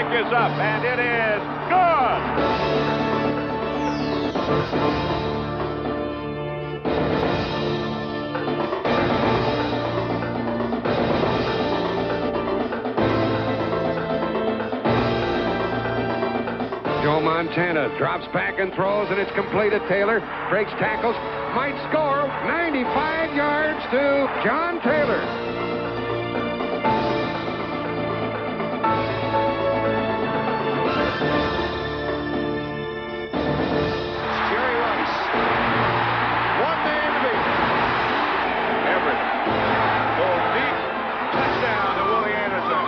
kick is up, and it is good. Joe Montana drops back and throws, and it's completed. Taylor breaks tackles, might score. 95 yards to John Taylor. Jerry Rice. One man to beat. Everett. Goal deep. Touchdown to Willie Anderson.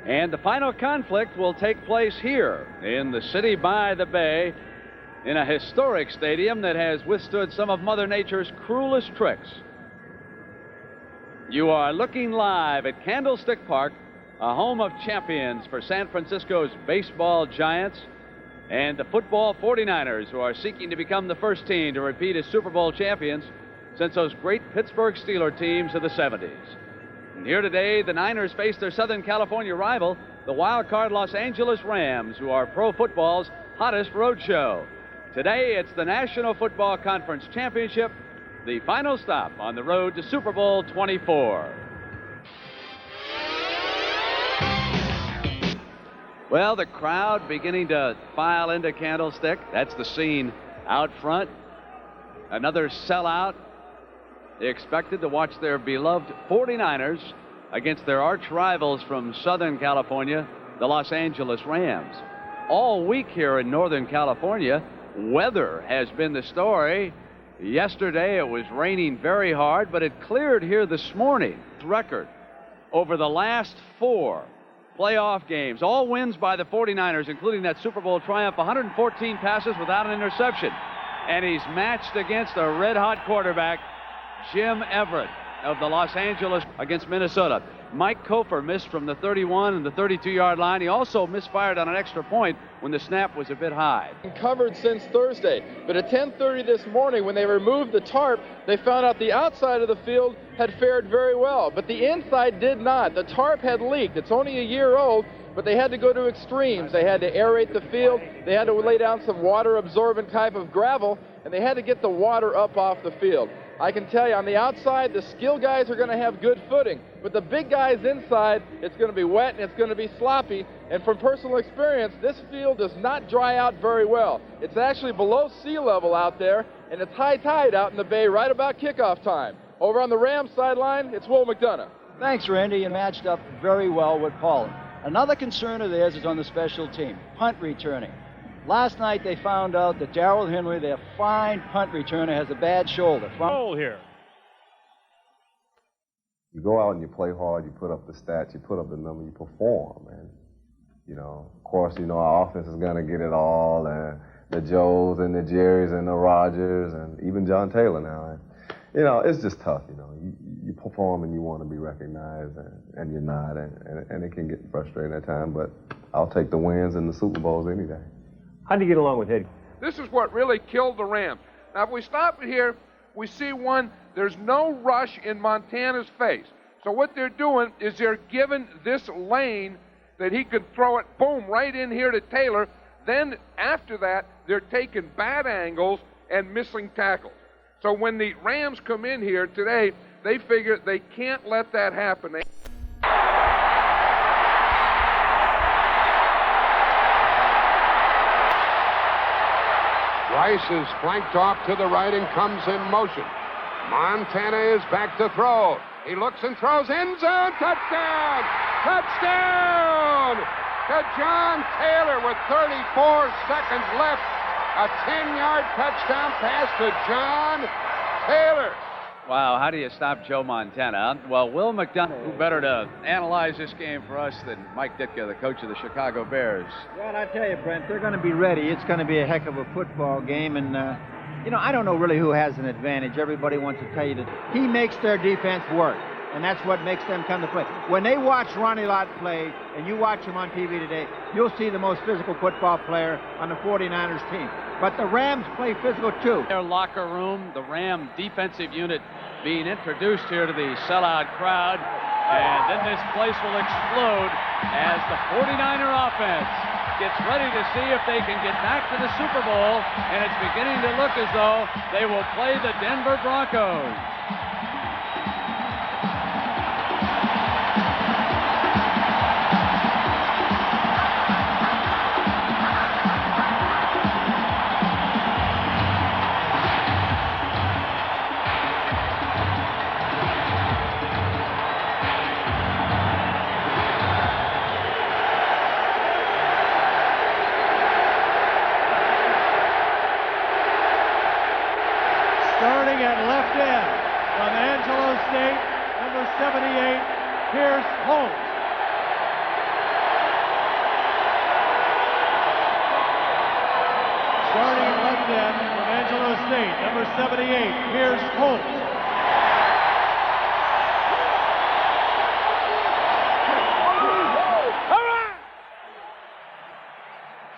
And the final conflict will take place here in the city by the bay, in a historic stadium that has withstood some of Mother Nature's cruelest tricks. You are looking live at Candlestick Park, a home of champions for San Francisco's baseball giants and the football 49ers, who are seeking to become the first team to repeat as Super Bowl champions since those great Pittsburgh Steelers teams of the 70s. And here today, the Niners face their Southern California rival, the wild card Los Angeles Rams, who are pro football's hottest roadshow. Today, it's the National Football Conference Championship, the final stop on the road to Super Bowl 24. Well, the crowd beginning to file into Candlestick. That's the scene out front. Another sellout. They expected to watch their beloved 49ers against their arch rivals from Southern California, the Los Angeles Rams. All week here in Northern California, weather has been the story. Yesterday it was raining very hard, but it cleared here this morning. Record over the last 4 playoff games, all wins by the 49ers, including that Super Bowl triumph, 114 passes without an interception. And he's matched against a red-hot quarterback, Jim Everett of the Los Angeles against Minnesota. Mike Kofer missed from the 31 and the 32-yard line. He also misfired on an extra point when the snap was a bit high. Covered since Thursday, but at 10:30 this morning when they removed the tarp, they found out the outside of the field had fared very well, but the inside did not. The tarp had leaked. It's only a year old, but they had to go to extremes. They had to aerate the field. They had to lay down some water-absorbent type of gravel, and they had to get the water up off the field. I can tell you, on the outside, the skill guys are going to have good footing, but the big guys inside, it's going to be wet and it's going to be sloppy. And from personal experience, this field does not dry out very well. It's actually below sea level out there, and it's high tide out in the bay right about kickoff time. Over on the Rams sideline, it's Will McDonough. Thanks, Randy. You matched up very well with Paul. Another concern of theirs is on the special team, punt returning. Last night they found out that Darrell Henry, their fine punt returner, has a bad shoulder. Goal here. You go out and you play hard, you put up the stats, you put up the number, you perform. And, of course, our offense is going to get it all, and the Joes and the Jerrys and the Rodgers and even John Taylor now. And, it's just tough, You perform and you want to be recognized, and you're not, and it can get frustrating at times, but I'll take the wins and the Super Bowls any day. How do you get along with Eddie? This is what really killed the Rams. Now, if we stop it here, we see one, there's no rush in Montana's face. So what they're doing is they're giving this lane that he could throw it, boom, right in here to Taylor. Then after that, they're taking bad angles and missing tackles. So when the Rams come in here today, they figure they can't let that happen. Rice is flanked off to the right and comes in motion. Montana is back to throw. He looks and throws, end zone, touchdown! Touchdown! To John Taylor with 34 seconds left. A 10-yard touchdown pass to John Taylor. Wow, how do you stop Joe Montana? Well, Will McDonough, who better to analyze this game for us than Mike Ditka, the coach of the Chicago Bears? Well, I tell you, Brent, they're going to be ready. It's going to be a heck of a football game, and You know, I don't know really who has an advantage. Everybody wants to tell you that he makes their defense work, and that's what makes them come to play. When they watch Ronnie Lott play, and you watch him on TV today, you'll see the most physical football player on the 49ers team. But the Rams play physical too. Their locker room, the Ram defensive unit being introduced here to the sellout crowd, and then this place will explode as the 49er offense gets ready to see if they can get back to the Super Bowl, and it's beginning to look as though they will play the Denver Broncos. Starting at left end from Angelo State, number 78, Pierce Holt. Starting at left end from Angelo State, number 78, Pierce Holt.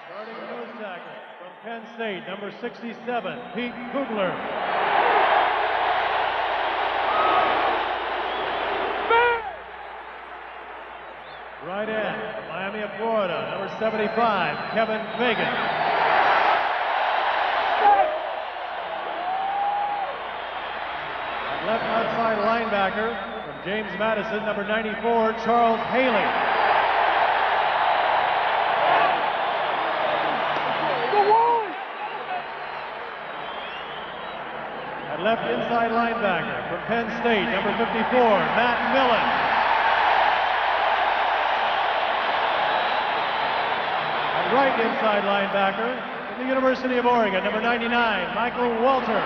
Starting nose tackle from Penn State, number 67, Pete Kugler. Right end, Miami of Florida, number 75, Kevin Fagan. And left outside linebacker from James Madison, number 94, Charles Haley. And left inside linebacker from Penn State, number 54, Matt Millen. Right inside linebacker from the University of Oregon, number 99, Michael Walter.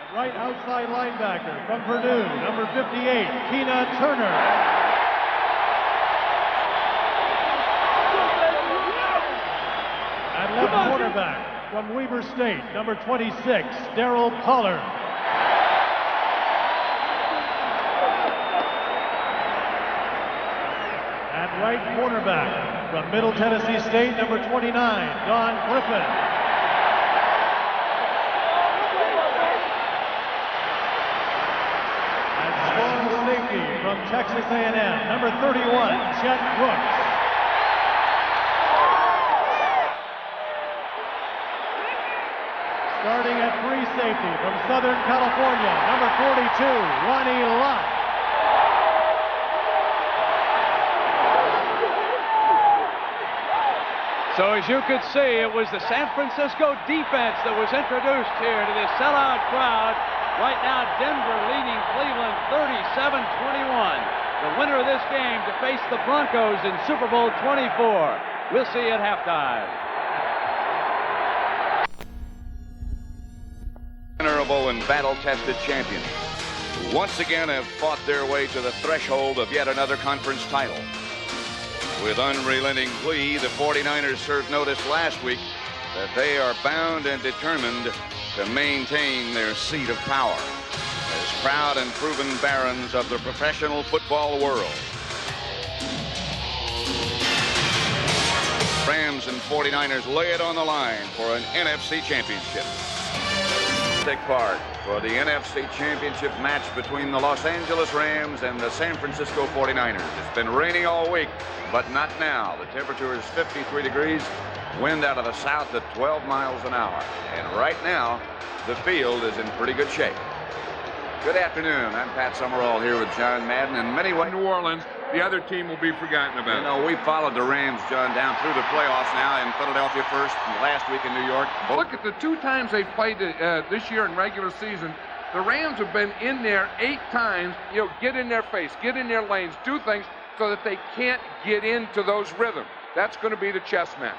And right outside linebacker from Purdue, number 58, Keena Turner. And left cornerback from Weber State, number 26, Darryl Pollard. Right cornerback from Middle Tennessee State, number 29, Don Griffin. And strong safety from Texas A&M, number 31, Chet Brooks. Starting at free safety from Southern California, number 42, Ronnie Lott. So as you could see, it was the San Francisco defense that was introduced here to this sellout crowd. Right now, Denver leading Cleveland 37-21. The winner of this game to face the Broncos in Super Bowl 24. We'll see you at halftime. Honorable and battle-tested champions who once again have fought their way to the threshold of yet another conference title. With unrelenting glee, the 49ers served notice last week that they are bound and determined to maintain their seat of power as proud and proven barons of the professional football world. Rams and 49ers lay it on the line for an NFC Championship. Take part for the NFC Championship match between the Los Angeles Rams and the San Francisco 49ers. It's been raining all week, but not now. The temperature is 53 degrees, wind out of the south at 12 miles an hour. And right now, the field is in pretty good shape. Good afternoon. I'm Pat Summerall here with John Madden. And many ways, New Orleans, the other team will be forgotten about. You know, we followed the Rams, John, down through the playoffs now in Philadelphia first, and last week in New York. Look at the two times they've played this year in regular season. The Rams have been in there 8 times, get in their face, get in their lanes, do things so that they can't get into those rhythms. That's going to be the chess match.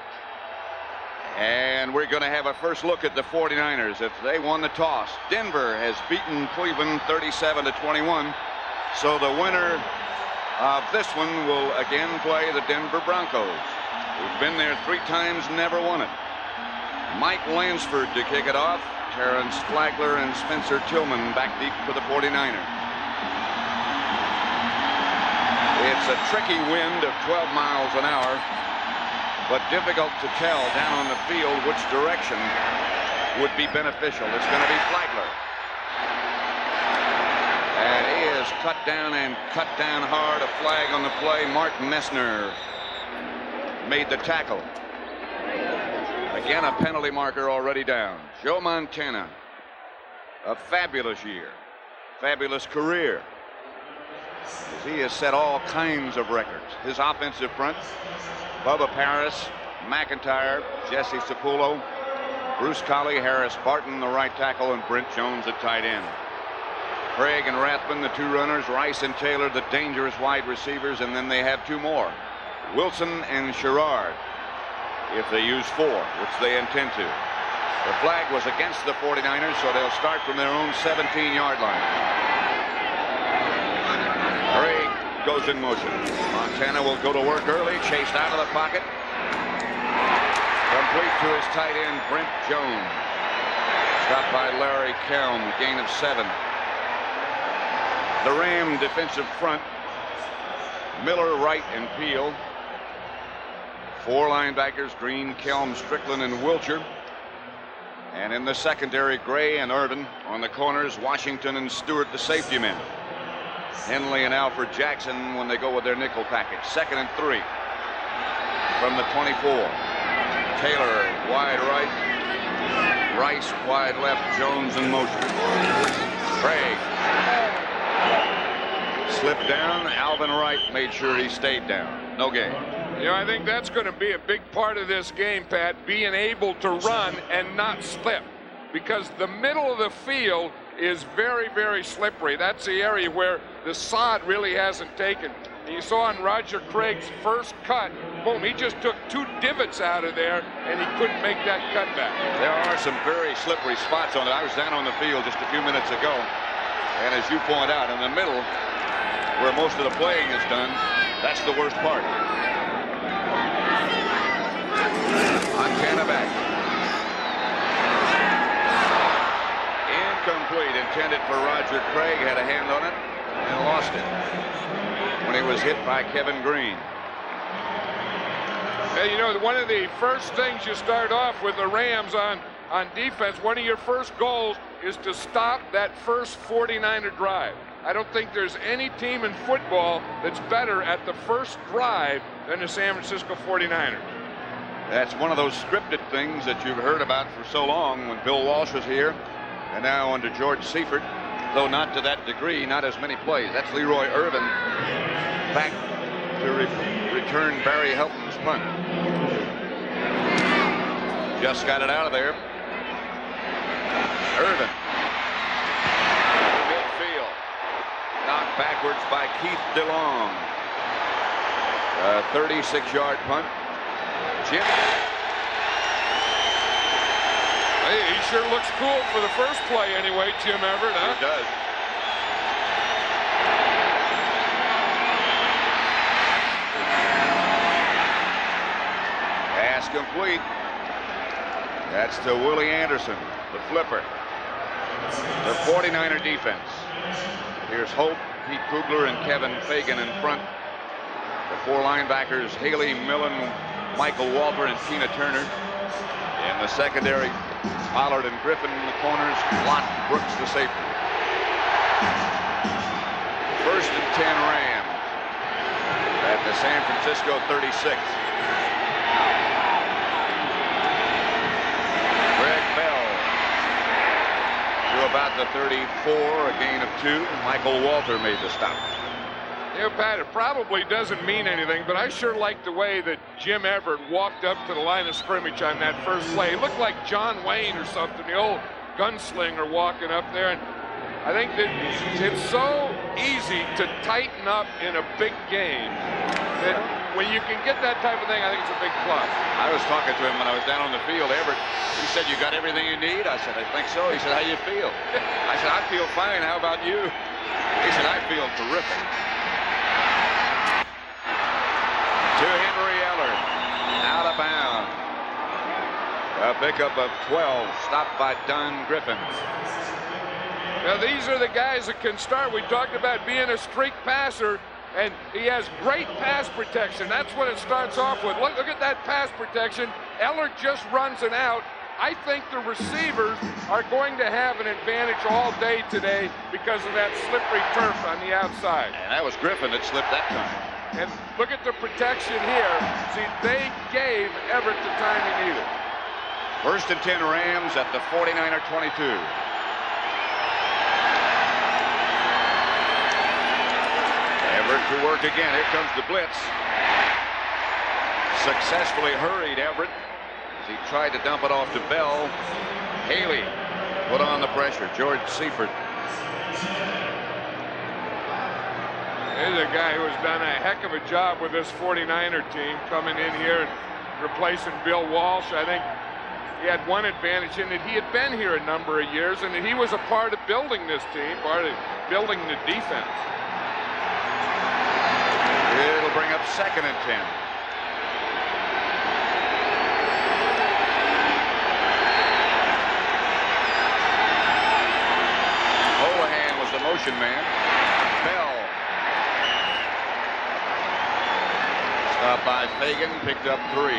And we're going to have a first look at the 49ers. If they won the toss, Denver has beaten Cleveland 37-21. So the winner of this one will again play the Denver Broncos. who's been there 3 times, never won it. Mike Lansford to kick it off. Terrence Flagler and Spencer Tillman back deep for the 49ers. It's a tricky wind of 12 miles an hour, but difficult to tell down on the field which direction would be beneficial. It's going to be Flagler. And he is cut down and cut down hard. A flag on the play. Mark Messner made the tackle. Again, a penalty marker already down. Joe Montana, a fabulous year, fabulous career. He has set all kinds of records. His offensive front, Bubba Paris, McIntyre, Jesse Sapullo, Bruce Colley, Harris Barton, the right tackle, and Brent Jones at tight end. Craig and Rathman, the 2 runners, Rice and Taylor, the dangerous wide receivers, and then they have 2 more, Wilson and Sherrard, if they use 4, which they intend to. The flag was against the 49ers, so they'll start from their own 17-yard line. Craig goes in motion. Montana will go to work early, chased out of the pocket. Complete to his tight end, Brent Jones. Stopped by Larry Kelm, gain of 7. The Ram defensive front, Miller, Wright, and Peel. 4 linebackers, Green, Kelm, Strickland, and Wilcher. And in the secondary, Gray and Irvin. On the corners, Washington and Stewart, the safety men. Henley and Alfred Jackson when they go with their nickel package. 2nd and 3 from the 24. Taylor wide right, Rice wide left, Jones in motion. Craig slipped down. Alvin Wright made sure he stayed down. No gain. You know, I think that's going to be a big part of this game, Pat, being able to run and not slip, because the middle of the field is very, very slippery. That's the area where the sod really hasn't taken. And you saw on Roger Craig's first cut, boom, he just took 2 divots out of there, and he couldn't make that cutback. There are some very slippery spots on it. I was down on the field just a few minutes ago, and as you point out, in the middle, where most of the playing is done, that's the worst part. Montana back. Incomplete, intended for Roger Craig, had a hand on it and lost it when he was hit by Kevin Green. Hey, you know, one of the first things you start off with the Rams on defense, one of your first goals is to stop that first 49er drive. I don't think there's any team in football that's better at the first drive than the San Francisco 49ers. That's one of those scripted things that you've heard about for so long when Bill Walsh was here, and now under George Seifert, though not to that degree, not as many plays. That's Leroy Irvin back to return Barry Helton's punt. Just got it out of there. Irvin. Midfield. Knocked backwards by Keith DeLong. A 36-yard punt. Jim. Hey, he sure looks cool for the first play anyway, Jim Everett, huh? He does. Pass complete. That's to Willie Anderson, the flipper. The 49er defense. Here's Hope, Pete Kugler, and Kevin Fagan in front. The 4 linebackers, Haley Millen, Michael Walter, and Tina Turner. In the secondary, Pollard and Griffin in the corners, Lott, Brooks the safety. 1st and 10 Rams at the San Francisco 36. Greg Bell to about the 34, a gain of 2. Michael Walter made the stop. You know, Pat, it probably doesn't mean anything, but I sure like the way that Jim Everett walked up to the line of scrimmage on that first play. He looked like John Wayne or something, the old gunslinger walking up there. And I think that it's so easy to tighten up in a big game that when you can get that type of thing, I think it's a big plus. I was talking to him when I was down on the field. Everett, he said, "You got everything you need?" I said, "I think so." He said, "How you feel?" I said, "I feel fine. How about you?" He said, "I feel terrific." To Henry Eller. A pickup of 12, stopped by Don Griffin. Now, these are the guys that can start. We talked about being a streak passer, and he has great pass protection. That's what it starts off with. Look at that pass protection. Eller just runs it out. I think the receivers are going to have an advantage all day today because of that slippery turf on the outside. And that was Griffin that slipped that time. And look at the protection here. See, they gave Everett the time he needed. 1st and 10 Rams at the 49er 22. Everett to work again. Here comes the blitz. Successfully hurried Everett as he tried to dump it off to Bell. Haley put on the pressure. George Seifert. There's a guy who has done a heck of a job with this 49er team coming in here and replacing Bill Walsh. I think he had one advantage in that he had been here a number of years and that he was a part of building this team, part of building the defense. It'll bring up 2nd and 10. Holohan was the motion man. Bell. Stopped by Fagan, picked up 3.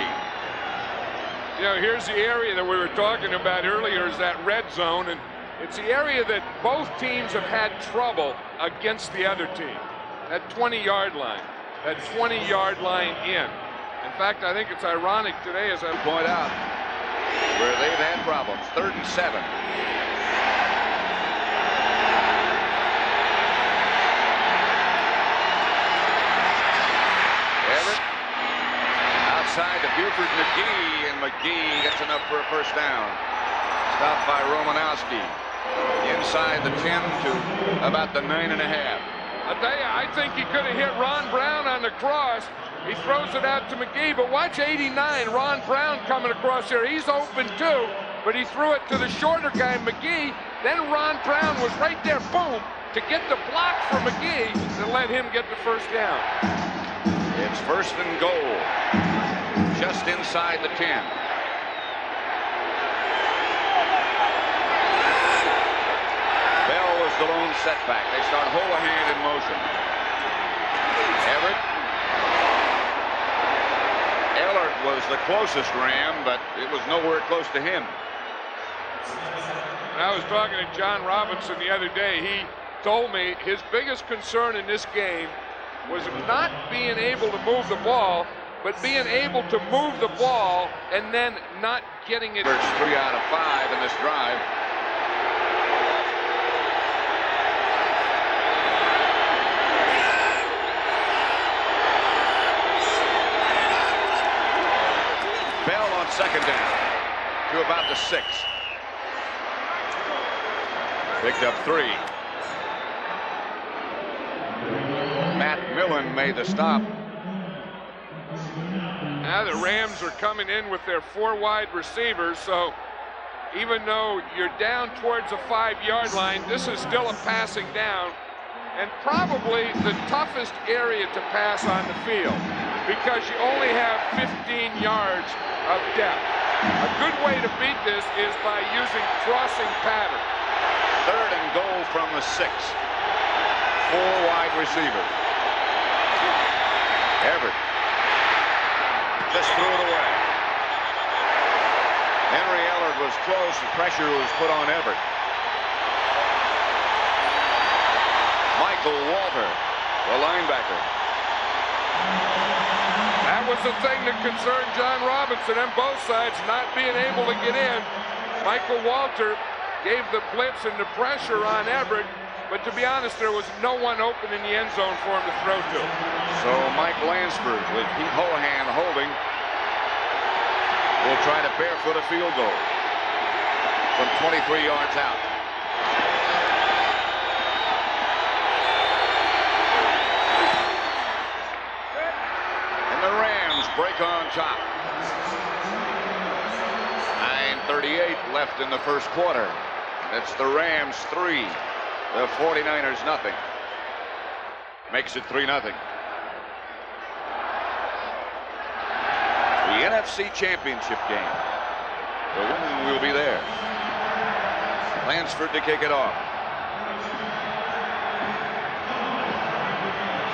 You know, here's the area that we were talking about earlier, is that red zone, and it's the area that both teams have had trouble against the other team. That 20-yard line. That 20-yard line in. In fact, I think it's ironic today, as I point out, where they've had problems. 3rd and 7. Everett outside to Buford McGee, and McGee gets enough for a 1st down. Stopped by Romanowski. Inside the 10 to about the 9.5. I tell you, I think he could have hit Ron Brown on the cross. He throws it out to McGee, but watch 89, Ron Brown coming across here. He's open too, but he threw it to the shorter guy, McGee. Then Ron Brown was right there, boom, to get the block for McGee that let him get the 1st down. It's 1st and goal, just inside the 10. Bell was the lone setback. They start Holohan in motion. Everett. Ellert was the closest Ram, but it was nowhere close to him. I was talking to John Robinson the other day. He told me his biggest concern in this game was not being able to move the ball, but being able to move the ball and then not getting it. First 3 out of 5 in this drive. Bell on 2nd down to about the 6. Picked up 3. Matt Millen made the stop. Now the Rams are coming in with their 4 wide receivers, so even though you're down towards the 5-yard line, this is still a passing down, and probably the toughest area to pass on the field because you only have 15 yards of depth. A good way to beat this is by using crossing pattern. 3rd and goal from the 6. 4 wide receivers. Everett just threw it away. Henry Ellard was close, and pressure was put on Everett. Michael Walter, the linebacker. That was the thing that concerned John Robinson and both sides not being able to get in. Michael Walter gave the blitz and the pressure on Everett, but to be honest, there was no one open in the end zone for him to throw to. So Mike Lansford, with Pete Holohan holding, will try to barefoot a field goal from 23 yards out. And the Rams break on top. 9:38 left in the 1st quarter. It's the Rams 3, the 49ers nothing. Makes it 3-0. The NFC Championship game. The wind will be there. Lansford to kick it off.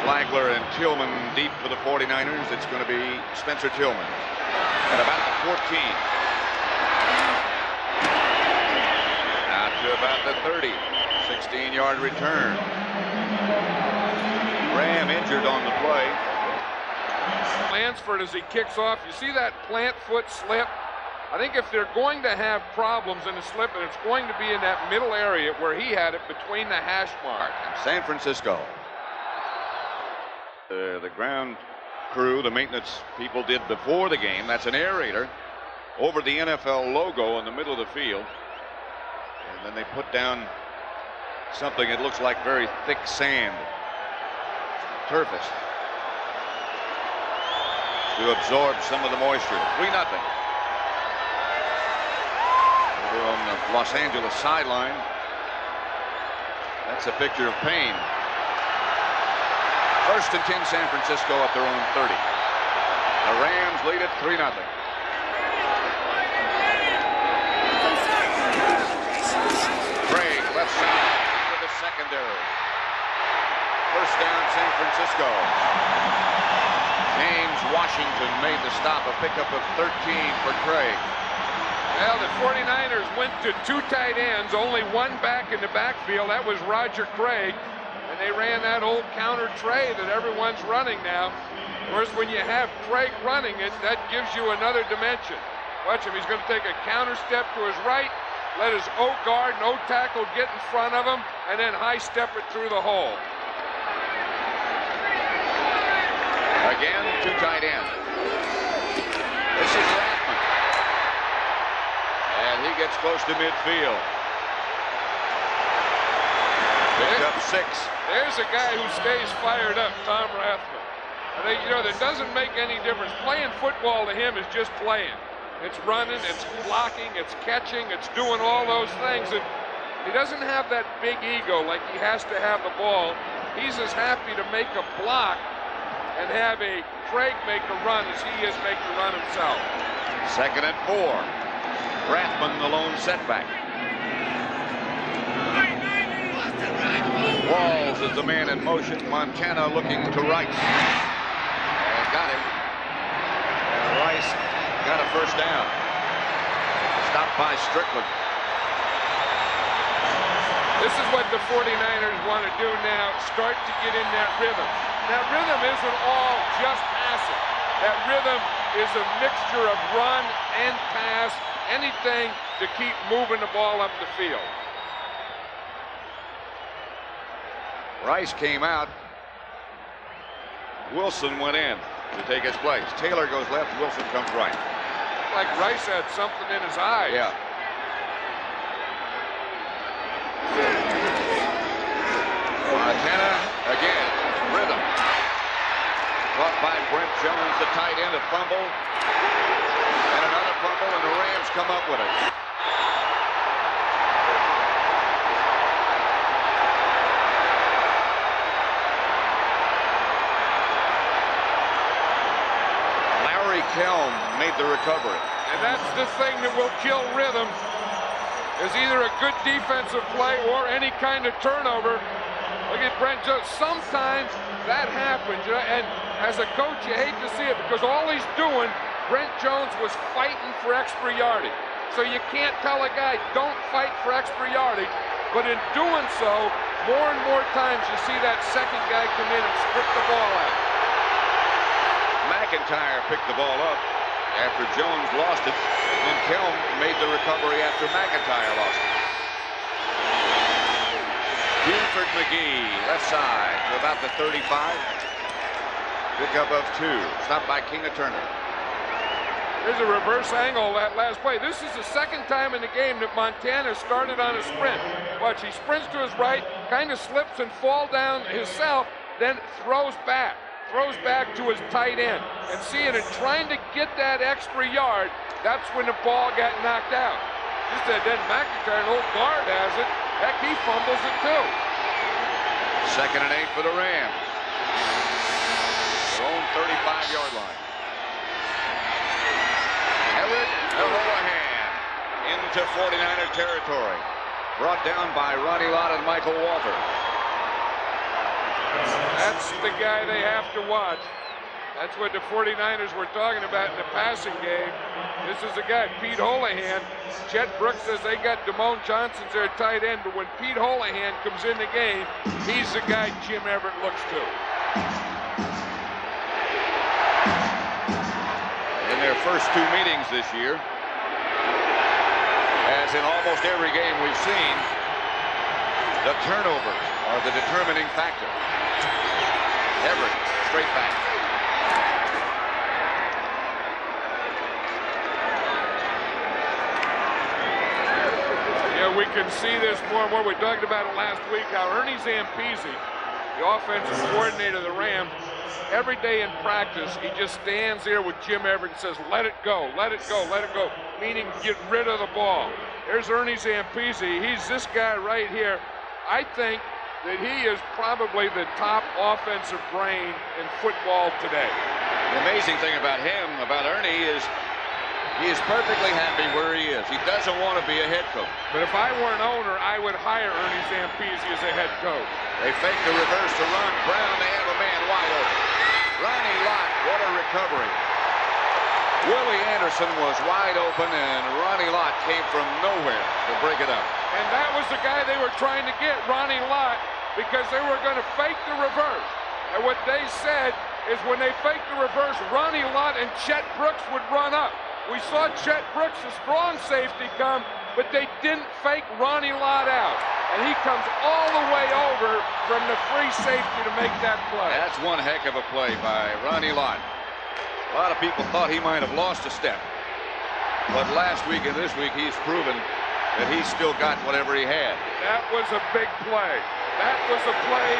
Flagler and Tillman deep for the 49ers. It's going to be Spencer Tillman at about the 14. Out to about the 30. 16-yard return. Graham injured on the play. Lansford, as he kicks off, you see that plant foot slip? I think if they're going to have problems in the slip, and it's going to be in that middle area where he had it between the hash mark. San Francisco. The ground crew, the maintenance people did before the game. That's an aerator over the NFL logo in the middle of the field. And then they put down something that looks like very thick sand. Turfus. To absorb some of the moisture. 3-0. Over on the Los Angeles sideline. That's a picture of pain. First and 10, San Francisco at their own 30. The Rams lead it 3-0. Craig left side to the secondary. First down, San Francisco. James Washington made the stop, a pickup of 13 for Craig. Well, the 49ers went to 2 tight ends, only one back in the backfield. That was Roger Craig. And they ran that old counter tray that everyone's running now. Of course, when you have Craig running it, that gives you another dimension. Watch him. He's going to take a counter step to his right, let his O guard, no tackle get in front of him, and then high step it through the hole. Again, 2 tight ends. This is Rathman. And he gets close to midfield. Picked up 6. There's a guy who stays fired up, Tom Rathman. I think, that doesn't make any difference. Playing football to him is just playing. It's running, it's blocking, it's catching, it's doing all those things. And he doesn't have that big ego like he has to have the ball. He's as happy to make a block and have a Craig make a run as he is make the run himself. 2nd and 4. Rathman the lone setback. Walls is the man in motion. Montana looking to Rice. And got him. And Rice got a first down. Stopped by Strickland. This is what the 49ers want to do now. Start to get in that rhythm. That rhythm isn't all just passing. That rhythm is a mixture of run and pass. Anything to keep moving the ball up the field. Rice came out. Wilson went in to take his place. Taylor goes left. Wilson comes right. Like Rice had something in his eyes. Yeah. Montana again. Rhythm. Caught by Brent Jones, the tight end, a fumble. And another fumble, and the Rams come up with it. Kelm made the recovery. And that's the thing that will kill rhythm, is either a good defensive play or any kind of turnover. Look at Brent Jones. Sometimes that happens, and as a coach, you hate to see it because all he's doing, Brent Jones was fighting for extra yardage. So you can't tell a guy, don't fight for extra yardage, but in doing so, more and more times you see that second guy come in and strip the ball out. McIntyre picked the ball up after Jones lost it, and Kelm made the recovery after McIntyre lost it. Buford McGee, left side to about the 35. Pickup of 2. Stopped by King of Turner. There's a reverse angle that last play. This is the second time in the game that Montana started on a sprint. Watch, he sprints to his right, kind of slips and falls down himself, then throws back to his tight end. And seeing it, trying to get that extra yard, that's when the ball got knocked out. Just that then McIntyre, an old guard, has it. Heck, he fumbles it too. 2nd and 8 for the Rams. Their own 35-yard line. Everett, Holohan. into 49er territory. Brought down by Ronnie Lott and Michael Walter. That's the guy they have to watch. That's what the 49ers were talking about in the passing game. This is the guy, Pete Holohan. Chet Brooks says they got Damone Johnson's their tight end, but when Pete Holohan comes in the game, he's the guy Jim Everett looks to. In their first 2 meetings this year, as in almost every game we've seen, the turnovers are the determining factor. Everett, straight back. Yeah, we can see this more and more. We talked about it last week, how Ernie Zampese, the offensive coordinator of the Rams, every day in practice, he just stands there with Jim Everett and says, let it go, let it go, let it go, meaning get rid of the ball. There's Ernie Zampese. He's this guy right here. I think that he is probably the top offensive brain in football today. The amazing thing about him, about Ernie, is he is perfectly happy where he is. He doesn't want to be a head coach. But if I were an owner, I would hire Ernie Zampese as a head coach. They fake the reverse to Ron Brown. They have a man wide open. Ronnie Lott, what a recovery. Willie Anderson was wide open, and Ronnie Lott came from nowhere to break it up. And that was the guy they were trying to get, Ronnie Lott, because they were going to fake the reverse. And what they said is when they faked the reverse, Ronnie Lott and Chet Brooks would run up. We saw Chet Brooks, the strong safety, come, but they didn't fake Ronnie Lott out. And he comes all the way over from the free safety to make that play. That's one heck of a play by Ronnie Lott. A lot of people thought he might have lost a step. But last week and this week, he's proven that he's still got whatever he had. That was a big play. That was a play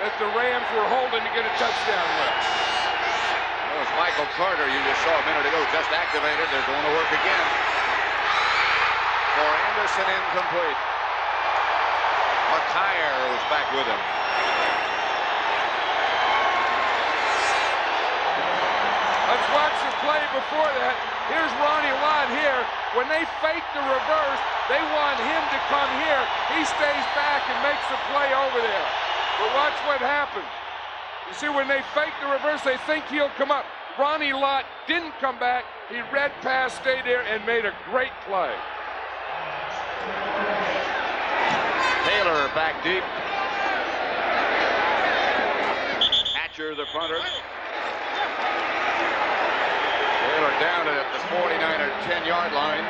that the Rams were holding to get a touchdown with. That was Michael Carter, you just saw a minute ago, just activated. They're going to work again. For Anderson, incomplete. McKyer was back with him. Let's watch the play before that. Here's Ronnie Lott here. When they fake the reverse, they want him to come here. He stays back and makes the play over there. But watch what happens. You see, when they fake the reverse, they think he'll come up. Ronnie Lott didn't come back. He read pass, stayed there, and made a great play. Taylor back deep. Hatcher, the punter. Taylor down at the 49er 10-yard line.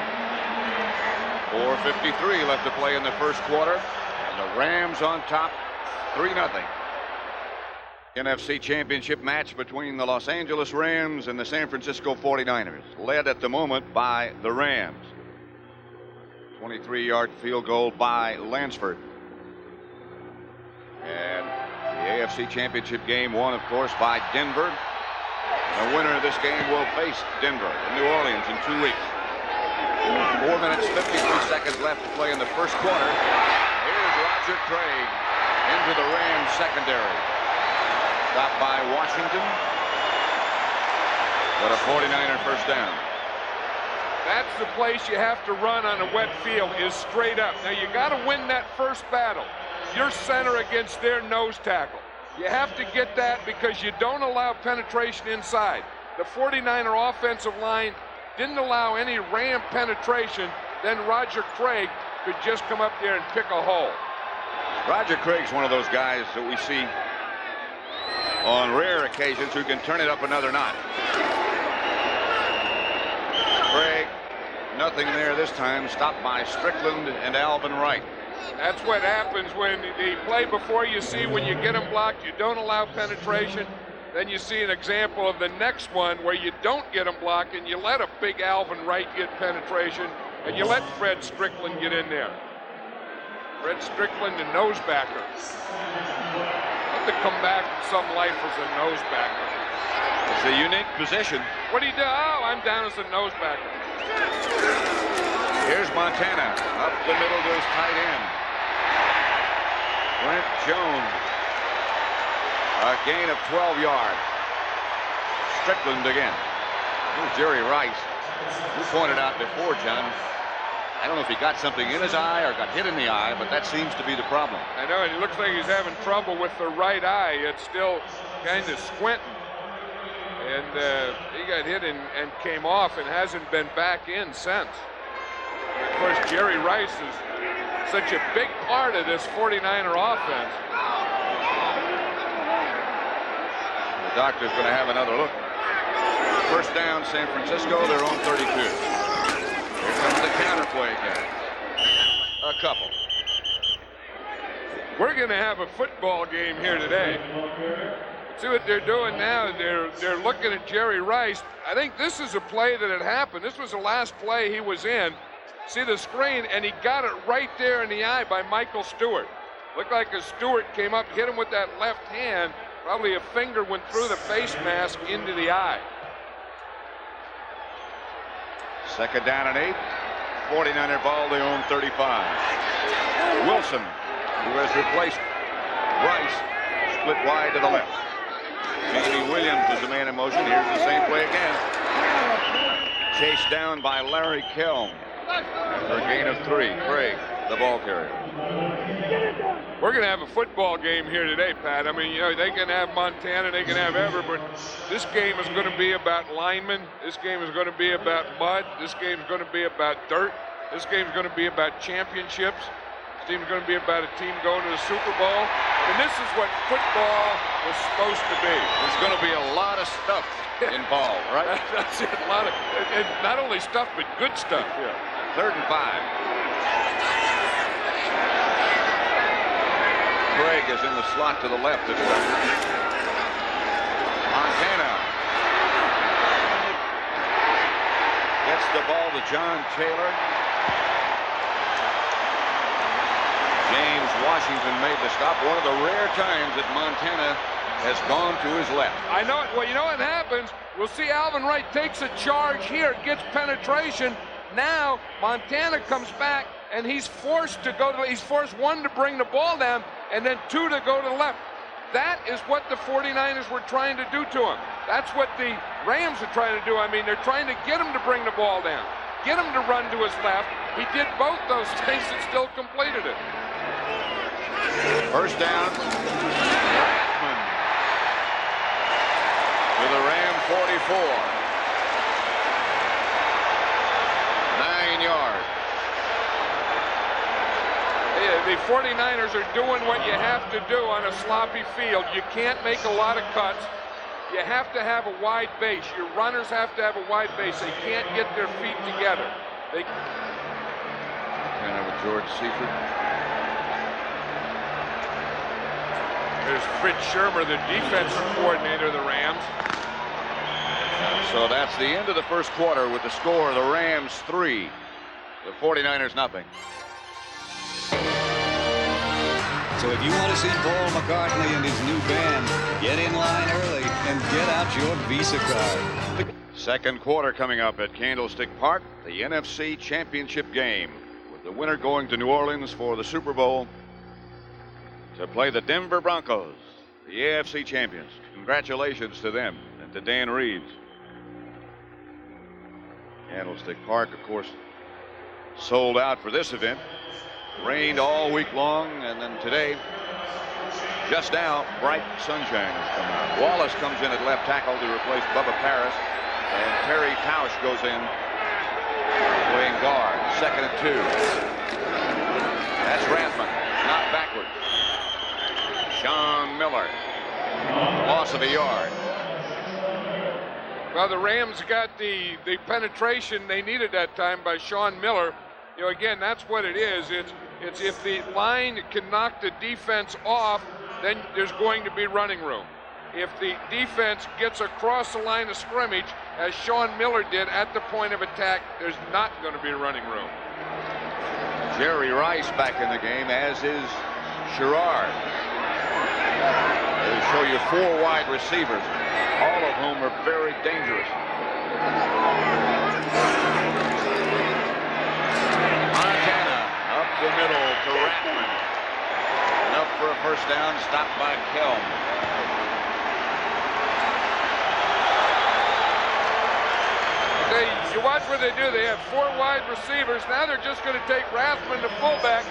4:53 left to play in the first quarter. And the Rams on top, 3-0. NFC Championship match between the Los Angeles Rams and the San Francisco 49ers, led at the moment by the Rams. 23-yard field goal by Lansford. And the AFC Championship game won, of course, by Denver. The winner of this game will face Denver in New Orleans in 2 weeks. 4 minutes, 53 seconds left to play in the first quarter. Here's Roger Craig into the Rams secondary. Stopped by Washington. But a 49er first down. That's the place you have to run on a wet field, is straight up. Now, you got to win that first battle. Your center against their nose tackle. You have to get that because you don't allow penetration inside. The 49er offensive line didn't allow any Ram penetration. Then Roger Craig could just come up there and pick a hole. Roger Craig's one of those guys that we see on rare occasions who can turn it up another notch. Craig, nothing there this time. Stopped by Strickland and Alvin Wright. That's what happens when the play before you see when you get them blocked, you don't allow penetration. Then you see an example of the next one where you don't get them blocked and you let a big Alvin Wright get penetration and you let Fred Strickland get in there. Fred Strickland, the nosebacker. Let to come back in some life as a nosebacker. It's a unique position. What do you do? Oh, I'm down as a nosebacker. Here's Montana. Up the middle goes tight end. Brent Jones. A gain of 12 yards. Strickland again. Here's Jerry Rice, who pointed out before, John, I don't know if he got something in his eye or got hit in the eye, but that seems to be the problem. I know, and it looks like he's having trouble with the right eye. It's still kind of squinting. And he got hit and came off and hasn't been back in since. And of course, Jerry Rice is such a big part of this 49er offense. The doctor's going to have another look. First down, San Francisco, their own 32. Here comes the counterplay again. A couple. We're going to have a football game here today. See what they're doing now. They're looking at Jerry Rice. I think this is a play that had happened. This was the last play he was in. See the screen, and he got it right there in the eye by Michael Stewart. Looked like a Stewart came up, hit him with that left hand. Probably a finger went through the face mask into the eye. Second down and 8. 49er ball, they own 35. Wilson, who has replaced Rice, split wide to the left. Jamie Williams is the man in motion. Here's the same play again. Chased down by Larry Kelm. For a gain of 3. Craig, the ball carrier. We're going to have a football game here today, Pat. I mean, you know, they can have Montana, they can have Everett, but this game is going to be about linemen. This game is going to be about mud. This game is going to be about dirt. This game is going to be about championships. This team is going to be about a team going to the Super Bowl. And this is what football was supposed to be. There's going to be a lot of stuff involved, right? That's it. A lot of, and not only stuff, but good stuff. Yeah. Third and 5. Craig is in the slot to the left. Montana gets the ball to John Taylor. James Washington made the stop. One of the rare times that Montana has gone to his left. I know it. Well, you know what happens? We'll see Alvin Wright takes a charge here, gets penetration. Now Montana comes back, and he's forced to go to. He's forced 1 to bring the ball down, and then 2 to go to the left. That is what the 49ers were trying to do to him. That's what the Rams are trying to do. I mean, they're trying to get him to bring the ball down, get him to run to his left. He did both those things and still completed it. First down. Ratman to the Ram 44. 9 yards. The 49ers are doing what you have to do on a sloppy field. You can't make a lot of cuts. You have to have a wide base. Your runners have to have a wide base. They can't get their feet together. They kind of a George Seifert. There's Fritz Shermer, the defensive coordinator of the Rams. So that's the end of the first quarter with the score: the Rams 3, the 49ers nothing. So if you want to see Paul McCartney and his new band, get in line early and get out your Visa card. Second quarter coming up at Candlestick Park, the NFC Championship game, with the winner going to New Orleans for the Super Bowl to play the Denver Broncos, the AFC champions. Congratulations to them and to Dan Reeves. Candlestick Park, of course, sold out for this event. Rained all week long, and then today, just now, bright sunshine has come out. Wallace comes in at left tackle to replace Bubba Paris, and Terry Tausch goes in playing guard. 2nd and 2. That's Rathman, not backwards. Sean Miller, loss of a yard. Well, the Rams got the penetration they needed that time by Sean Miller. You know, again, that's what it is. It's if the line can knock the defense off, then there's going to be running room. If the defense gets across the line of scrimmage, as Sean Miller did at the point of attack, there's not going to be running room. Jerry Rice back in the game, as is Sherrard. They show you 4 wide receivers, all of whom are very dangerous. Montana up the middle to Rathman. And up for a first down, stopped by Kelm. You watch what they do. They have 4 wide receivers. Now they're just going to take Rathman, the fullback.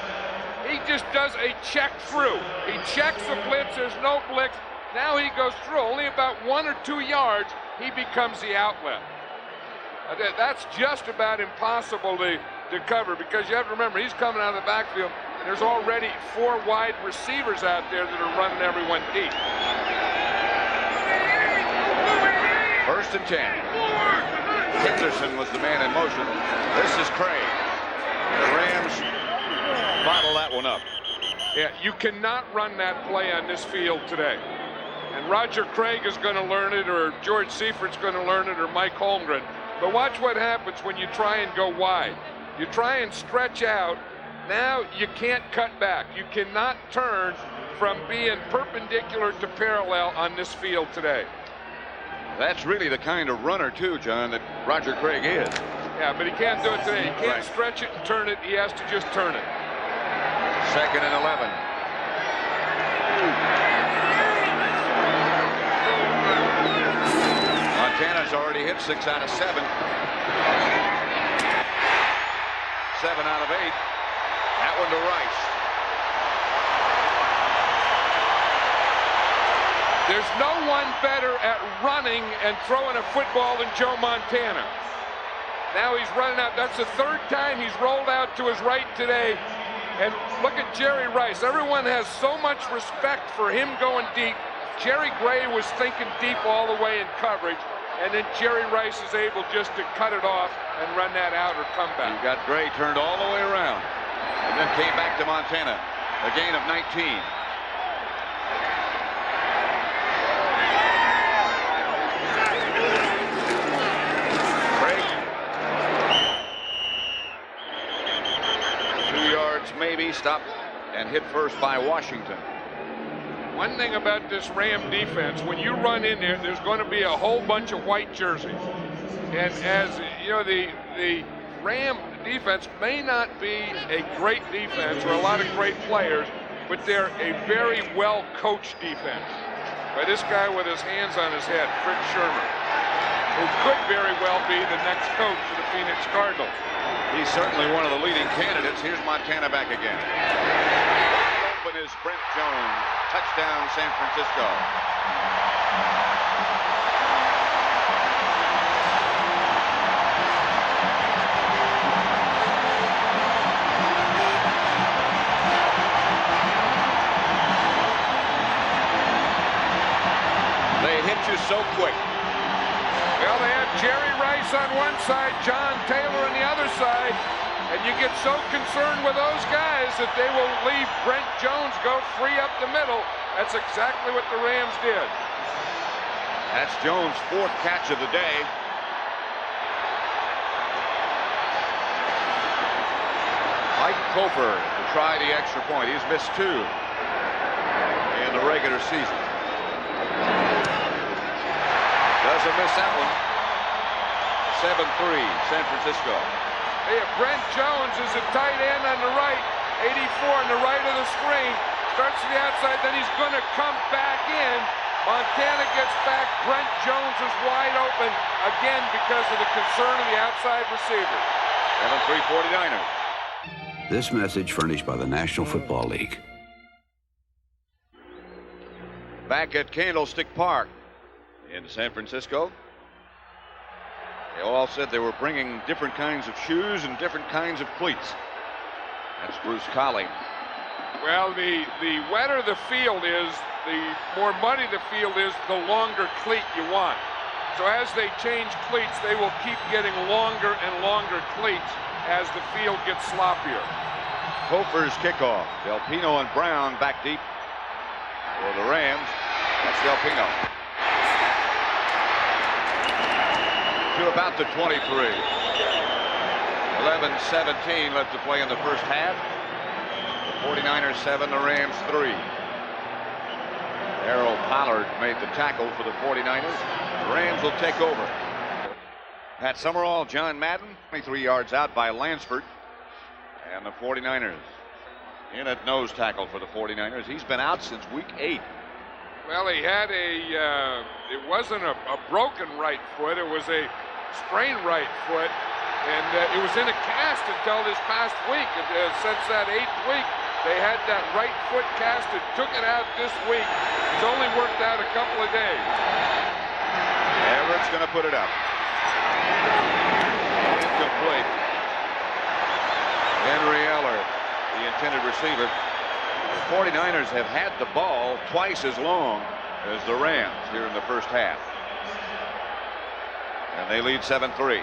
He just does a check through. He checks the blitz. There's no blitz. Now he goes through. Only about 1 or 2 yards, he becomes the outlet. That's just about impossible to cover, because you have to remember, he's coming out of the backfield, and there's already 4 wide receivers out there that are running everyone deep. 1st and 10. Henderson was the man in motion. This is Craig. The Rams bottle that one up. Yeah, you cannot run that play on this field today. And Roger Craig is going to learn it, or George Seifert's going to learn it, or Mike Holmgren. But watch what happens when you try and go wide. You try and stretch out. Now you can't cut back. You cannot turn from being perpendicular to parallel on this field today. That's really the kind of runner, too, John, that Roger Craig is. Yeah, but he can't do it today. He can't stretch it and turn it. He has to just turn it. 2nd and 11. Montana's already hit 6 out of 7. 7 out of 8. That one to Rice. There's no one better at running and throwing a football than Joe Montana. Now he's running out. That's the 3rd time he's rolled out to his right today. And look at Jerry Rice. Everyone has so much respect for him going deep. Jerry Gray was thinking deep all the way in coverage. And then Jerry Rice is able just to cut it off and run that out or come back. You got Gray turned all the way around. And then came back to Montana. A gain of 19. Maybe stopped and hit first by Washington. One thing about this Ram defense, when you run in there, there's going to be a whole bunch of white jerseys. And as you know, the Ram defense may not be a great defense or a lot of great players, but they're a very well-coached defense by this guy with his hands on his head, Fritz Shermer, who could very well be the next coach of the Phoenix Cardinals. He's certainly one of the leading candidates. Here's Montana back again. Open is Brent Jones. Touchdown, San Francisco. They hit you so quick. Well, they have Jerry Rice on one side, John Taylor on the other side, and you get so concerned with those guys that they will leave Brent Jones go free up the middle. That's exactly what the Rams did. That's Jones' 4th catch of the day. Mike Kofer to try the extra point. He's missed 2 in the regular season. Doesn't miss that one. 7-3, San Francisco. Hey, Brent Jones is a tight end on the right, 84 on the right of the screen. Starts to the outside, then he's going to come back in. Montana gets back. Brent Jones is wide open again because of the concern of the outside receiver. 7-3 49ers. This message furnished by the National Football League. Back at Candlestick Park in San Francisco. They all said they were bringing different kinds of shoes and different kinds of cleats. That's Bruce Colley. Well, the wetter the field is, the more muddy the field is, the longer cleat you want. So as they change cleats, they will keep getting longer and longer cleats as the field gets sloppier. Kofer's kickoff. Del Pino and Brown back deep for the Rams. That's Del Pino. To about the 23. 11-17 left to play in the first half. The 49ers 7, the Rams 3. Errol Pollard made the tackle for the 49ers. The Rams will take over. At Summerall, John Madden, 23 yards out by Lansford. And the 49ers in at nose tackle for the 49ers. He's been out since week 8. Well, he had it wasn't a broken right foot. It was a sprained right foot, and it was in a cast until this past week. Since that 8th week, they had that right foot casted, took it out this week. It's only worked out a couple of days. Everett's going to put it up. Incomplete. Henry Eller, the intended receiver. The 49ers have had the ball twice as long as the Rams here in the first half. And they lead 7-3.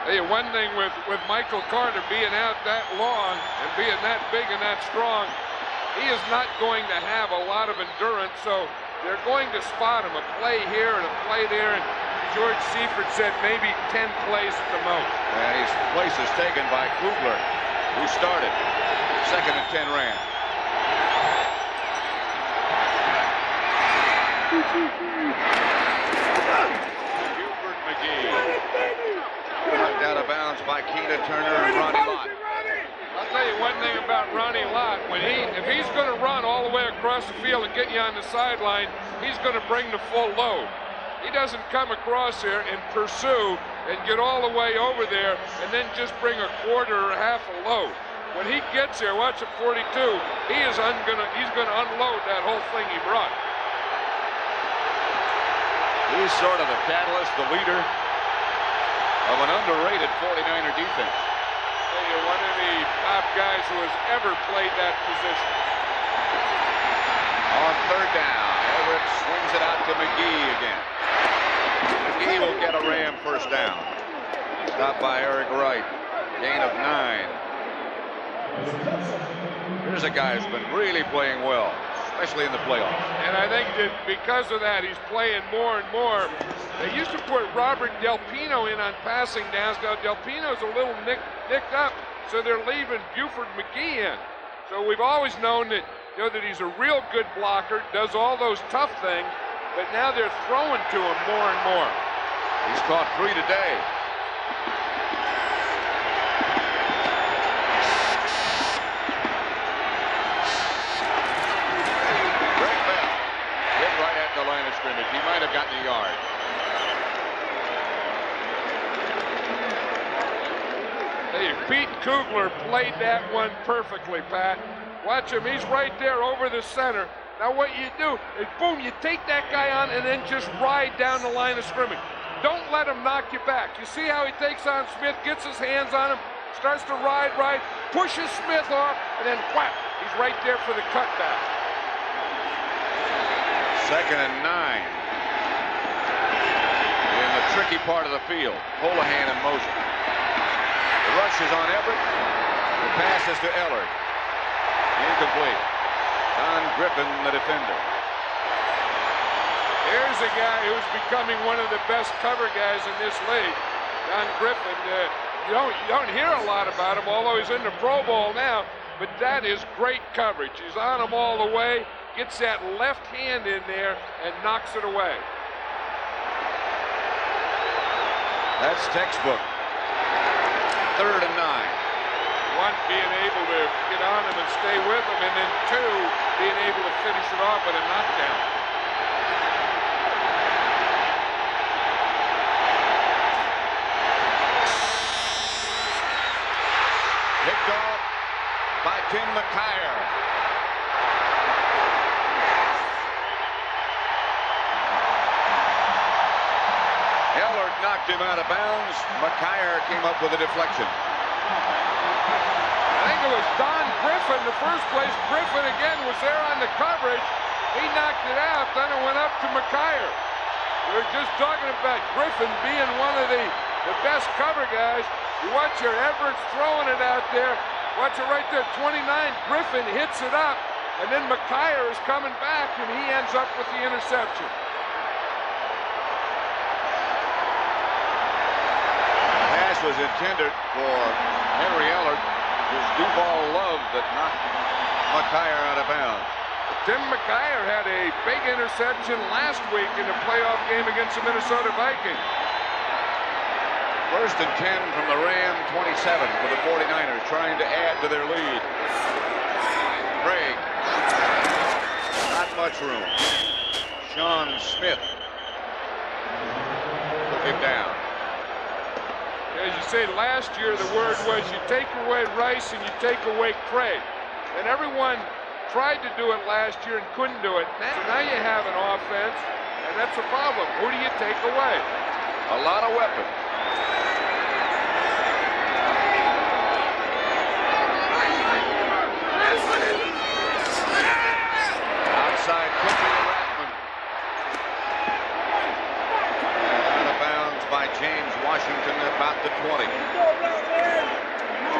Hey, one thing with Michael Carter being out that long and being that big and that strong, he is not going to have a lot of endurance, so they're going to spot him a play here and a play there, and George Seifert said maybe 10 plays at the most. And his place is taken by Kugler, who started. 2nd and 10 Rams. Buford McGee. Knocked out of bounds by Keena Turner and Ronnie Lott. I'll tell you one thing about Ronnie Lott. If he's going to run all the way across the field and get you on the sideline, he's going to bring the full load. He doesn't come across here and pursue and get all the way over there and then just bring a quarter or half a load. When he gets here, watch at 42, he's going to unload that whole thing he brought. He's sort of the catalyst, the leader of an underrated 49er defense. You're one of the top guys who has ever played that position. On 3rd down, Everett swings it out to McGee again. McGee will get a Ram first down. Stopped by Eric Wright. Gain of 9. Here's a guy who's been really playing well, especially in the playoffs. And I think that because of that, he's playing more and more. They used to put Robert Del Pino in on passing downs. Now, Del Pino's a little nicked up, so they're leaving Buford McGee in. So we've always known that, that he's a real good blocker, does all those tough things, but now they're throwing to him more and more. He's caught 3 today. The line of scrimmage. He might have gotten a yard. Hey, Pete Kugler played that one perfectly, Pat. Watch him. He's right there over the center. Now what you do is, boom, you take that guy on and then just ride down the line of scrimmage. Don't let him knock you back. You see how he takes on Smith, gets his hands on him, starts to ride, pushes Smith off, and then whap, he's right there for the cutback. 2nd and 9. In the tricky part of the field. Holohan in motion. The rush is on Everett. The pass is to Eller. Incomplete. Don Griffin, the defender. Here's a guy who's becoming one of the best cover guys in this league. Don Griffin. You don't hear a lot about him, although he's in the Pro Bowl now. But that is great coverage. He's on him all the way. Gets that left hand in there and knocks it away. That's textbook. 3rd and 9. One, being able to get on him and stay with him, and then 2, being able to finish it off with a knockdown. Picked off by Tim McKyer. Knocked him out of bounds. McKyer came up with a deflection. I think it was Don Griffin, the first place. Griffin again was there on the coverage. He knocked it out, then it went up to McKyer. We were just talking about Griffin being one of the best cover guys. You watch your Everett's throwing it out there. Watch it right there, 29. Griffin hits it up, and then McKyer is coming back, and he ends up with the interception. Was intended for Henry Eller. It was Duval Love that knocked McKyer out of bounds. Tim McKyer had a big interception last week in the playoff game against the Minnesota Vikings. 1st and 10 from the Ram 27 for the 49ers, trying to add to their lead. Craig. Not much room. Sean Smith him down. As you say, last year the word was you take away Rice and you take away Craig. And everyone tried to do it last year and couldn't do it. So now you have an offense, and that's a problem. Who do you take away? A lot of weapons. Outside quickly to Rathman. Out of bounds by James Washington at about the 20.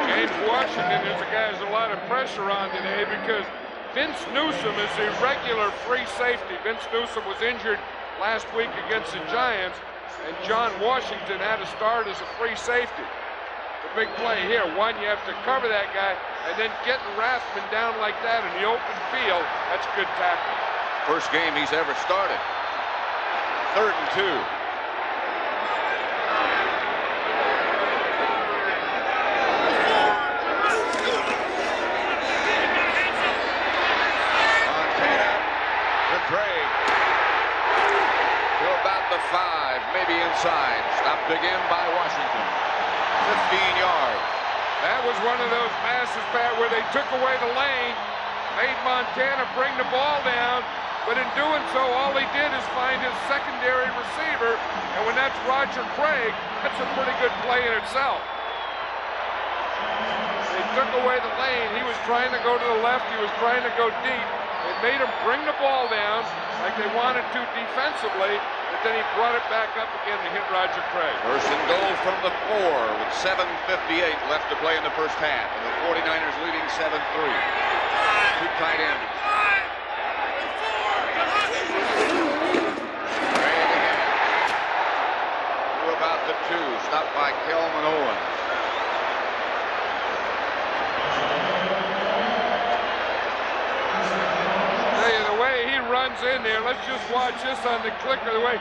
James Washington is a guy who has a lot of pressure on today because Vince Newsom is a regular free safety. Vince Newsom was injured last week against the Giants, and John Washington had to start as a free safety. The big play here, one, you have to cover that guy, and then getting Rathman down like that in the open field, that's good tackling. First game he's ever started. 3rd and 2. Craig to about the 5, maybe inside. Stopped again by Washington. 15 yards. That was one of those passes, Pat, where they took away the lane, made Montana bring the ball down, but in doing so, all he did is find his secondary receiver, and when that's Roger Craig, that's a pretty good play in itself. They took away the lane. He was trying to go to the left. He was trying to go deep. It made him bring the ball down like they wanted to defensively, but then he brought it back up again to hit Roger Craig. First and goal from the 4 with 7:58 left to play in the first half. And the 49ers leading 7-3. Two tight ends. Craig again. To about the 2. Stopped by Kelman Owens. Runs in there. Let's just watch this on the clicker. The way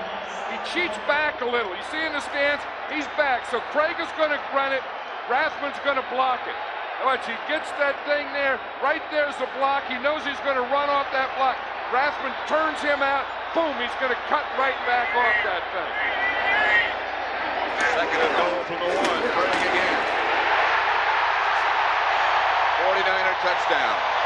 he cheats back a little. You see in the stance, he's back. So Craig is going to run it. Rathman's going to block it. Watch, he gets that thing there. Right there's the block. He knows he's going to run off that block. Rathman turns him out. Boom, he's going to cut right back off that thing. Second and goal from the 1. Craig again. 49er touchdown.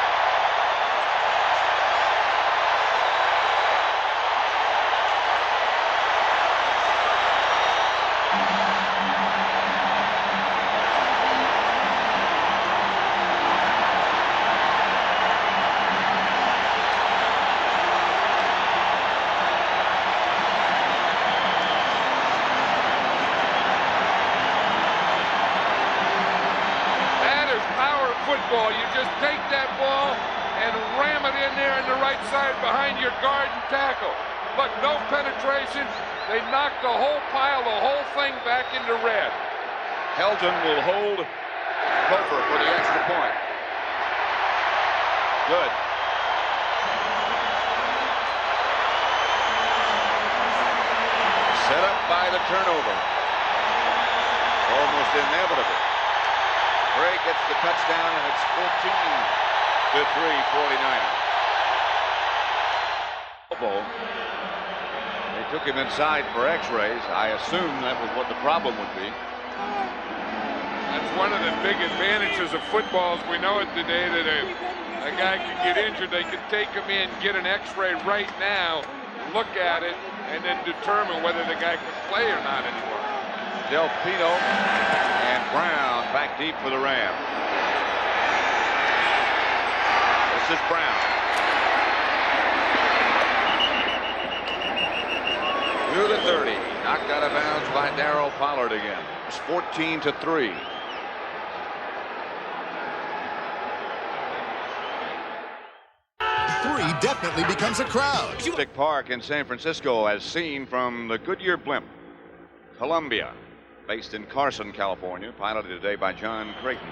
You just take that ball and ram it in there in the right side behind your guard and tackle. Look, no penetration. They knocked the whole pile, the whole thing back into red. Helton will hold Kofer for the extra point. Good. Set up by the turnover. Almost inevitable. Craig gets the touchdown, and it's 14-3 49ers. They took him inside for x-rays. I assume that was what the problem would be. That's one of the big advantages of football as we know it today, that a guy could get injured. They could take him in, get an x-ray right now, look at it, and then determine whether the guy could play or not anymore. Del Pino and Brown back deep for the Rams. This is Brown. To the 30. Knocked out of bounds by Darryl Pollard again. It's 14-3. Three definitely becomes a crowd. Dick Park in San Francisco, as seen from the Goodyear blimp. Columbia, based in Carson, California, piloted today by John Creighton.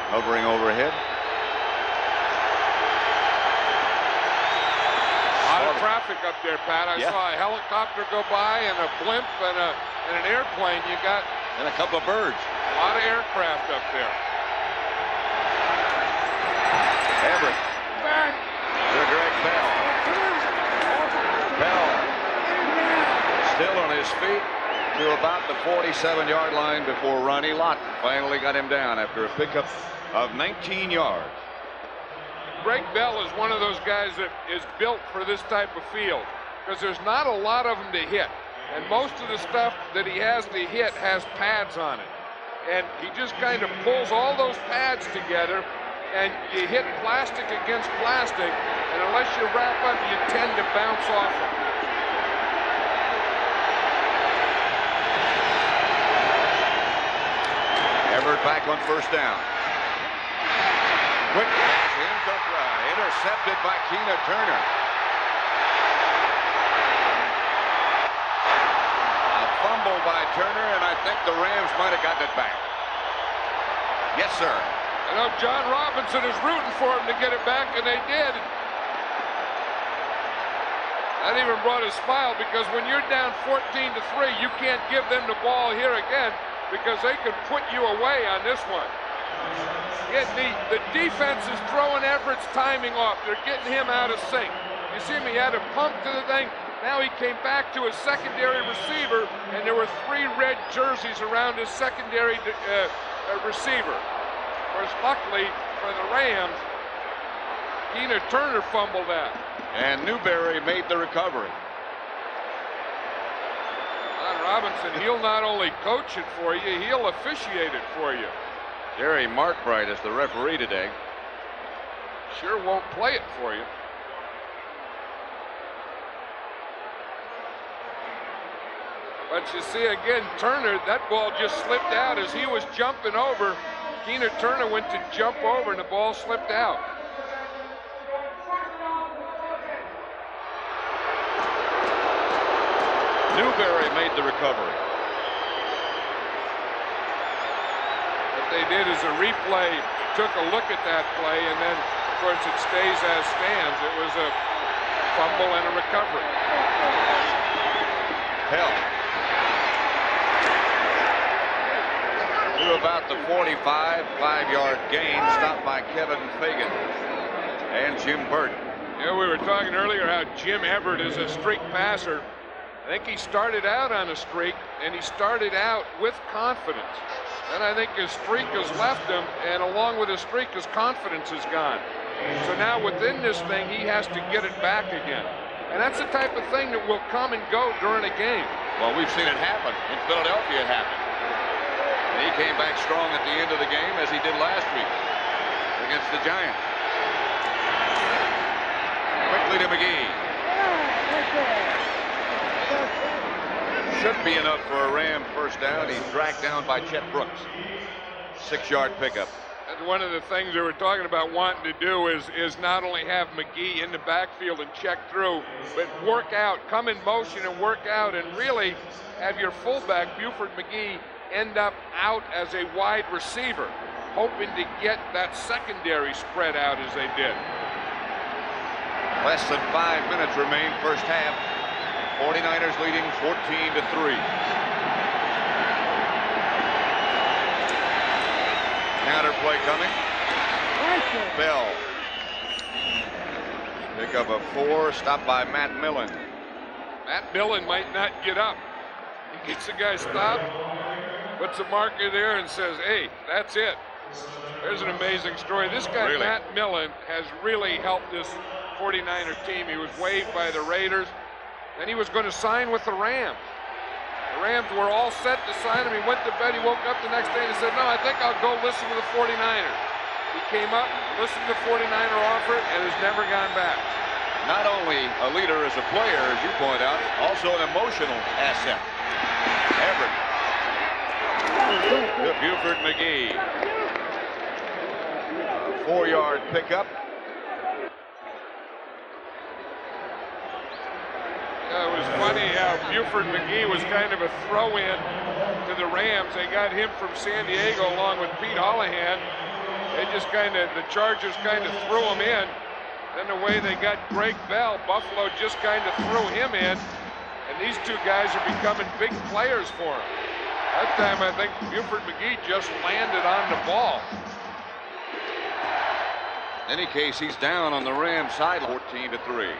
Hovering overhead. A lot of traffic up there, Pat. I saw a helicopter go by and a blimp and an airplane. You got and a couple of birds. A lot of aircraft up there. Everett. To Greg Bell. Bell his feet to about the 47-yard line before Ronnie Lott finally got him down after a pickup of 19 yards. Greg Bell is one of those guys that is built for this type of field because there's not a lot of them to hit. And most of the stuff that he has to hit has pads on it. And he just kind of pulls all those pads together, and you hit plastic against plastic, and unless you wrap up, you tend to bounce off it. Everett back on first down. Quick pass intercepted by Keena Turner. Fumble by Turner, and I think the Rams might have gotten it back. Yes, sir. I know John Robinson is rooting for him to get it back, and they did. That even brought a smile because when you're down 14-3, you can't give them the ball here again because they could put you away on this one. The defense is throwing Everett's timing off. They're getting him out of sync. You see him, he had a pump to the thing. Now he came back to his secondary receiver, and there were 3 red jerseys around his secondary receiver. Of course, luckily for the Rams, Keena Turner fumbled that. And Newberry made the recovery. John Robinson, he'll not only coach it for you, he'll officiate it for you. Jerry Markbright is the referee today. Sure won't play it for you. But you see again, Turner, that ball just slipped out as he was jumping over. Keena Turner went to jump over and the ball slipped out. Newberry made the recovery. What they did is a replay took a look at that play, and then, of course, it stays as stands. It was a fumble and a recovery. Hell. To about the 45, 5-yard gain, stopped by Kevin Fagan and Jim Burton. Yeah, we were talking earlier how Jim Everett is a streak passer. I think he started out on a streak, and he started out with confidence. And I think his streak has left him, and along with his streak, his confidence is gone. So now within this thing, he has to get it back again. And that's the type of thing that will come and go during a game. Well, we've seen it happen. In Philadelphia, it happened. And he came back strong at the end of the game, as he did last week against the Giants. Quickly to McGee. Should be enough for a Ram first down. He's dragged down by Chet Brooks. 6-yard pickup. And one of the things they were talking about wanting to do is not only have McGee in the backfield and check through, but work out, come in motion and work out, and really have your fullback, Buford McGee, end up out as a wide receiver, hoping to get that secondary spread out as they did. Less than 5 minutes remain first half. 49ers leading 14-3. Counter play coming. Bell. Pick up a 4, stopped by Matt Millen. Matt Millen might not get up. He gets the guy stopped, puts a marker there and says, hey, that's it. There's an amazing story. This guy, really? Matt Millen, has really helped this 49er team. He was waived by the Raiders. Then he was going to sign with the Rams. The Rams were all set to sign him. He went to bed. He woke up the next day and said, no, I think I'll go listen to the 49ers. He came up, listened to the 49er offer, and has never gone back. Not only a leader as a player, as you point out, also an emotional asset. Everett. To Buford McGee. 4-yard pickup. It was funny how Buford McGee was kind of a throw-in to the Rams. They got him from San Diego along with Pete Holohan. They just the Chargers kind of threw him in. Then the way they got Greg Bell, Buffalo just kind of threw him in. And these two guys are becoming big players for him. That time I think Buford McGee just landed on the ball. In any case, he's down on the Rams side, 14-3.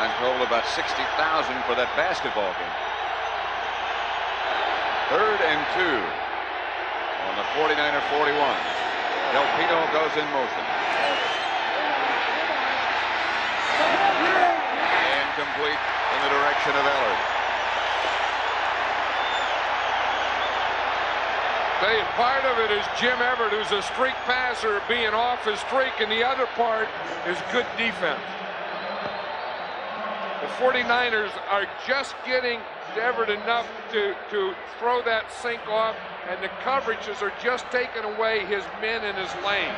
I'm told about 60,000 for that basketball game. 3rd and 2 on the 49er 41. Del Pino goes in motion. Incomplete in the direction of Ellard. Part of it is Jim Everett, who's a streak passer, being off his streak, and the other part is good defense. The 49ers are just getting Everett enough to throw that sink off, and the coverages are just taking away his men in his lanes.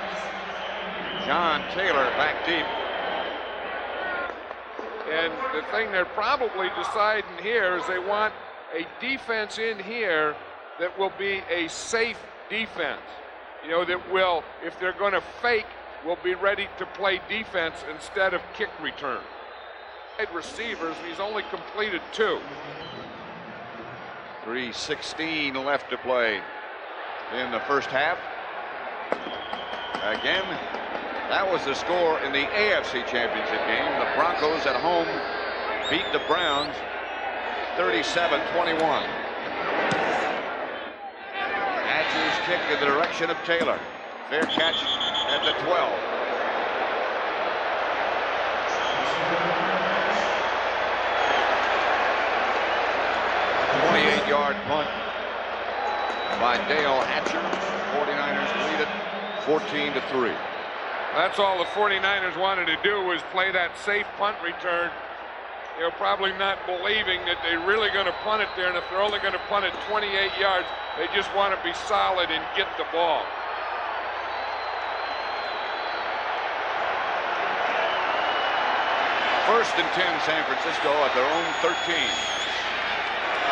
John Taylor back deep. And the thing they're probably deciding here is they want a defense in here that will be a safe defense. You know, that will, if they're going to fake, will be ready to play defense instead of kick return. Receivers, and he's only completed 2. 3:16 left to play in the first half. Again, that was the score in the AFC Championship game. The Broncos at home beat the Browns 37-21. Hatcher's kick in the direction of Taylor. Fair catch at the 12. 28-yard punt by Dale Hatcher. 49ers lead it 14-3. That's all the 49ers wanted to do, was play that safe punt return. You know, probably not believing that they're really going to punt it there, and if they're only going to punt it 28 yards, they just want to be solid and get the ball. First and 10, San Francisco at their own 13.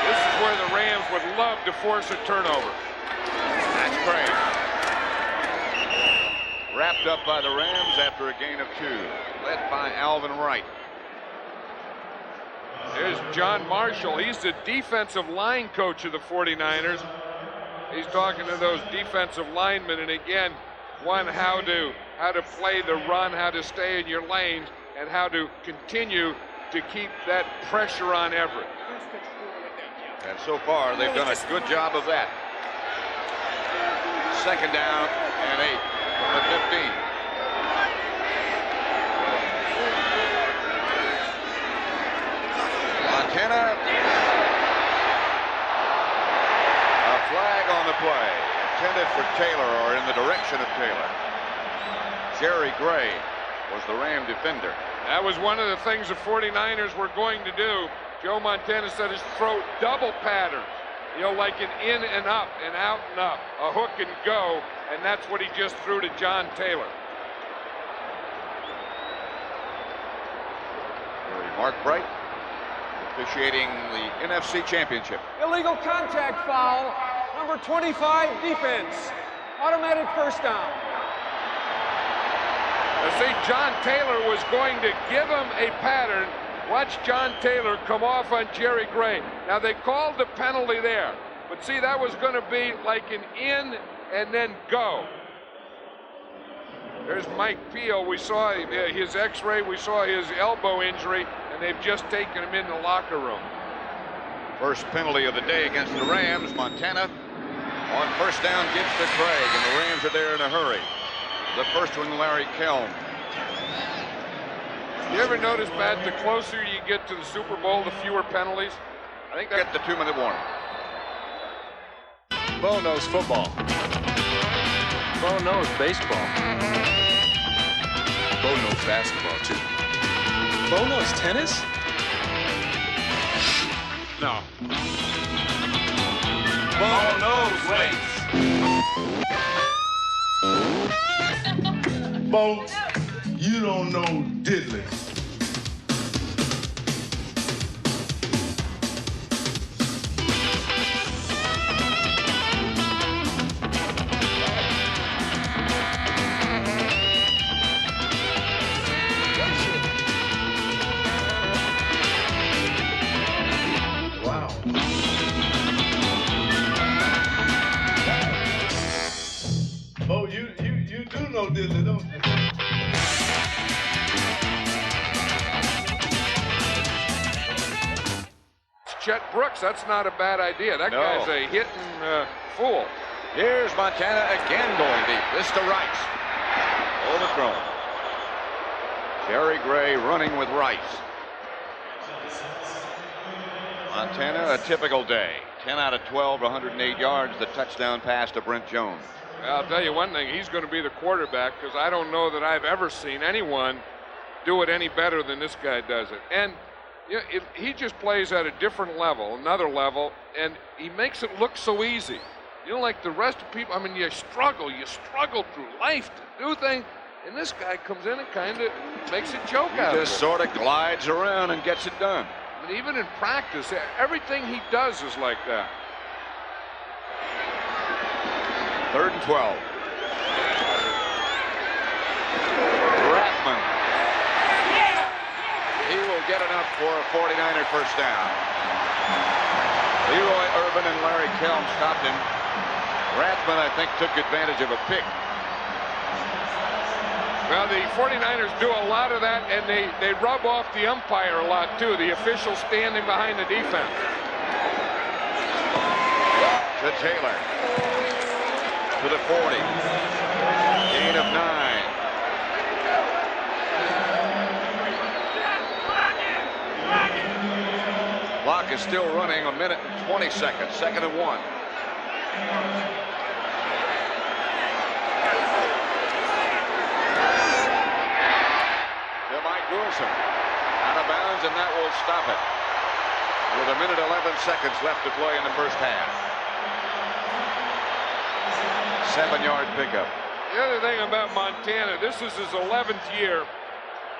This is where the Rams would love to force a turnover. That's great. Wrapped up by the Rams after a gain of 2, led by Alvin Wright. There's John Marshall. He's the defensive line coach of the 49ers. He's talking to those defensive linemen, and again, how to play the run, how to stay in your lanes, and how to continue to keep that pressure on Everett. And so far, they've done a good job of that. 2nd down and 8 from the 15. Montana. A flag on the play, intended for Taylor, or in the direction of Taylor. Jerry Gray was the Ram defender. That was one of the things the 49ers were going to do. Joe Montana said is throw double patterns, you know, like an in and up and out and up, a hook and go, and that's what he just threw to John Taylor. Mark Bright officiating the NFC Championship. Illegal contact foul, number 25, defense. Automatic first down. See, John Taylor was going to give him a pattern. Watch John Taylor come off on Jerry Gray. Now, they called the penalty there, but see, that was going to be like an in and then go. There's Mike Peel. We saw his x-ray. We saw his elbow injury, and they've just taken him in the locker room. First penalty of the day against the Rams. Montana on first down gives to Craig, and the Rams are there in a hurry. The first one, Larry Kelm. You ever notice, Pat, the closer you get to the Super Bowl, the fewer penalties? I think Get the 2-minute warning. Bo knows football. Bo knows baseball. Bo knows basketball, too. Bo knows tennis? No. Bo knows weights. Bo, you don't know diddly. Oh, you do know diddly, don't you? Chet Brooks, that's not a bad idea. That guy's a hitting fool. Here's Montana again going deep. This to Rice. Overthrown. Jerry Gray running with Rice. Montana, a typical day. 10 out of 12, 108 yards. The touchdown pass to Brent Jones. I'll tell you one thing. He's going to be the quarterback because I don't know that I've ever seen anyone do it any better than this guy does it. And you know, he just plays at a different level, another level, and he makes it look so easy. You know, like the rest of people, I mean, you struggle through life to do things, and this guy comes in and kind of makes a joke out of it. He just sort of glides around and gets it done. I mean, even in practice, everything he does is like that. 3rd and 12. Rathman. He will get enough for a 49er first down. Leroy Irvin and Larry Kelm stopped him. Rathman, I think, took advantage of a pick. Well, the 49ers do a lot of that, and they rub off the umpire a lot, too. The official standing behind the defense. To Taylor. To the 40. Gain of 9. Clock is still running, 1 minute and 20 seconds. 2nd and 1. Wilson out of bounds, and that will stop it with 1 minute 11 seconds left to play in the first half. 7-yard pickup. The other thing about Montana, this is his 11th year,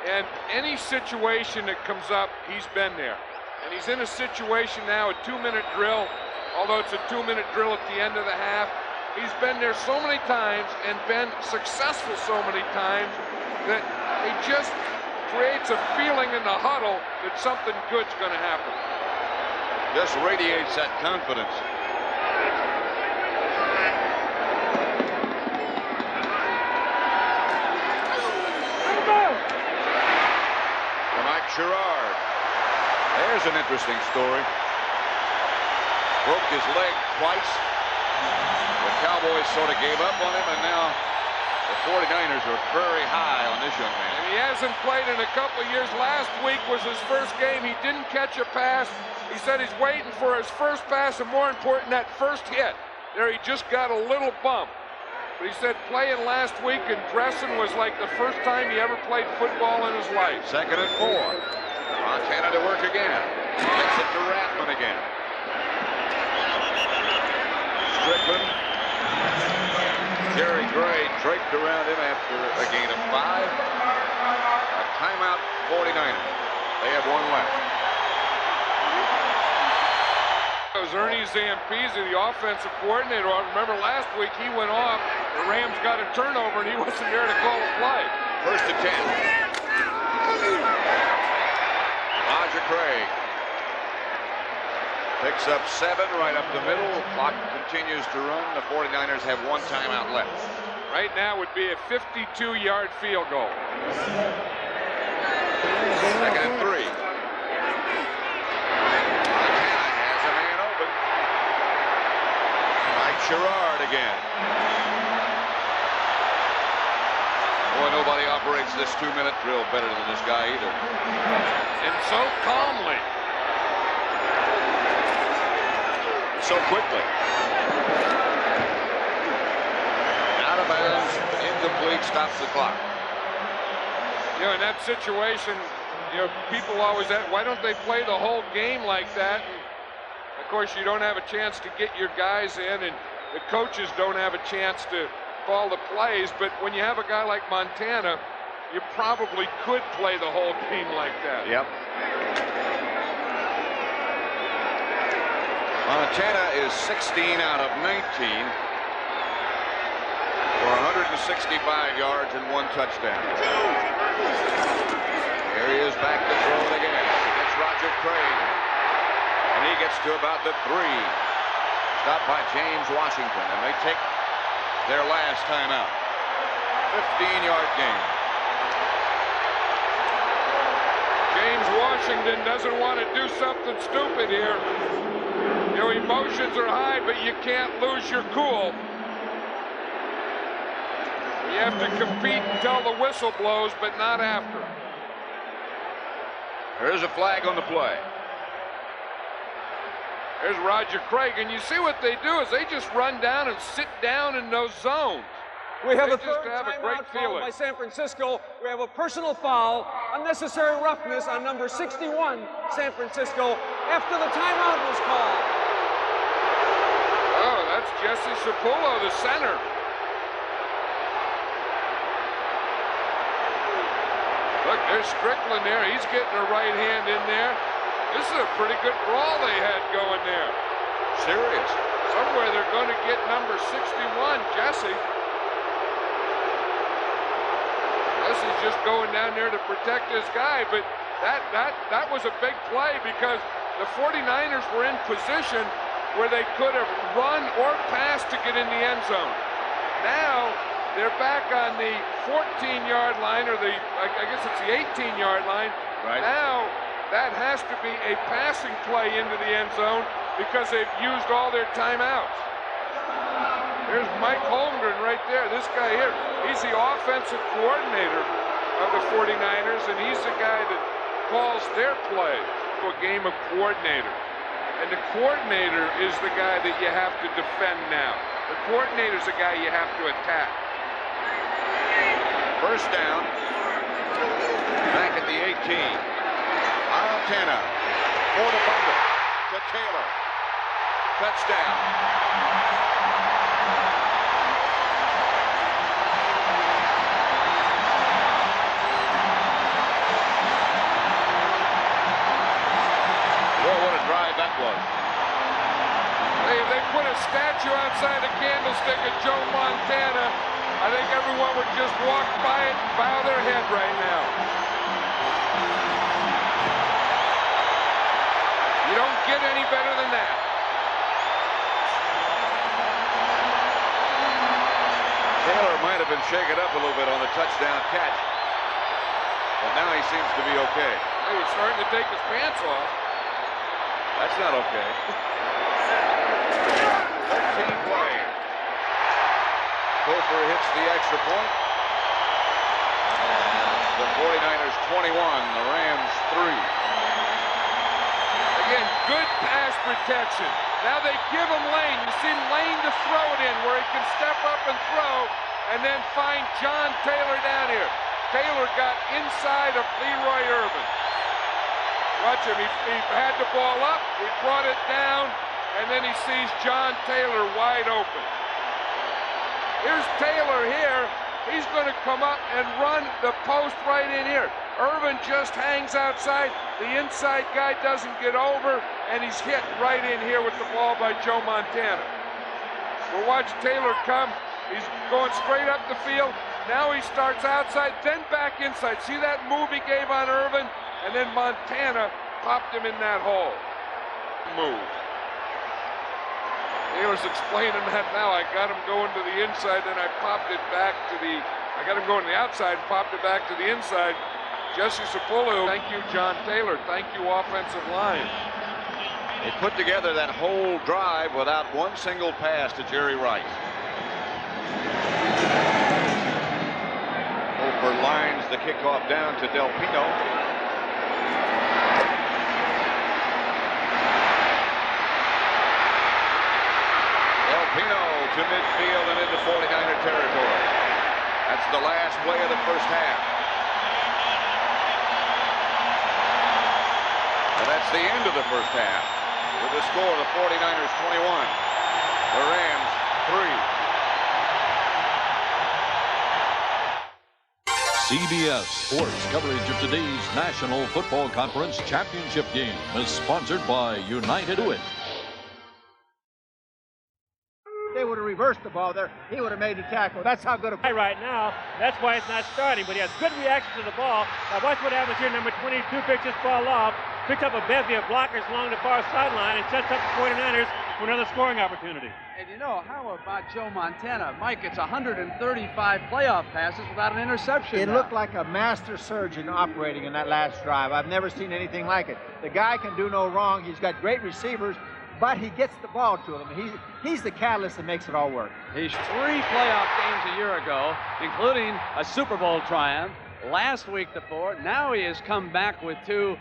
and any situation that comes up, he's been there. And he's in a situation now, a 2-minute drill, although it's a 2-minute drill at the end of the half. He's been there so many times and been successful so many times that he just creates a feeling in the huddle that something good's going to happen. Just radiates that confidence. To Mike Sherrard. There's an interesting story. Broke his leg twice. The Cowboys sort of gave up on him, and now the 49ers are very high on this young man. And he hasn't played in a couple of years. Last week was his first game. He didn't catch a pass. He said he's waiting for his first pass, and more important, that first hit. There he just got a little bump. But he said playing last week and dressing was like the first time he ever played football in his life. 2nd and 4. Montana to work again. Gets it to Rathman again. Strickland. Jerry Gray draped around him after a gain of 5. A timeout, 49ers. They have 1 left. It was Ernie Zampese, the offensive coordinator. I remember last week he went off. The Rams got a turnover, and he wasn't there to call a play. 1st and 10. Roger Craig picks up 7 right up the middle. Clock continues to run. The 49ers have 1 timeout left. Right now would be a 52-yard field goal. 2nd and 3. Montana has a man open. Mike Sherrard again. Boy, nobody operates this 2-minute drill better than this guy either. And so calmly. So quickly. Out of bounds, incomplete, stops the clock. You know, in that situation, you know, people always ask, why don't they play the whole game like that? And of course, you don't have a chance to get your guys in, and the coaches don't have a chance to call the plays. But when you have a guy like Montana, you probably could play the whole game like that. Yep. Montana is 16 out of 19 for 165 yards and 1 touchdown. Here he is back to throw it again. It's Roger Craig. And he gets to about the 3. Stopped by James Washington, and they take their last timeout. 15-yard game. James Washington Washington doesn't want to do something stupid here. You know, emotions are high, but you can't lose your cool. You have to compete until the whistle blows, but not after. There is a flag on the play. There's Roger Craig, and you see what they do is they just run down and sit down in those zones. We have they a just third have a great timeout called feeling. by San Francisco. We have a personal foul, unnecessary roughness on number 61, San Francisco, after the timeout was called. Oh, that's Jesse Sapullo, the center. Look, there's Strickland there. He's getting a right hand in there. This is a pretty good brawl they had going there. Serious. Somewhere they're going to get number 61, Jesse. Jesse's just going down there to protect his guy, but that was a big play because the 49ers were in position where they could have run or passed to get in the end zone. Now they're back on the 14-yard line, or I guess it's the 18-yard line. Right. Now that has to be a passing play into the end zone because they've used all their timeouts. There's Mike Holmgren right there. This guy here, he's the offensive coordinator of the 49ers, and he's the guy that calls their play. A game of coordinators. And the coordinator is the guy that you have to defend now. The coordinator is the guy you have to attack. First down. Back at the 18. Montana for the bundle to Taylor. Touchdown. Well, what a drive that was. Hey, if they put a statue outside the candlestick of Joe Montana, I think everyone would just walk by it and bow their head right now. You don't get any better than that. Taylor might have been shaken up a little bit on the touchdown catch, but now he seems to be okay. Hey, he's starting to take his pants off. That's not okay. 13 play. Gopher hits the extra point. The 49ers 21, the Rams 3. Again, good pass protection. Now they give him lane. You see lane to throw it in where he can step up and throw and then find John Taylor down here. Taylor got inside of Leroy Irvin. Watch him. He had the ball up. He brought it down, and then he sees John Taylor wide open. Here's Taylor here. He's going to come up and run the post right in here. Irvin just hangs outside. The inside guy doesn't get over, and he's hit right in here with the ball by Joe Montana. We'll watch Taylor come. He's going straight up the field. Now he starts outside, then back inside. See that move he gave on Irvin? And then Montana popped him in that hole. Move. Taylor's explaining that now. I got him going to the inside, then I popped it back to the... I got him going to the outside and popped it back to the inside. Jesse Sapullo, thank you, John Taylor. Thank you, offensive line. They put together that whole drive without one single pass to Jerry Rice. Gopher lines the kickoff down to Del Pino. Del Pino to midfield and into 49er territory. That's the last play of the first half. And that's the end of the first half. With the score, the 49ers 21, the Rams 3. CBS Sports coverage of today's National Football Conference Championship game is sponsored by United Hewitt. They would have reversed the ball there. He would have made the tackle. That's how good a play right now. That's why it's not starting, but he has good reaction to the ball. Now watch what happens here. Number 22 picks this ball off, picks up a bevy of blockers along the far sideline and sets up the 49ers for another scoring opportunity. And you know, how about Joe Montana? Mike, it's 135 playoff passes without an interception. It now. looked like a master surgeon operating in that last drive. I've never seen anything like it. The guy can do no wrong. He's got great receivers, but he gets the ball to them. He's the catalyst that makes it all work. He's 3 playoff games a year ago, including a Super Bowl triumph. Last week, the 4. Now he has come back with 2.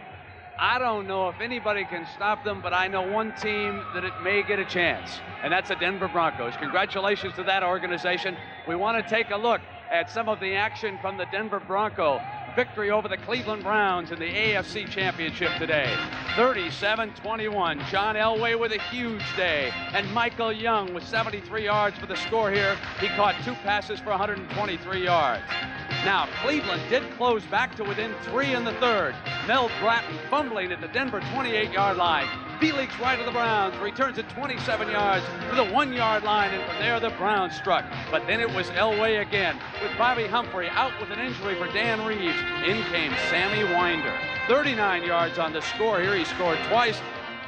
I don't know if anybody can stop them, but I know one team that it may get a chance, and that's the Denver Broncos. Congratulations to that organization. We want to take a look at some of the action from the Denver Bronco victory over the Cleveland Browns in the AFC Championship today. 37-21. John Elway with a huge day, and Michael Young with 73 yards for the score here. He caught 2 passes for 123 yards. Now, Cleveland did close back to within 3 in the 3rd. Mel Bratton fumbling at the Denver 28-yard line. Felix right of the Browns returns it 27 yards to the 1-yard line, and from there the Browns struck. But then it was Elway again, with Bobby Humphrey out with an injury for Dan Reeves. In came Sammy Winder. 39 yards on the score here. He scored twice.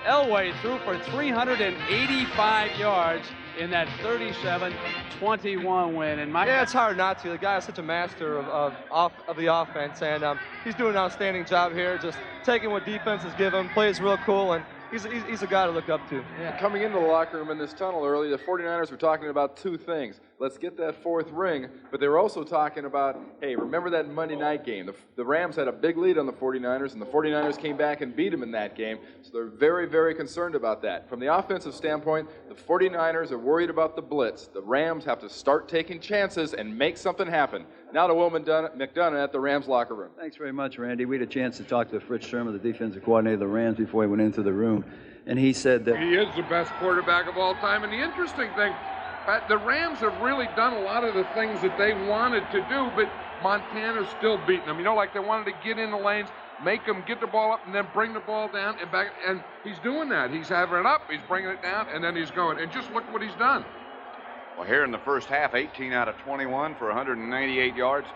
Elway threw for 385 yards in that 37-21 win. And yeah, it's hard not to. The guy is such a master of the offense, and he's doing an outstanding job here, just taking what defenses give him, plays real cool, and he's a guy to look up to. Yeah. Coming into the locker room in this tunnel early, the 49ers were talking about 2 things. Let's get that 4th ring, but they were also talking about, hey, remember that Monday night game? The Rams had a big lead on the 49ers, and the 49ers came back and beat them in that game, so they're very, very concerned about that. From the offensive standpoint, the 49ers are worried about the blitz. The Rams have to start taking chances and make something happen. Now to Will McDonough at the Rams locker room. Thanks very much, Randy. We had a chance to talk to Fritz Sherman, the defensive coordinator of the Rams, before he went into the room, and he said that he is the best quarterback of all time. And the interesting thing, the Rams have really done a lot of the things that they wanted to do, but Montana's still beating them. You know, like they wanted to get in the lanes, make them get the ball up, and then bring the ball down and back. And he's doing that. He's having it up, he's bringing it down, and then he's going. And just look what he's done. Well, here in the first half, 18 out of 21 for 198 yards,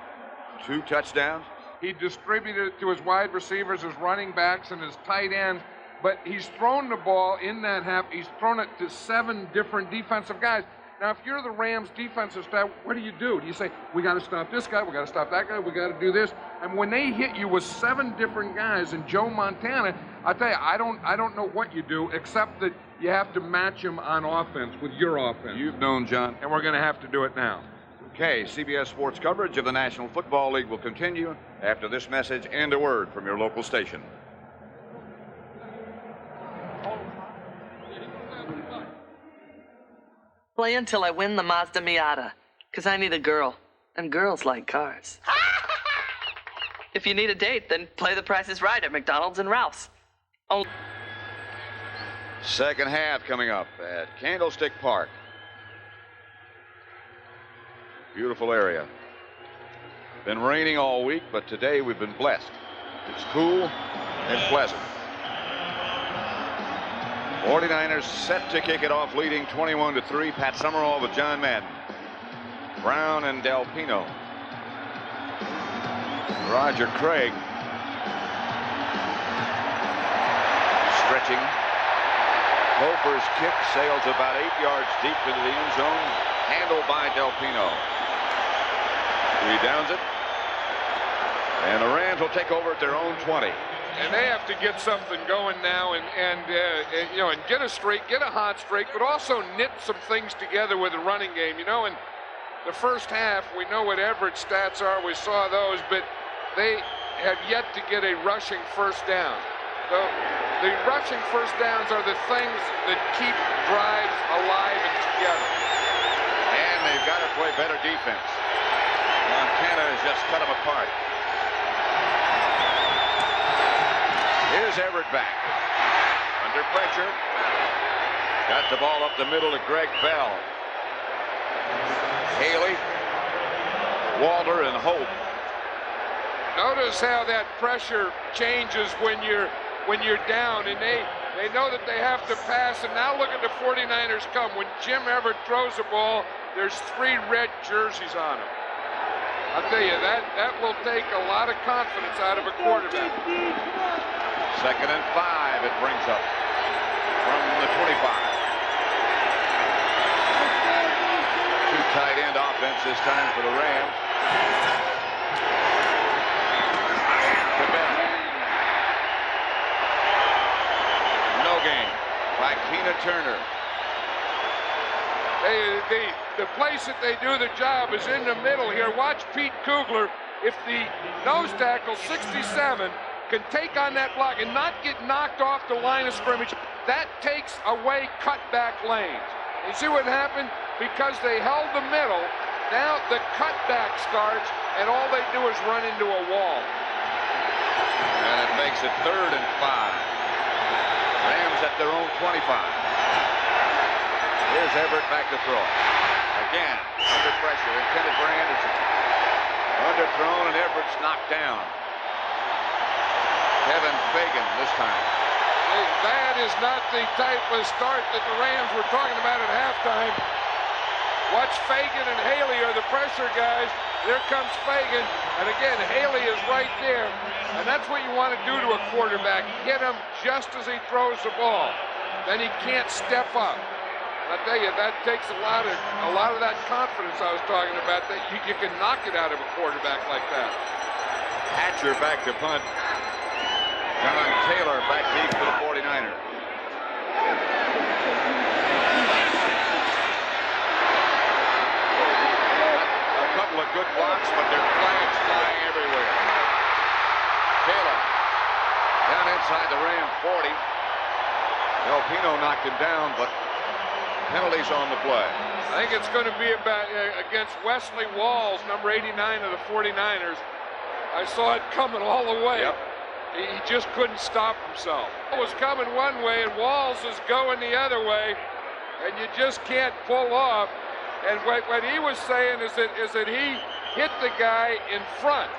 2 touchdowns. He distributed it to his wide receivers, his running backs, and his tight ends. But he's thrown the ball in that half. He's thrown it to 7 different defensive guys. Now, if you're the Rams defensive staff, what do? Do you say, we got to stop this guy, we got to stop that guy, we got to do this? And when they hit you with 7 different guys and Joe Montana, I tell you, I don't know what you do, except that you have to match him on offense with your offense. You've known, John. And we're going to have to do it now. Okay, CBS Sports coverage of the National Football League will continue after this message and a word from your local station. Play until I win the Mazda Miata, because I need a girl, and girls like cars. If you need a date, then play The Price is Right at McDonald's and Ralph's. Second half coming up at Candlestick Park. Beautiful area. Been raining all week, but today we've been blessed. It's cool and pleasant. 49ers set to kick it off, leading 21-3. Pat Summerall with John Madden. Brown and Del Pino. Roger Craig. Stretching. Hofer's kick sails about 8 yards deep into the end zone. Handled by Del Pino. He downs it. And the Rams will take over at their own 20. And they have to get something going now and get a streak, get a hot streak, but also knit some things together with the running game. You know, in the first half, we know what Everett's stats are. We saw those, but they have yet to get a rushing first down. So the rushing first downs are the things that keep drives alive and together. And they've got to play better defense. Montana has just cut them apart. Here's Everett back. Under pressure. Got the ball up the middle to Greg Bell. Haley, Walter, and Hope. Notice how that pressure changes when you're down, and they know that they have to pass. And now look at the 49ers come. When Jim Everett throws the ball, there's 3 red jerseys on him. I'll tell you, that will take a lot of confidence out of a quarterback. 2nd and 5 it brings up from the 25. man offense this time for the Rams. To Bell. No gain by Tina Turner. The place that they do the job is in the middle here. Watch Pete Kugler. If the nose tackle 67 can take on that block and not get knocked off the line of scrimmage, that takes away cutback lanes. You see what happened? Because they held the middle, now the cutback starts, and all they do is run into a wall. And it makes it 3rd and 5. Rams at their own 25. Here's Everett back to throw. Again, under pressure, intended for Anderson. Underthrown, and Everett's knocked down. Kevin Fagan this time. That is not the type of start that the Rams were talking about at halftime. Watch Fagan and Haley are the pressure guys. There comes Fagan, and again, Haley is right there. And that's what you want to do to a quarterback. Hit him just as he throws the ball. Then he can't step up. I tell you, that takes a lot of that confidence I was talking about. That you can knock it out of a quarterback like that. Hatcher back to punt. John Taylor back deep for the 49ers. A couple of good blocks, but their flags flying everywhere. Taylor down inside the Ram 40. Del Pino knocked him down, but penalties on the play. I think it's going to be about against Wesley Walls, number 89 of the 49ers. I saw it coming all the way. Yep. He just couldn't stop himself. It was coming one way, and Walls is going the other way, and you just can't pull off. And what he was saying is that he hit the guy in front.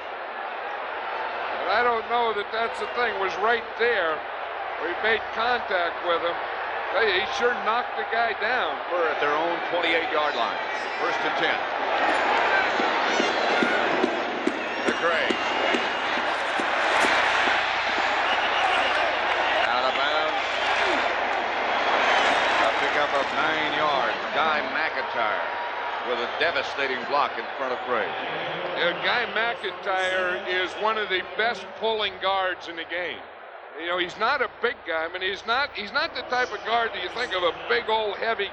And I don't know that that's the thing. It was right there where he made contact with him. He sure knocked the guy down. We're at their own 28-yard line. 1st and 10. To Craig. Out of bounds. A pickup of 9 yards. Guy McIntyre with a devastating block in front of Craig. Guy McIntyre is one of the best pulling guards in the game. You know, he's not a big guy. I mean, he's not the type of guard that you think of, a big old heavy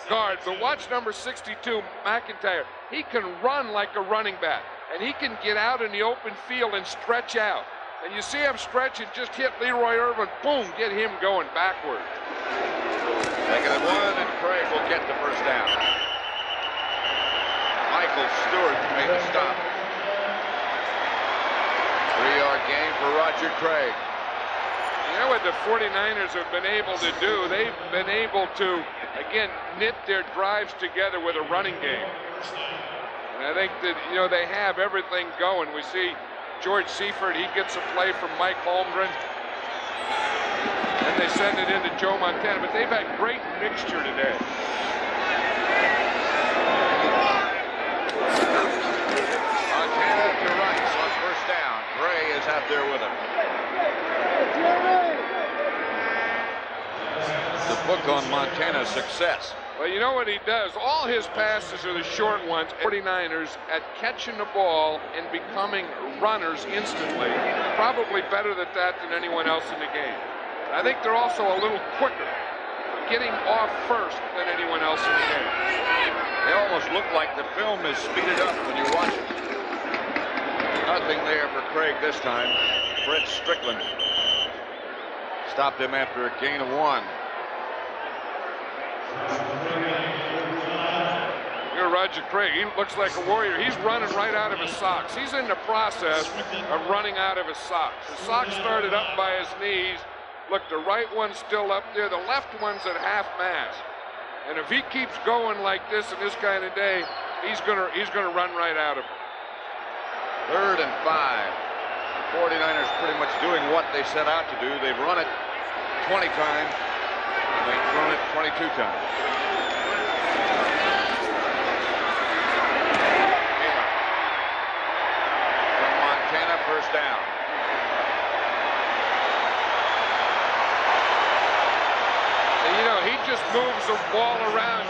guard. But watch number 62, McIntyre. He can run like a running back, and he can get out in the open field and stretch out. And you see him stretch and just hit Leroy Irvin, boom, get him going backward. 2nd and 1, and Craig will get the first down. Michael Stewart made the stop. 3-yard gain for Roger Craig. You know what the 49ers have been able to do? They've been able to, again, knit their drives together with a running game. And I think that, you know, they have everything going. We see George Seifert, he gets a play from Mike Holmgren. And they send it into Joe Montana. But they've had great mixture today. Montana to Rice on 1st down. Gray is out there with him. The book on Montana's success. Well, you know what he does? All his passes are the short ones. 49ers at catching the ball and becoming runners instantly. Probably better at that than anyone else in the game. I think they're also a little quicker, getting off first than anyone else in the game. They almost look like the film is speeded up when you watch it. Nothing there for Craig this time. Fred Strickland stopped him after a gain of 1. You're Roger Craig. He looks like a warrior. He's running right out of his socks. He's in the process of running out of his socks. His socks started up by his knees. Look, the right one's still up there. The left one's at half mast. And if he keeps going like this in this kind of day, he's gonna run right out of it. 3rd and 5. 49ers pretty much doing what they set out to do. They've run it 20 times. They've thrown it 22 times. Taylor. From Montana, 1st down. And, you know, he just moves the ball around,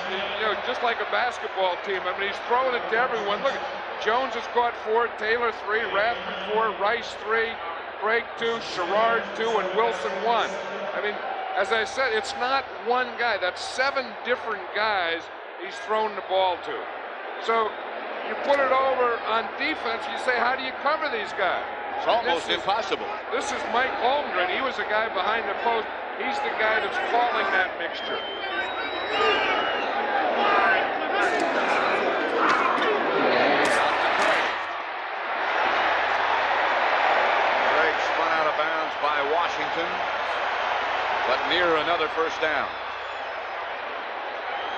just like a basketball team. I mean, he's throwing it to everyone. Look, Jones has caught 4, Taylor 3, Rathman 4, Rice 3, Craig 2, Sherrard 2, and Wilson 1. I mean, as I said, it's not one guy. That's 7 different guys he's thrown the ball to. So you put it over on defense, you say, how do you cover these guys? It's almost impossible. This is Mike Holmgren. He was the guy behind the post. He's the guy that's calling that mixture. Craig spun out of bounds by Washington, but near another first down.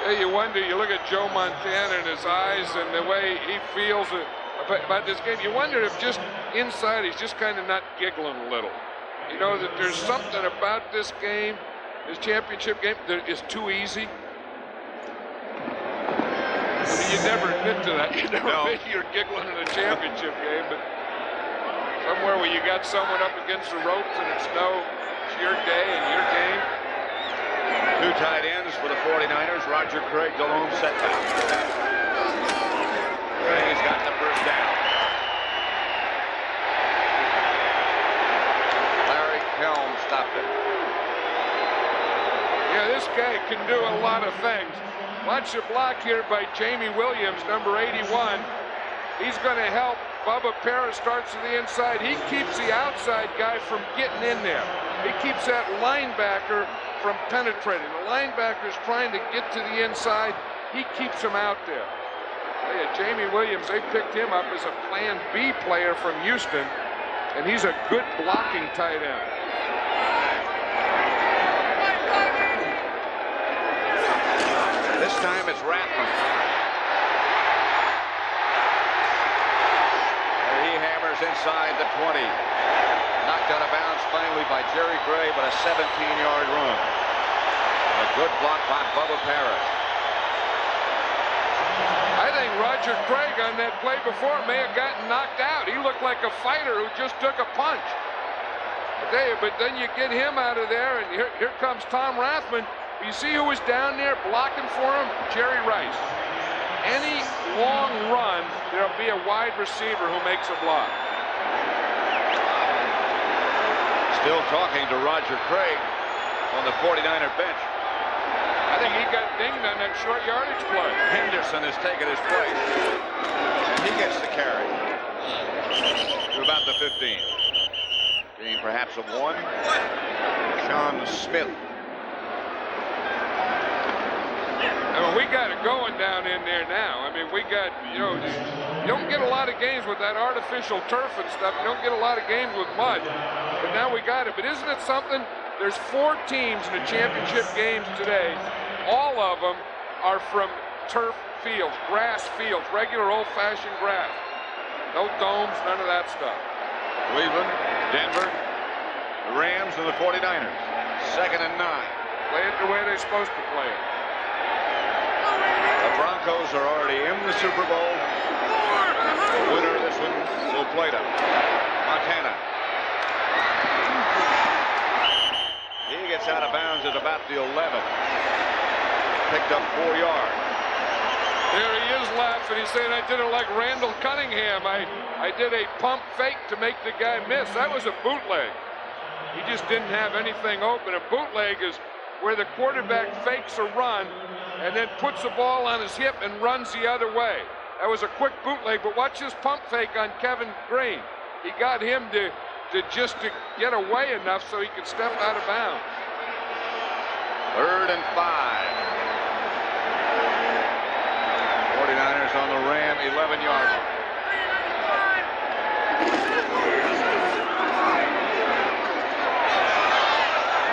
Yeah, you wonder, you look at Joe Montana and his eyes and the way he feels about this game. You wonder if just inside he's just kind of not giggling a little. You know, that there's something about this game, this championship game, that is too easy. I mean, you never admit to that. You never admit you're giggling in a championship game, but somewhere where you got someone up against the ropes and it's your day and your game. 2 tight ends for the 49ers. Roger Craig, the lone setback. Craig has got the first down. Larry Helm stopped it. Yeah, this guy can do a lot of things. Watch the block here by Jamie Williams, number 81. He's going to help. Bubba Parra starts to the inside. He keeps the outside guy from getting in there. He keeps that linebacker from penetrating. The linebacker's trying to get to the inside. He keeps him out there. Yeah, Jamie Williams, they picked him up as a Plan B player from Houston, and he's a good blocking tight end. This time it's Rathman. He hammers inside the 20. Knocked out of bounds finally by Jerry Gray, but a 17-yard run. And a good block by Bubba Parra. I think Roger Craig on that play before may have gotten knocked out. He looked like a fighter who just took a punch. But then you get him out of there, and here comes Tom Rathman. You see who was down there blocking for him? Jerry Rice. Any long run, there'll be a wide receiver who makes a block. Still talking to Roger Craig on the 49er bench. I think he got dinged on that short yardage play. Henderson has taken his place, and he gets the carry to about the 15. Gain perhaps of 1. Sean Smith. I mean, we got it going down in there now. I mean, we got, you don't get a lot of games with that artificial turf and stuff. You don't get a lot of games with mud. But now we got it. But isn't it something? There's 4 teams in the championship games today. All of them are from turf fields, grass fields, regular old-fashioned grass. No domes, none of that stuff. Cleveland, Denver, the Rams, and the 49ers. 2nd and 9. Play it the way they're supposed to play it. The Broncos are already in the Super Bowl. The winner of this one will play them. Montana. He gets out of bounds at about the 11. Picked up 4 yards. There he is laughing. He's saying, I did it like Randall Cunningham. I did a pump fake to make the guy miss. That was a bootleg. He just didn't have anything open. A bootleg is where the quarterback fakes a run and then puts the ball on his hip and runs the other way. That was a quick bootleg, but watch this pump fake on Kevin Green. He got him to get away enough so he could step out of bounds. 3rd and 5. 49ers on the Ram 11-yard line.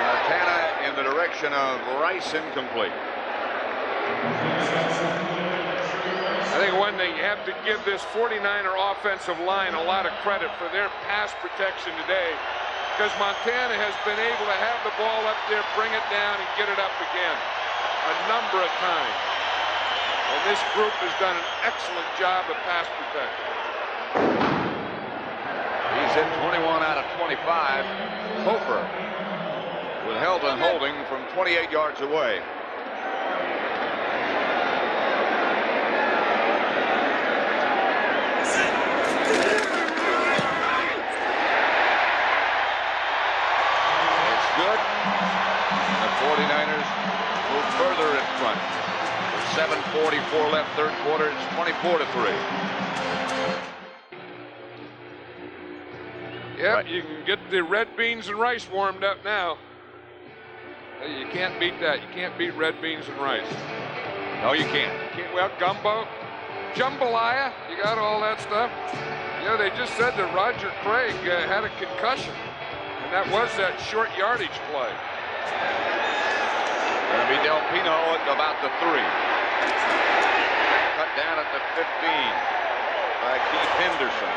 Montana in the direction of Rice, incomplete. I think one thing, you have to give this 49er offensive line a lot of credit for their pass protection today, because Montana has been able to have the ball up there, bring it down, and get it up again a number of times. And this group has done an excellent job of pass protection. He's hit 21 out of 25. Hofer with held and holding from 28 yards away. 49ers move further in front. With 7:44 left, third quarter. It's 24-3. Yep, Right. you can get the red beans and rice warmed up now. You can't beat that. You can't beat red beans and rice. No, you can't. Well, gumbo, jambalaya, you got all that stuff. Yeah, they just said that Roger Craig had a concussion, and that was that short yardage play. Going to be Del Pino at about the 3. Cut down at the 15 by Keith Henderson.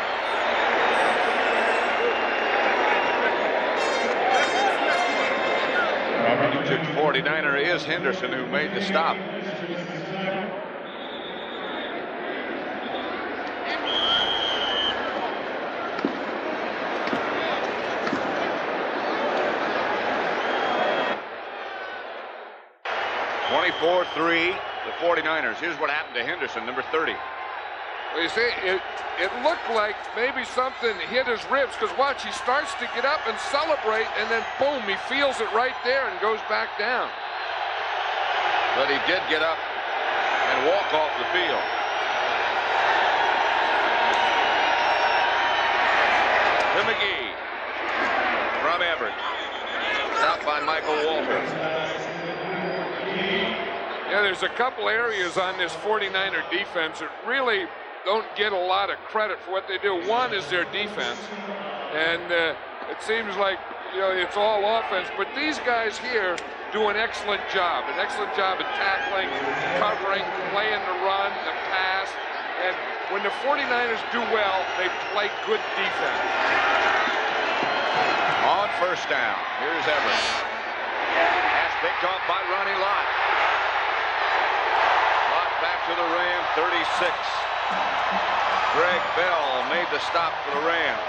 Future 49er is Henderson, who made the stop. (24-3) the 49ers. Here's what happened to Henderson, number 30. Well, you see, it looked like maybe something hit his ribs, because watch, he starts to get up and celebrate, and then boom, he feels it right there and goes back down. But he did get up and walk off the field. To McGee from Everett. Stopped by Michael Walter. Yeah, there's a couple areas on this 49er defense that really don't get a lot of credit for what they do. One is their defense, and it seems like, you know, it's all offense, but these guys here do an excellent job at tackling, covering, playing the run, the pass, and when the 49ers do well, they play good defense. On first down, here's Everett. Pass picked off by Ronnie Lott. Lott back to the Ram, 36. Greg Bell made the stop for the Rams.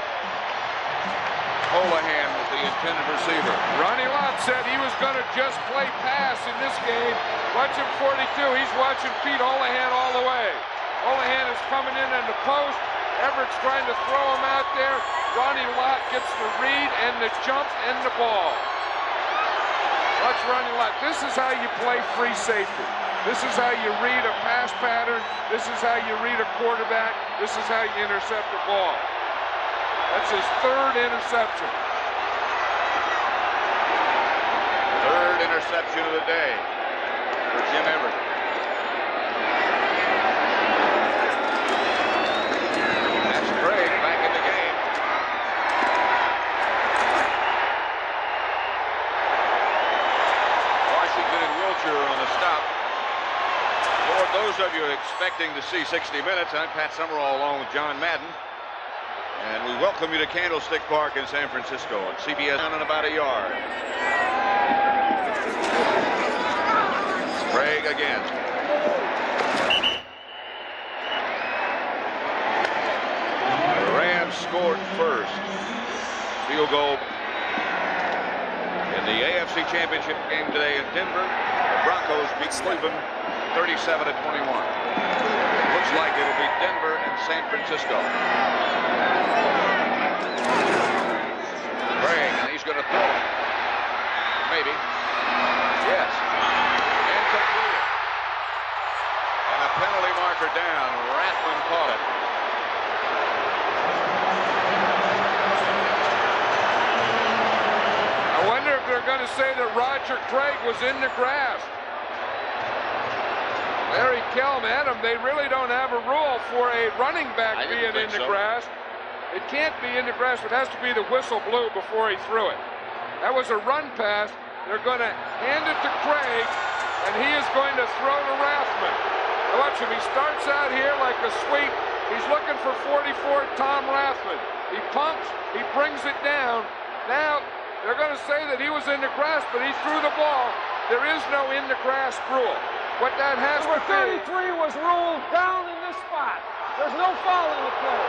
Holohan was the intended receiver. Ronnie Lott said he was going to just play pass in this game. Watch him 42. He's watching Pete Holohan all the way. Holohan is coming in on the post. Everett's trying to throw him out there. Ronnie Lott gets the read and the jump and the ball. Watch Ronnie Lott. This is how you play free safety. This is how you read a pass pattern. This is how you read a quarterback. This is how you intercept the ball. That's his third interception. Third interception of the day for Jim Everett. That's Craig back in the game. Washington and Wiltshire on the stop. For those of you expecting to see 60 Minutes, I'm Pat Summerall along with John Madden. And we welcome you to Candlestick Park in San Francisco on CBS down in about a yard. Craig again. The Rams scored first. Field goal in the AFC Championship game today in Denver. The Broncos beat Cleveland 37-21. Looks like it'll be Denver and San Francisco. Craig, and he's going to throw it. Maybe. Yes. And completed. And a penalty marker down. Rathman caught it. I wonder if they're going to say that Roger Craig was in the grass. Larry Kelm, Adam, they really don't have a rule for a running back being in the grass. It can't be in the grass. It has to be the whistle blew before he threw it. That was a run pass. They're going to hand it to Craig, and he is going to throw to Rathman. Watch him. He starts out here like a sweep. He's looking for 44, Tom Rathman. He pumps. He brings it down. Now, they're going to say that he was in the grass, but he threw the ball. There is no in the grass rule. What that has to be... 33 was ruled down in this spot. There's no foul on the play.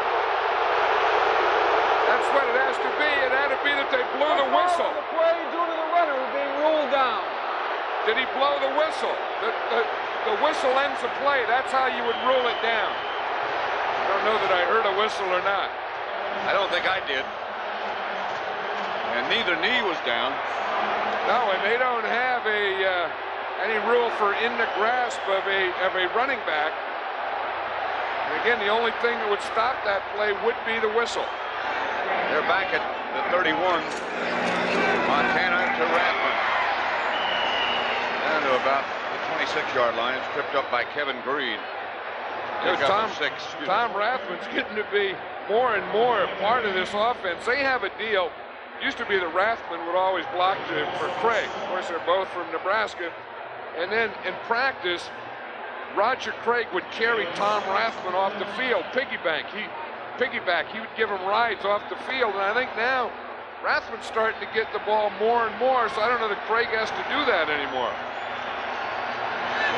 That's what it has to be. It had to be that they blew the whistle. The play due to the runner being ruled down. Did he blow the whistle? The whistle ends the play. That's how you would rule it down. I don't know that I heard a whistle or not. I don't think I did. And neither knee was down. No, and they don't have any rule for in the grasp of a running back. And again, the only thing that would stop that play would be the whistle. They're back at the 31. Montana to Rathman. Down to about the 26-yard line. It's tripped up by Kevin Green. Tom Rathman's getting to be more and more a part of this offense. They have a deal. Used to be that Rathman would always block for Craig. Of course, they're both from Nebraska. And then in practice, Roger Craig would carry Tom Rathman off the field, piggyback. He would give him rides off the field. And I think now Rathman's starting to get the ball more and more, so I don't know that Craig has to do that anymore.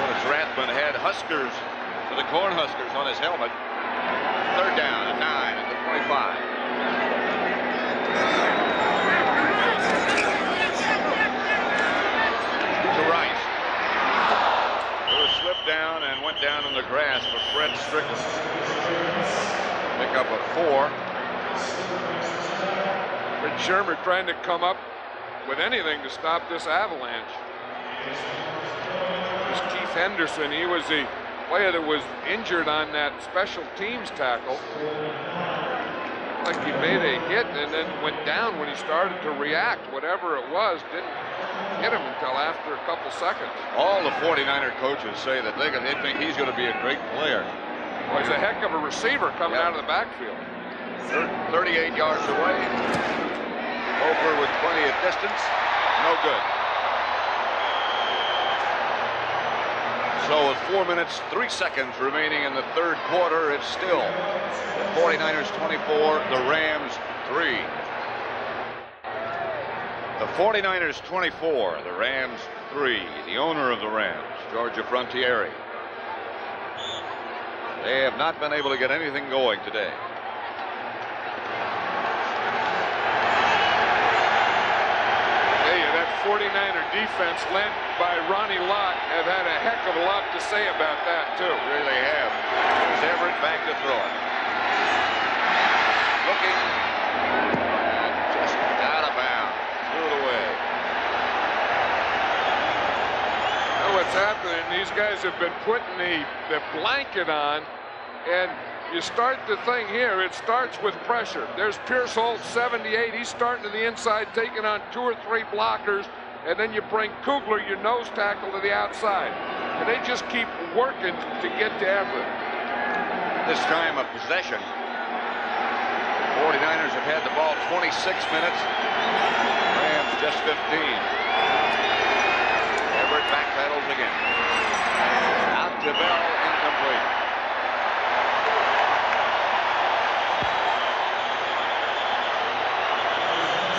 Notice Rathman had Huskers, the Cornhuskers on his helmet. Third down at 9 at the 25. To Rice. It was slipped down and went down in the grass for Fred Strickland. Pick up a 4. Fred Shermer trying to come up with anything to stop this avalanche. This Keith Henderson, he was the player that was injured on that special teams tackle. Like he made a hit and then went down when he started to react. Whatever it was, didn't hit him until after a couple seconds. All the 49er coaches say that they think he's going to be a great player. Well, he's a heck of a receiver coming out of the backfield. 38 yards away. Over with plenty of distance. No good. So with 4 minutes, 3 seconds remaining in the third quarter, it's still the 49ers 24, the Rams 3. The 49ers 24, the Rams 3. The owner of the Rams, Georgia Frontiere. They have not been able to get anything going today. That 49er defense led by Ronnie Lott have had a heck of a lot to say about that too. Really have. Here's Everett back to throw it. Looking. Just out of bounds. Threw it away. Now what's happening, these guys have been putting the blanket on, and you start the thing here, it starts with pressure. There's Pierce Holt, 78. He's starting to the inside, taking on 2 or 3 blockers, and then you bring Kugler, your nose tackle, to the outside. And they just keep working to get to Everett. This time of possession. 49ers have had the ball 26 minutes. Rams just 15. Everett backpedals again. Out to Bell, incomplete.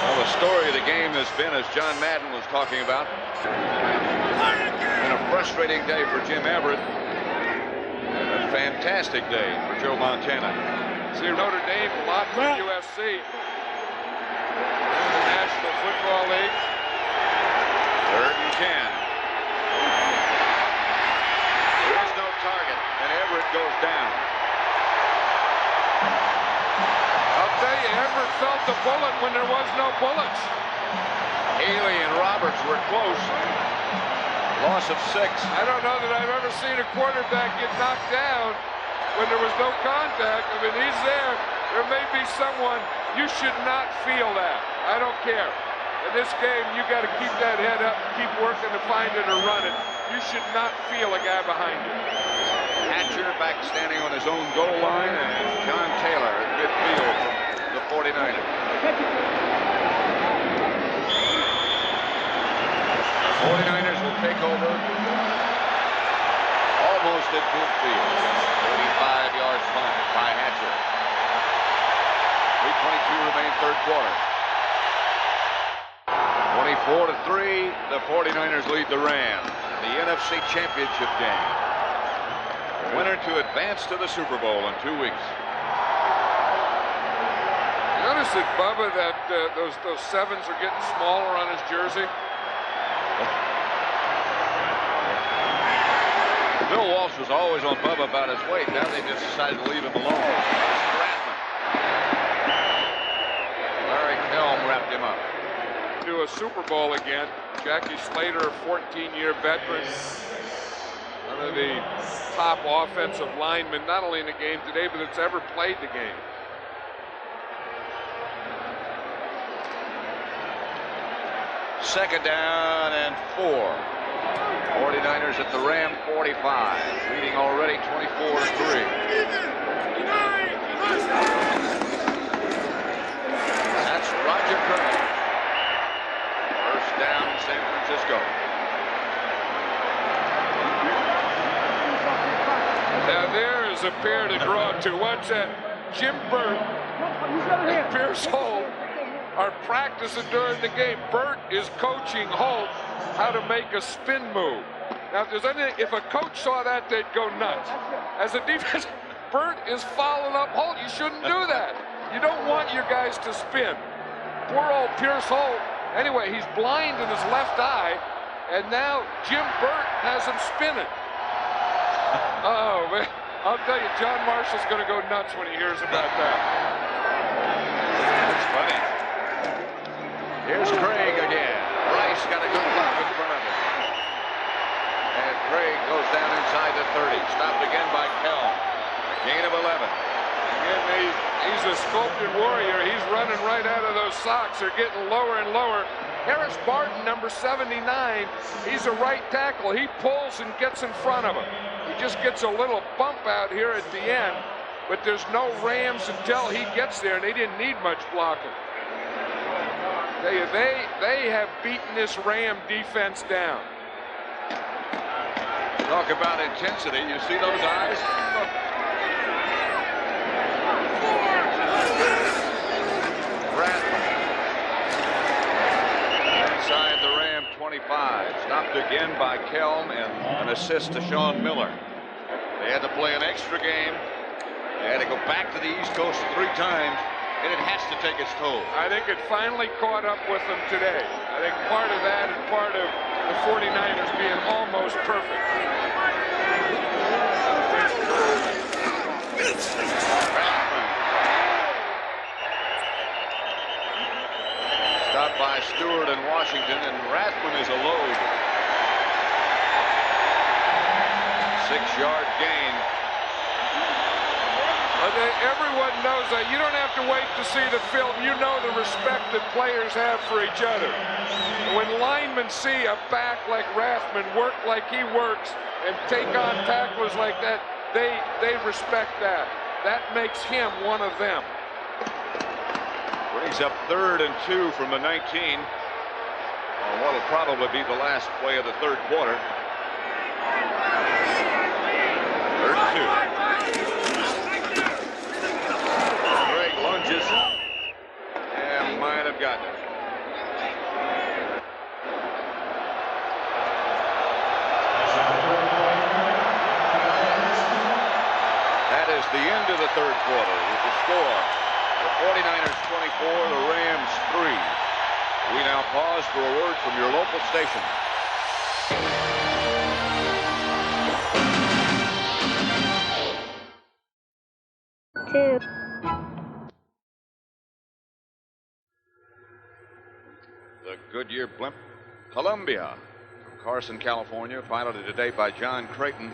Well, the story of the game has been, as John Madden was talking about, been a frustrating day for Jim Everett and a fantastic day for Joe Montana. See, Notre Dame, a lot from USC. The National Football League. 3rd and 10. There is no target, and Everett goes down. I'll tell you, Everett felt the bullet when there was no bullets. Haley and Roberts were close. Loss of 6. I don't know that I've ever seen a quarterback get knocked down when there was no contact. I mean, he's there. There may be someone. You should not feel that. I don't care. In this game, you got to keep that head up, keep working to find it or run it. You should not feel a guy behind you. Hatcher back standing on his own goal line, and John Taylor at midfield from the 49ers. The 49ers will take over almost at midfield. 35 yards punt by Hatcher. 3:22 remain third quarter. 24-3, the 49ers lead the Rams. The NFC Championship game. Winner to advance to the Super Bowl in 2 weeks. Notice it, Bubba, that those 7s are getting smaller on his jersey. Bill Walsh was always on Bubba about his weight. Now they just decided to leave him alone. Larry Kelm wrapped him up. Do a Super Bowl again. Jackie Slater, a 14-year veteran, one of the top offensive linemen, not only in the game today, but that's ever played the game. Second down and 4. 49ers at the Ram 45, leading already 24-3. That's Roger Craig. First down, San Francisco. Now there is a pair to draw to. Watch that. Jim Burt and Pierce Holt are practicing during the game. Burt is coaching Holt how to make a spin move. Now, if a coach saw that, they'd go nuts. As a defense, Burt is following up Holt. You shouldn't do that. You don't want your guys to spin. Poor old Pierce Holt. Anyway, he's blind in his left eye, and now Jim Burt has him spinning. Oh, man. I'll tell you, John Marshall's going to go nuts when he hears about that. That's funny. Here's Craig again. Rice got a good look in front of him. And Craig goes down inside the 30. Stopped again by Kell. Gain of 11. Again, he's a sculpted warrior. He's running right out of those socks. They're getting lower and lower. Harris Barton, number 79, he's a right tackle. He pulls and gets in front of him. He just gets a little bump out here at the end, but there's no Rams until he gets there, and they didn't need much blocking. I tell you, they have beaten this Ram defense down. Talk about intensity. You see those eyes? Inside the Ram 25. Stopped again by Kelm and an assist to Sean Miller. They had to play an extra game. They had to go back to the East Coast 3 times, and it has to take its toll. I think it finally caught up with them today. I think part of that and part of the 49ers being almost perfect. Stopped by Stewart and Washington, and Rathman is a load. 6-yard gain. Everyone knows that. You don't have to wait to see the film. You know the respect that players have for each other. When linemen see a back like Rathman work like he works and take on tacklers like that, they respect that. That makes him one of them. Brings up 3rd and 2 from the 19. On what will probably be the last play of the 3rd quarter. 3rd and 2. Craig lunges and might have gotten it. That is the end of the 3rd quarter with the score. The 49ers 24, the Rams 3. We now pause for a word from your local station. The Goodyear blimp Columbia from Carson, California, piloted today by John Creighton.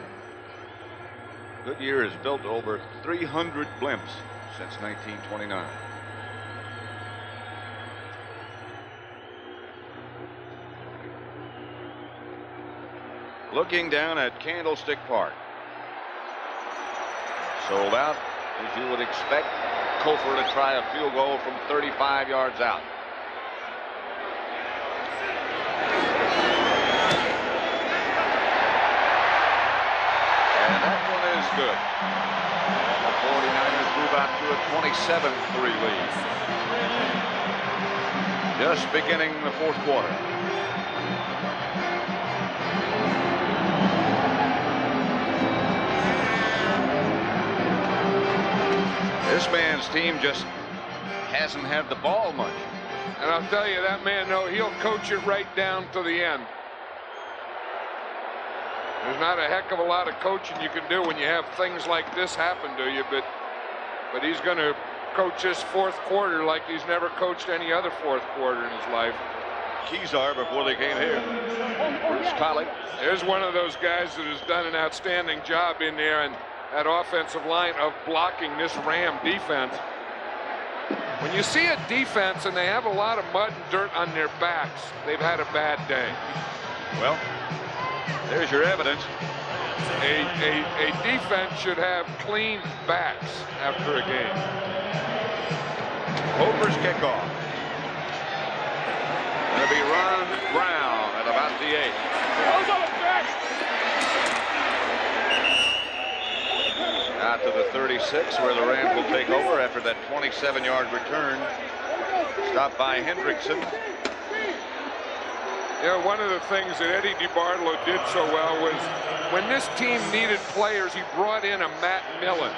Goodyear has built over 300 blimps since 1929. Looking down at Candlestick Park. Sold out, as you would expect. Kofor to try a field goal from 35 yards out. And that one is good. The 49ers move out to a 27-3 lead. Just beginning the 4th quarter. This man's team just hasn't had the ball much. And I'll tell you, that man, no, he'll coach it right down to the end. There's not a heck of a lot of coaching you can do when you have things like this happen to you, but he's going to coach this 4th quarter like he's never coached any other 4th quarter in his life. Kezar before they came here. Bruce Colley. There's one of those guys that has done an outstanding job in there and that offensive line of blocking this Ram defense. When you see a defense and they have a lot of mud and dirt on their backs, they've had a bad day. Well, there's your evidence. A defense should have clean backs after a game. Hooper's kickoff. Going to be Ron Brown at about the 8. Out to the 36 where the Rams will take over after that 27-yard return. Stopped by Hendrickson. Yeah, one of the things that Eddie DeBartolo did so well was when this team needed players, he brought in a Matt Millen,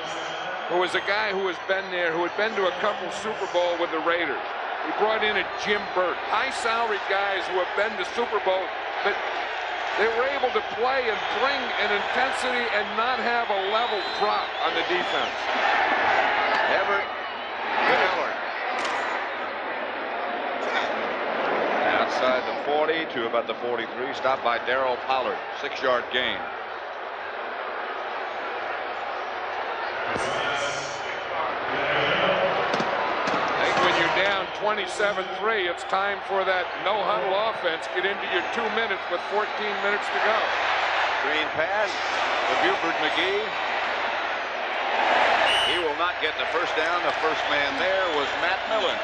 who was a guy who has been there, who had been to a couple Super Bowl with the Raiders. He brought in a Jim Burt, high-salary guys who have been to Super Bowl, but they were able to play and bring an intensity and not have a level drop on the defense. Everett, Miller. Outside the 40 to about the 43, stopped by Darrell Pollard, 6-yard gain. I think when you're down 27-3, it's time for that no-huddle offense. Get into your 2 minutes with 14 minutes to go. Screen pass to Buford McGee. He will not get the first down. The first man there was Matt Millen.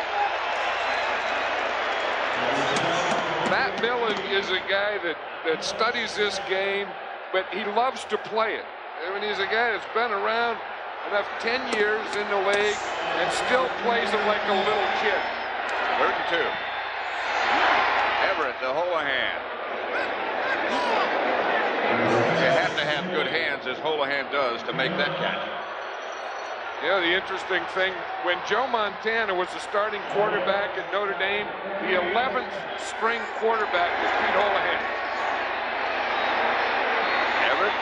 Matt Millen is a guy that studies this game, but he loves to play it. I mean, he's a guy that's been around enough 10 years in the league and still plays it like a little kid. 3rd and 2. Everett to Holohan. You have to have good hands, as Holohan does, to make that catch. Yeah, the interesting thing, when Joe Montana was the starting quarterback at Notre Dame, the 11th string quarterback was Pete Holohan. Everett,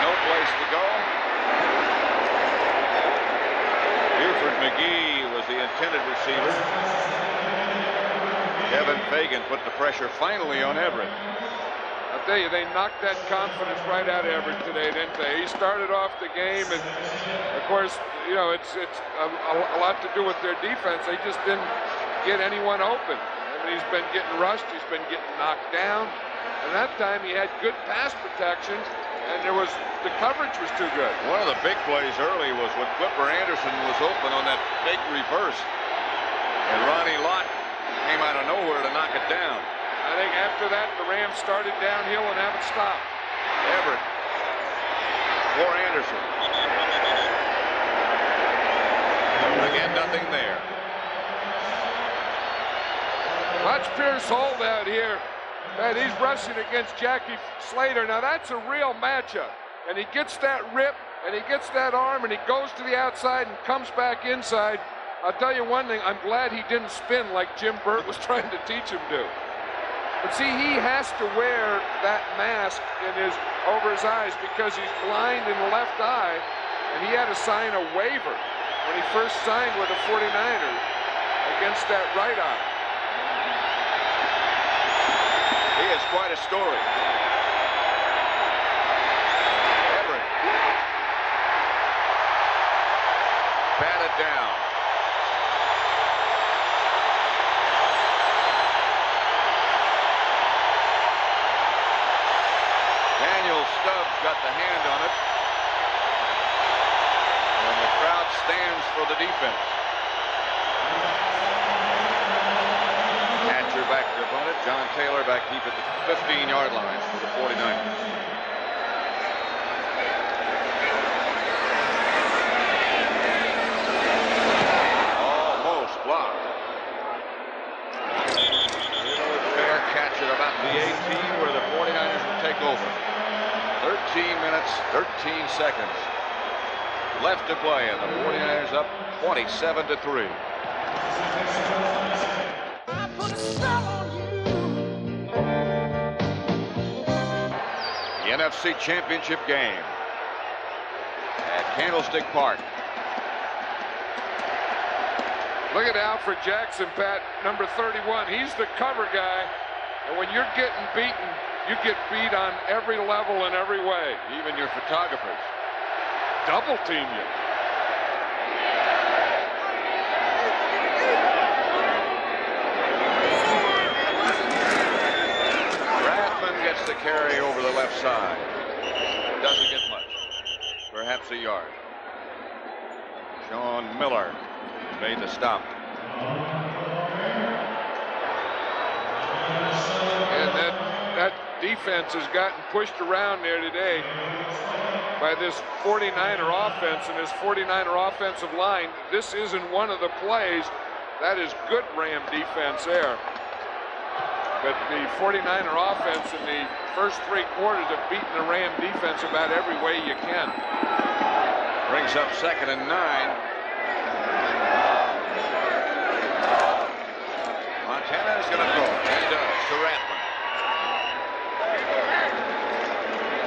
no place to go. Buford McGee was the intended receiver. Kevin Fagan put the pressure finally on Everett. I'll tell you, they knocked that confidence right out of Everett today, didn't they? He started off the game, and of course, you know, it's a lot to do with their defense. They just didn't get anyone open. I mean, he's been getting rushed, he's been getting knocked down, and that time he had good pass protection, and the coverage was too good. One of the big plays early was when Clipper Anderson was open on that big reverse, and Ronnie Lott came out of nowhere to knock it down. I think after that, the Rams started downhill and haven't stopped. Everett for Anderson. Again, nothing there. Watch Pierce hold out here. And he's rushing against Jackie Slater. Now, that's a real matchup. And he gets that rip, and he gets that arm, and he goes to the outside and comes back inside. I'll tell you one thing, I'm glad he didn't spin like Jim Burt was trying to teach him to. But see, he has to wear that mask over his eyes because he's blind in the left eye, and he had to sign a waiver when he first signed with the 49ers against that right eye. He has quite a story. Everett. Batted down. Daniel Stubbs got the hand on it. And the crowd stands for the defense. Hatcher back to punt it. John Taylor back deep at the 15-yard line for the 49ers. Almost blocked. Fair catch at about the 18 where the 49ers will take over. 13 minutes, 13 seconds left to play, and the 49ers up 27-3. The NFC Championship game at Candlestick Park. Look at Alfred Jackson, Pat, number 31. He's the cover guy. And when you're getting beaten, you get beat on every level and every way. Even your photographers. Double team you. Rathman gets the carry over the left side. Doesn't get much. Perhaps a yard. Sean Miller made the stop. And that defense has gotten pushed around there today by this 49er offense and this 49er offensive line. This isn't one of the plays. That is good Ram defense there. But the 49er offense in the first 3 quarters have beaten the Ram defense about every way you can. Brings up 2nd and 9. Montana is going to throw it. He does to Rathman.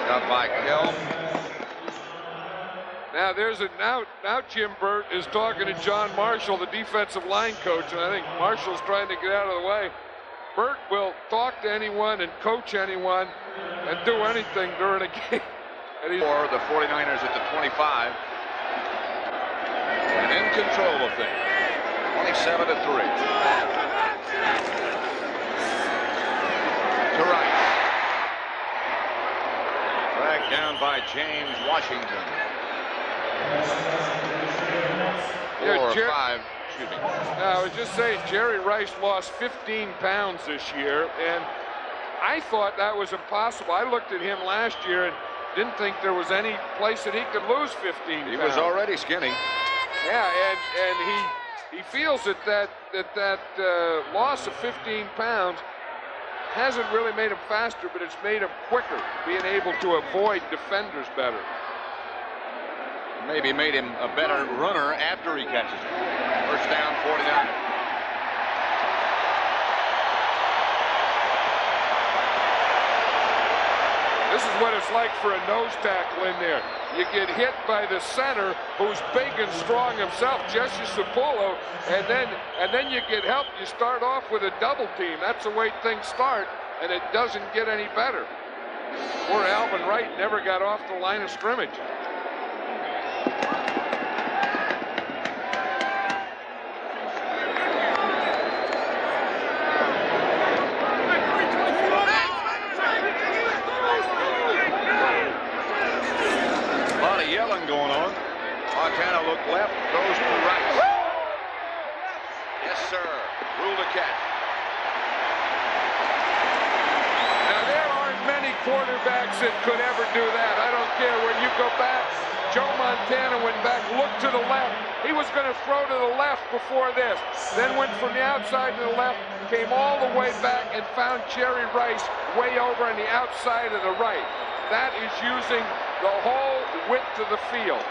Got by Kelm. Now now Jim Burt is talking to John Marshall, the defensive line coach, and I think Marshall's trying to get out of the way. Burt will talk to anyone and coach anyone and do anything during a game. For the 49ers at the 25. And in control of things. 27-3. To Rice. Dragged down by James Washington. 4 or 5. Excuse me. I was just saying, Jerry Rice lost 15 pounds this year, and I thought that was impossible. I looked at him last year and didn't think there was any place that he could lose 15 pounds. He was already skinny. Yeah, and he feels that loss of 15 pounds hasn't really made him faster, but it's made him quicker, being able to avoid defenders better. Maybe made him a better runner after he catches it. First down, 49. This is what it's like for a nose tackle in there. You get hit by the center, who's big and strong himself, Jesse Sapullo, and then you get help. You start off with a double team. That's the way things start, and it doesn't get any better. Poor Alvin Wright never got off the line of scrimmage. Going on. Montana look left, throws to right. Yes, sir. Rule to catch. Now, there aren't many quarterbacks that could ever do that. I don't care where you go back. Joe Montana went back, looked to the left. He was going to throw to the left before this. Then went from the outside to the left, came all the way back and found Jerry Rice way over on the outside of the right. That is using the whole width of the field.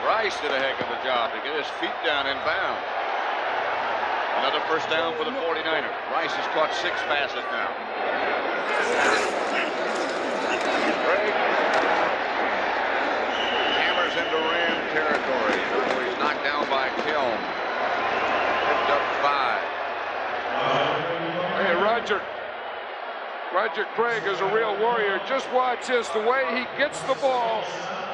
Rice did a heck of a job to get his feet down in bounds. Another first down for the 49ers. Rice has caught 6 passes now. Craig hammers into Ram territory. He's knocked down by Kelm. Picked up 5. Hey, Roger Craig is a real warrior. Just watch this, the way he gets the ball.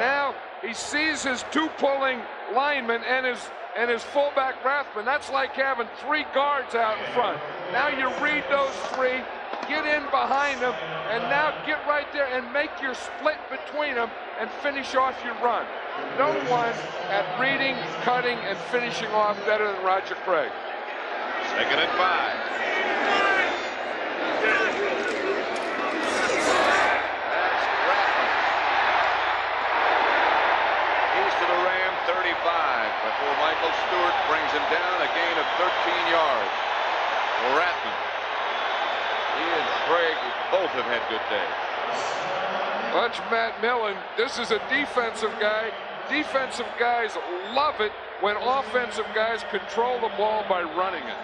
Now he sees his 2 pulling linemen and his fullback Rathman. That's like having 3 guards out in front. Now you read those 3, get in behind them, and now get right there and make your split between them and finish off your run. No one at reading, cutting, and finishing off better than Roger Craig. 2nd and 5. Ram 35 before Michael Stewart brings him down, a gain of 13 yards for Rathman. He and Craig both have had good days. Watch Matt Millen. This is a defensive guy. Defensive guys love it when offensive guys control the ball by running it,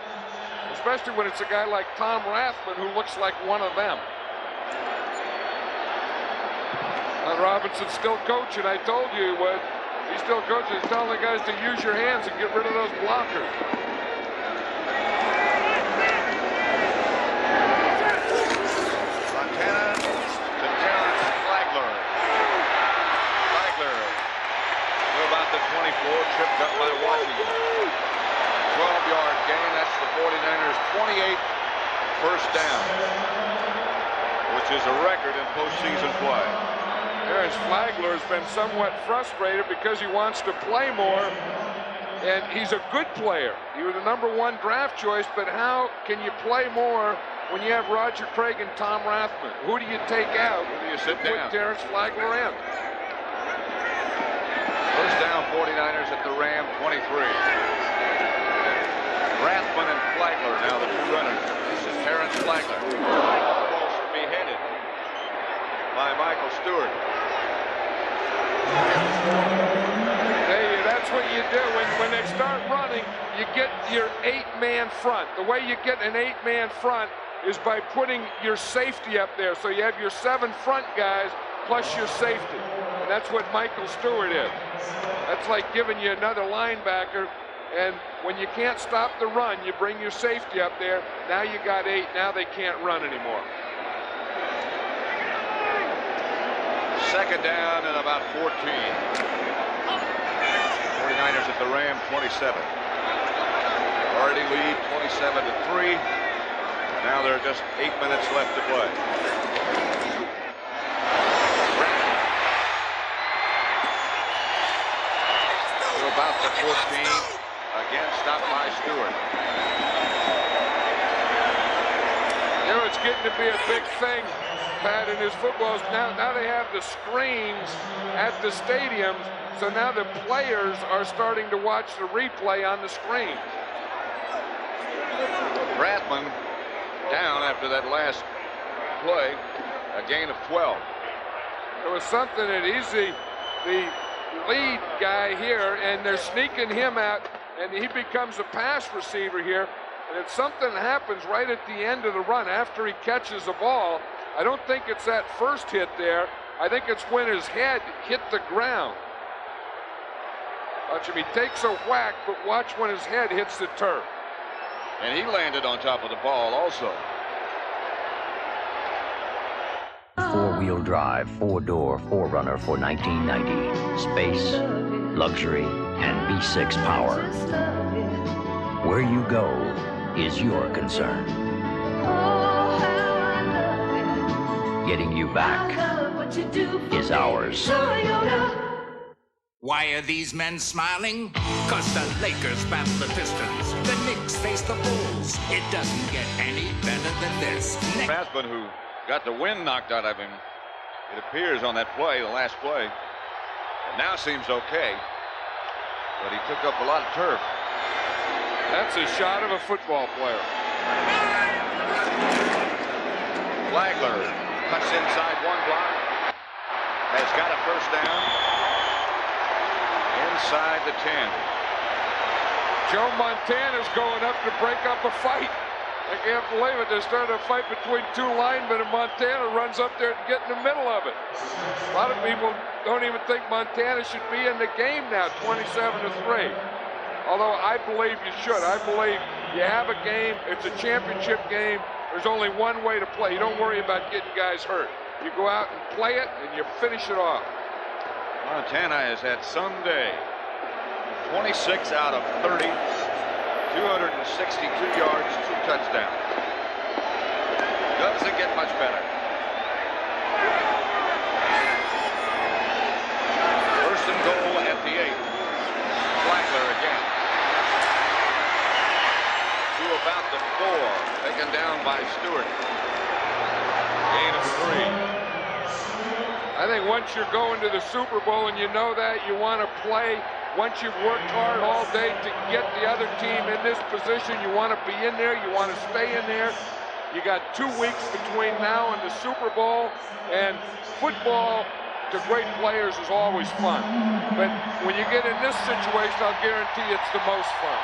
especially when it's a guy like Tom Rathman who looks like one of them. And Robinson's still coaching. I told you he would. He's still coaching. He's telling the guys to use your hands and get rid of those blockers. record in postseason play. Terrence Flagler has been somewhat frustrated because he wants to play more, and he's a good player. He was the #1 draft choice, but how can you play more when you have Roger Craig and Tom Rathman? Who do you take out? Who do you sit down? Put Terrence Flagler in. First down, 49ers at the Ram 23. Rathman and Flagler now the two runners. This is Terrence Flagler. Almost beheaded by Michael Stewart. Hey, that's what you do. When they start running, you get your 8-man front. The way you get an 8-man front is by putting your safety up there. So you have your 7 front guys plus your safety. And that's what Michael Stewart is. That's like giving you another linebacker. And when you can't stop the run, you bring your safety up there. Now you got 8. Now they can't run anymore. Second down and about 14. 49ers at the Ram 27. Already lead 27-3. Now there are just 8 minutes left to play. To about the 14. Again, stopped by Stewart. You know, it's getting to be a big thing, Pat, in his footballs. Now they have the screens at the stadiums, so now the players are starting to watch the replay on the screen. Rathman down after that last play, a gain of 12. There was something that he's the lead guy here, and they're sneaking him out, and he becomes a pass receiver here. And if something happens right at the end of the run after he catches the ball, I don't think it's that first hit there. I think it's when his head hit the ground. Watch him, he takes a whack, but watch when his head hits the turf. And he landed on top of the ball also. 4-wheel drive, 4-door, 4Runner for 1990. Space, luxury, and V6 power. Where you go is your concern. Getting you back is ours. Why are these men smiling? 'Cause the Lakers battle the Pistons. The Knicks face the Bulls. It doesn't get any better than this. Rathman, who got the wind knocked out of him, it appears, on that play, the last play, and now seems okay. But he took up a lot of turf. That's a shot of a football player. Flagler cuts inside one block. Has got a first down. Inside the 10. Joe Montana's going up to break up a fight. I can't believe it. They're starting a fight between 2 linemen, and Montana runs up there and get in the middle of it. A lot of people don't even think Montana should be in the game now, 27-3. Although I believe you should. I believe you have a game. It's a championship game. There's only one way to play. You don't worry about getting guys hurt. You go out and play it, and you finish it off. Montana has had some day. 26 out of 30. 262 yards, 2 touchdowns. Doesn't get much better. First and goal at the 8. Flagler again. To about the 4. Taken down by Stewart. Gain of 3. I think once you're going to the Super Bowl and you know that, you want to play. Once you've worked hard all day to get the other team in this position, you want to be in there, you want to stay in there. You got 2 weeks between now and the Super Bowl, and football to great players is always fun. But when you get in this situation, I'll guarantee it's the most fun.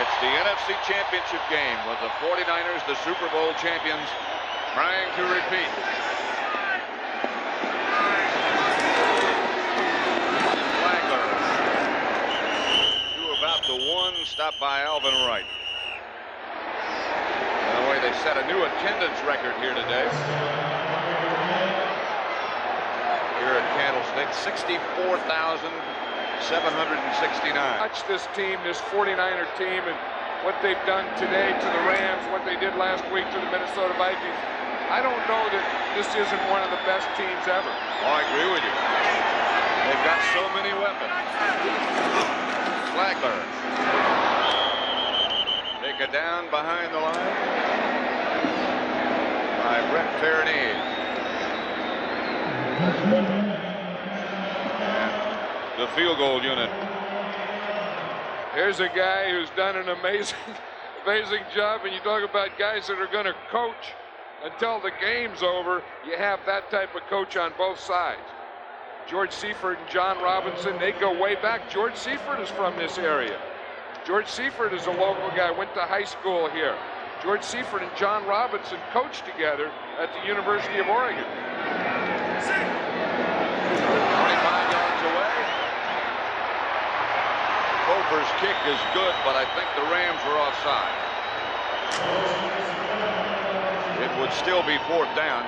It's the NFC Championship game with the 49ers, the Super Bowl champions, trying to repeat. The 1, stopped by Alvin Wright. By the way, they set a new attendance record here today. Here at Candlestick, 64,769. Watch this team, this 49er team, and what they've done today to the Rams, what they did last week to the Minnesota Vikings. I don't know that this isn't one of the best teams ever. Oh, I agree with you. They've got so many weapons. Flagler. Take it down behind the line by Brett Fairnese. The field goal unit. Here's a guy who's done an amazing job, and you talk about guys that are going to coach until the game's over. You have that type of coach on both sides. George Seifert and John Robinson, they go way back. George Seifert is from this area. George Seifert is a local guy, went to high school here. George Seifert and John Robinson coached together at the University of Oregon. 25 yards away. Cofer's kick is good, but I think the Rams were offside. It would still be 4th down.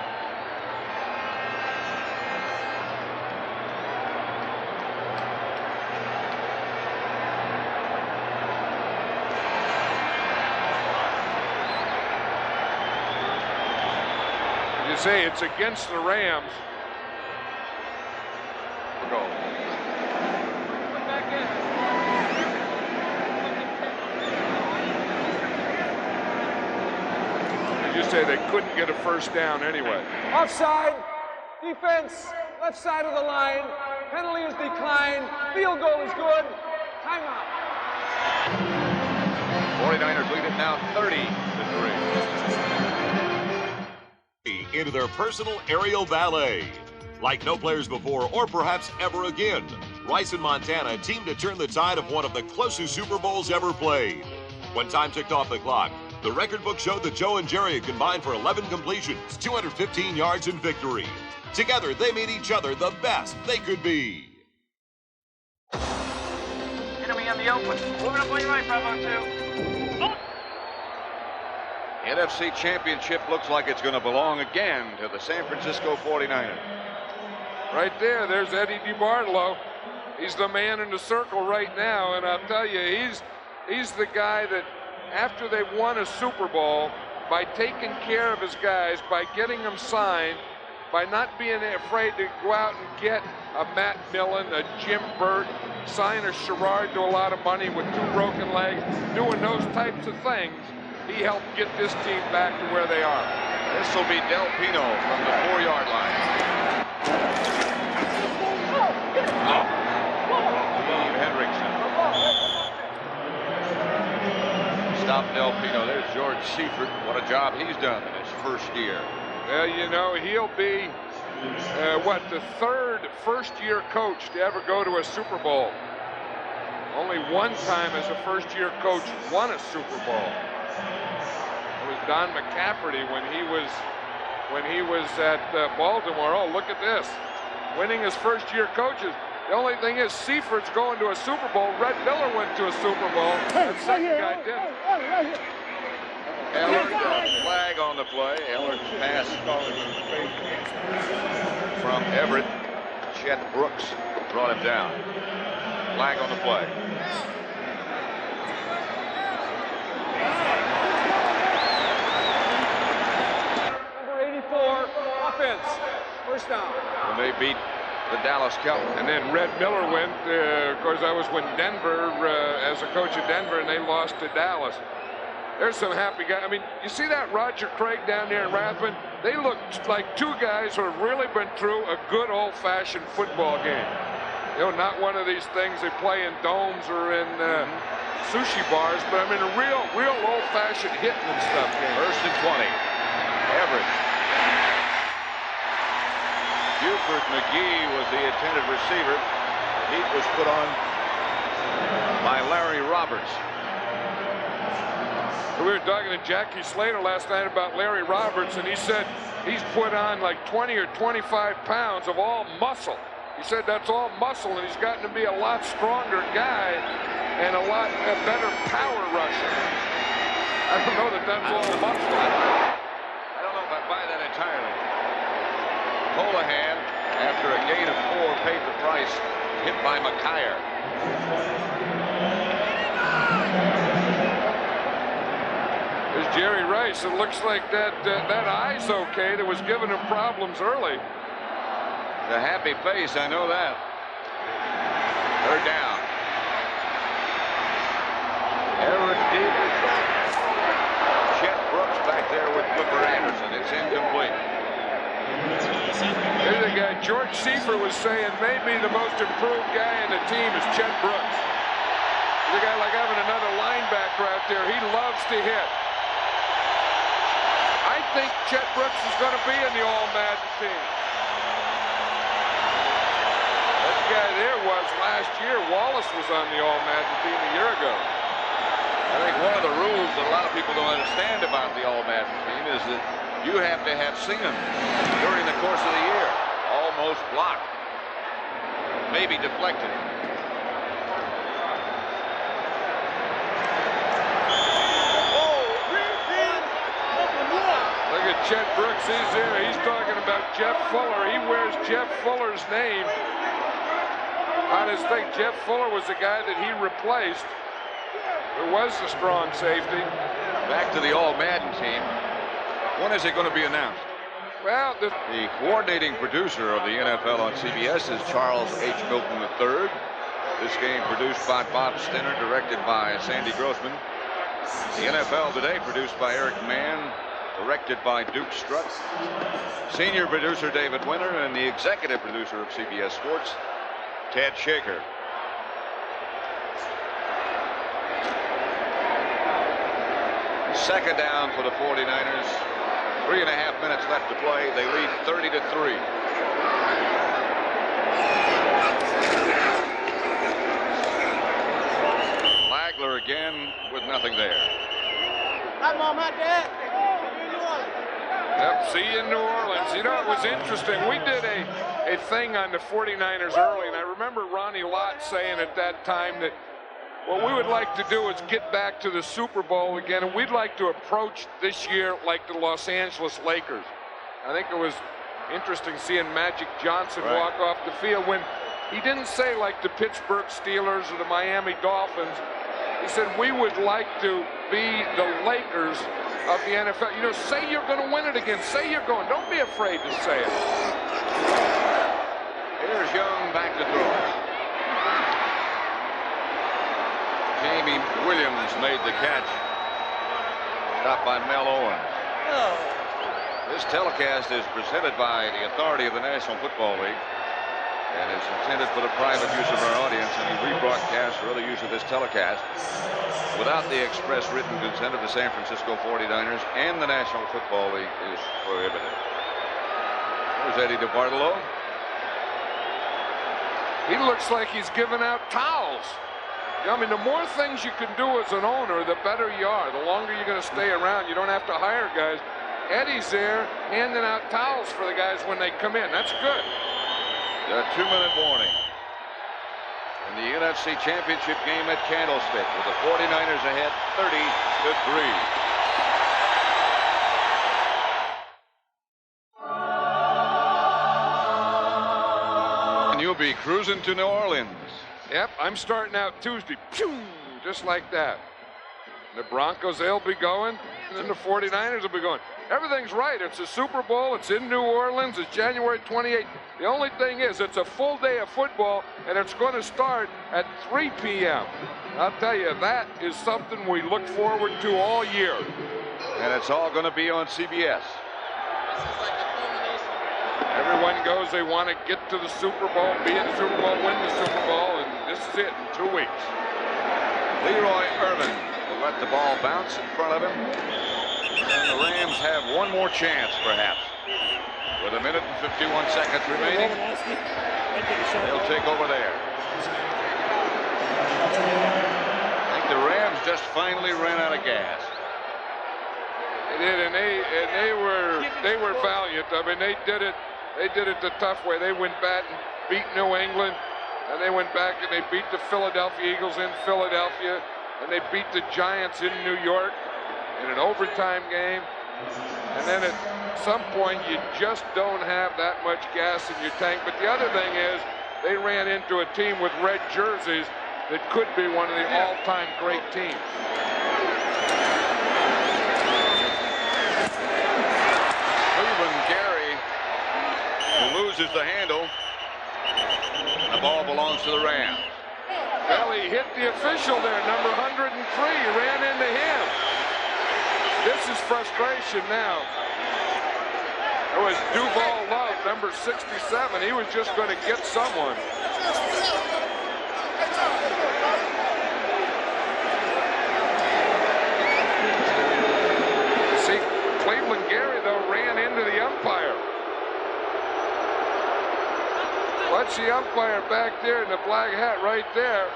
You say it's against the Rams. Go. You say they couldn't get a first down anyway. Offside. Defense. Left side of the line. Penalty is declined. Field goal is good. Timeout. 49ers lead it now 30-3. Into their personal aerial ballet. Like no players before or perhaps ever again, Rice and Montana teamed to turn the tide of one of the closest Super Bowls ever played. When time ticked off the clock, the record book showed that Joe and Jerry had combined for 11 completions, 215 yards in victory. Together, they made each other the best they could be. Enemy in the open. Moving up on your right, Bravo 2. NFC Championship looks like it's going to belong again to the San Francisco 49ers. Right there, there's Eddie DeBartolo. He's the man in the circle right now, and I'll tell you, he's the guy that after they won a Super Bowl, by taking care of his guys, by getting them signed, by not being afraid to go out and get a Matt Millen, a Jim Burt, sign a Sherrard to a lot of money with 2 broken legs, doing those types of things, he helped get this team back to where they are. This will be Del Pino from the 4-yard line. Steve Hendrickson. Stop Del Pino. There's George Seifert. What a job he's done in his first year. Well, you know, he'll be, the 3rd first-year coach to ever go to a Super Bowl. Only one time as a first-year coach won a Super Bowl. It was Don McCafferty when he was at Baltimore. Oh, look at this. Winning his first-year coaches. The only thing is, Seifert's going to a Super Bowl. Red Miller went to a Super Bowl. That second guy didn't. Eller, flag on the play. Eller's pass from Everett. Chet Brooks brought him down. Flag on the play. Number 84, offense. First down. When they beat the Dallas Cowboys. And then Red Miller went, of course, that was when Denver, as a coach of Denver, and they lost to Dallas. There's some happy guys. I mean, you see that Roger Craig down there in Rathbun? They look like 2 guys who have really been through a good old-fashioned football game. You know, not one of these things they play in domes or in sushi bars, but I mean a real old-fashioned hitting and stuff game. 1st and 20. Everett. Buford McGee was the intended receiver. Heat was put on by Larry Roberts. We were talking to Jackie Slater last night about Larry Roberts, and he said he's put on like 20 or 25 pounds of all muscle. He said that's all muscle, and he's gotten to be a lot stronger guy and a better power rusher. I don't know that that's all muscle. I don't know if I buy that entirely. Holohan, after a gain of 4, paid the price, hit by McKyer. There's Jerry Rice, it looks like that eye's okay that was giving him problems early. The happy face, I know that. Third down. Everett deep. Chet Brooks back there with Clipper Anderson. It's incomplete. Here's the guy, George Seifer was saying maybe the most improved guy in the team is Chet Brooks. He's a guy like having another linebacker out there. He loves to hit. I think Chet Brooks is going to be in the All-Madden team. That guy there was last year. Wallace was on the All-Madden team a year ago. I think one of the rules that a lot of people don't understand about the All-Madden team is that you have to have seen them during the course of the year. Almost blocked. Maybe deflected. Look at Chet Brooks. He's there. He's talking about Jeff Fuller. He wears Jeff Fuller's name on his thing. Jeff Fuller was the guy that he replaced. Who was the strong safety. Back to the All-Madden team. When is it going to be announced? Well, the coordinating producer of the NFL on CBS is Charles H. Milton III. This game produced by Bob Stenner, directed by Sandy Grossman. The NFL Today produced by Eric Mann, directed by Duke Strutt. Senior producer David Winter, and the executive producer of CBS Sports, Ted Shaker. Second down for the 49ers. 3.5 minutes left to play. They lead 30-3. Flagler again with nothing there. Hi, Mom. Hi, Dad. Yep, see you in New Orleans. You know, it was interesting. We did a thing on the 49ers early, and I remember Ronnie Lott saying at that time that what we would like to do is get back to the Super Bowl again, and we'd like to approach this year like the Los Angeles Lakers. I think it was interesting seeing Magic Johnson walk off the field when he didn't say like the Pittsburgh Steelers or the Miami Dolphins. He said, we would like to be the Lakers of the NFL. You know, say you're going to win it again. Say you're going. Don't be afraid to say it. Here's Young back to throw. Jamie Williams made the catch. Stopped by Mel Owens. This telecast is presented by the authority of the National Football League and is intended for the private use of our audience. Any rebroadcast or other use of this telecast without the express written consent of the San Francisco 49ers and the National Football League is prohibited. There's Eddie DeBartolo. He looks like he's giving out towels. I mean, the more things you can do as an owner, the better you are. The longer you're going to stay around. You don't have to hire guys. Eddie's there handing out towels for the guys when they come in. That's good. A 2-minute warning. In the NFC Championship game at Candlestick with the 49ers ahead 30-3. And you'll be cruising to New Orleans. Yep, I'm starting out Tuesday. Pew! Just like that. The Broncos, they'll be going, and then the 49ers will be going. Everything's right. It's a Super Bowl. It's in New Orleans. It's January 28th. The only thing is it's a full day of football, and it's going to start at 3 p.m. I'll tell you, that is something we look forward to all year. And it's all going to be on CBS. Everyone goes, they want to get to the Super Bowl, be in the Super Bowl, win the Super Bowl, and this is it in 2 weeks. Leroy Irvin will let the ball bounce in front of him. And the Rams have one more chance, perhaps. With 1 minute and 51 seconds remaining, they'll take over there. I think the Rams just finally ran out of gas. They did, and they were valiant. I mean, they did it the tough way. They went back and beat New England, and they went back and they beat the Philadelphia Eagles in Philadelphia, and they beat the Giants in New York in an overtime game. And then at some point, you just don't have that much gas in your tank. But the other thing is, they ran into a team with red jerseys that could be one of the all-time great teams. loses the handle. The ball belongs to the Rams. Well, he hit the official there, number 103. He ran into him. This is frustration now. It was Duval Love, number 67. He was just going to get someone. See, Cleveland Gary, though, ran into the umpire. Watch the umpire back there in the black hat right there.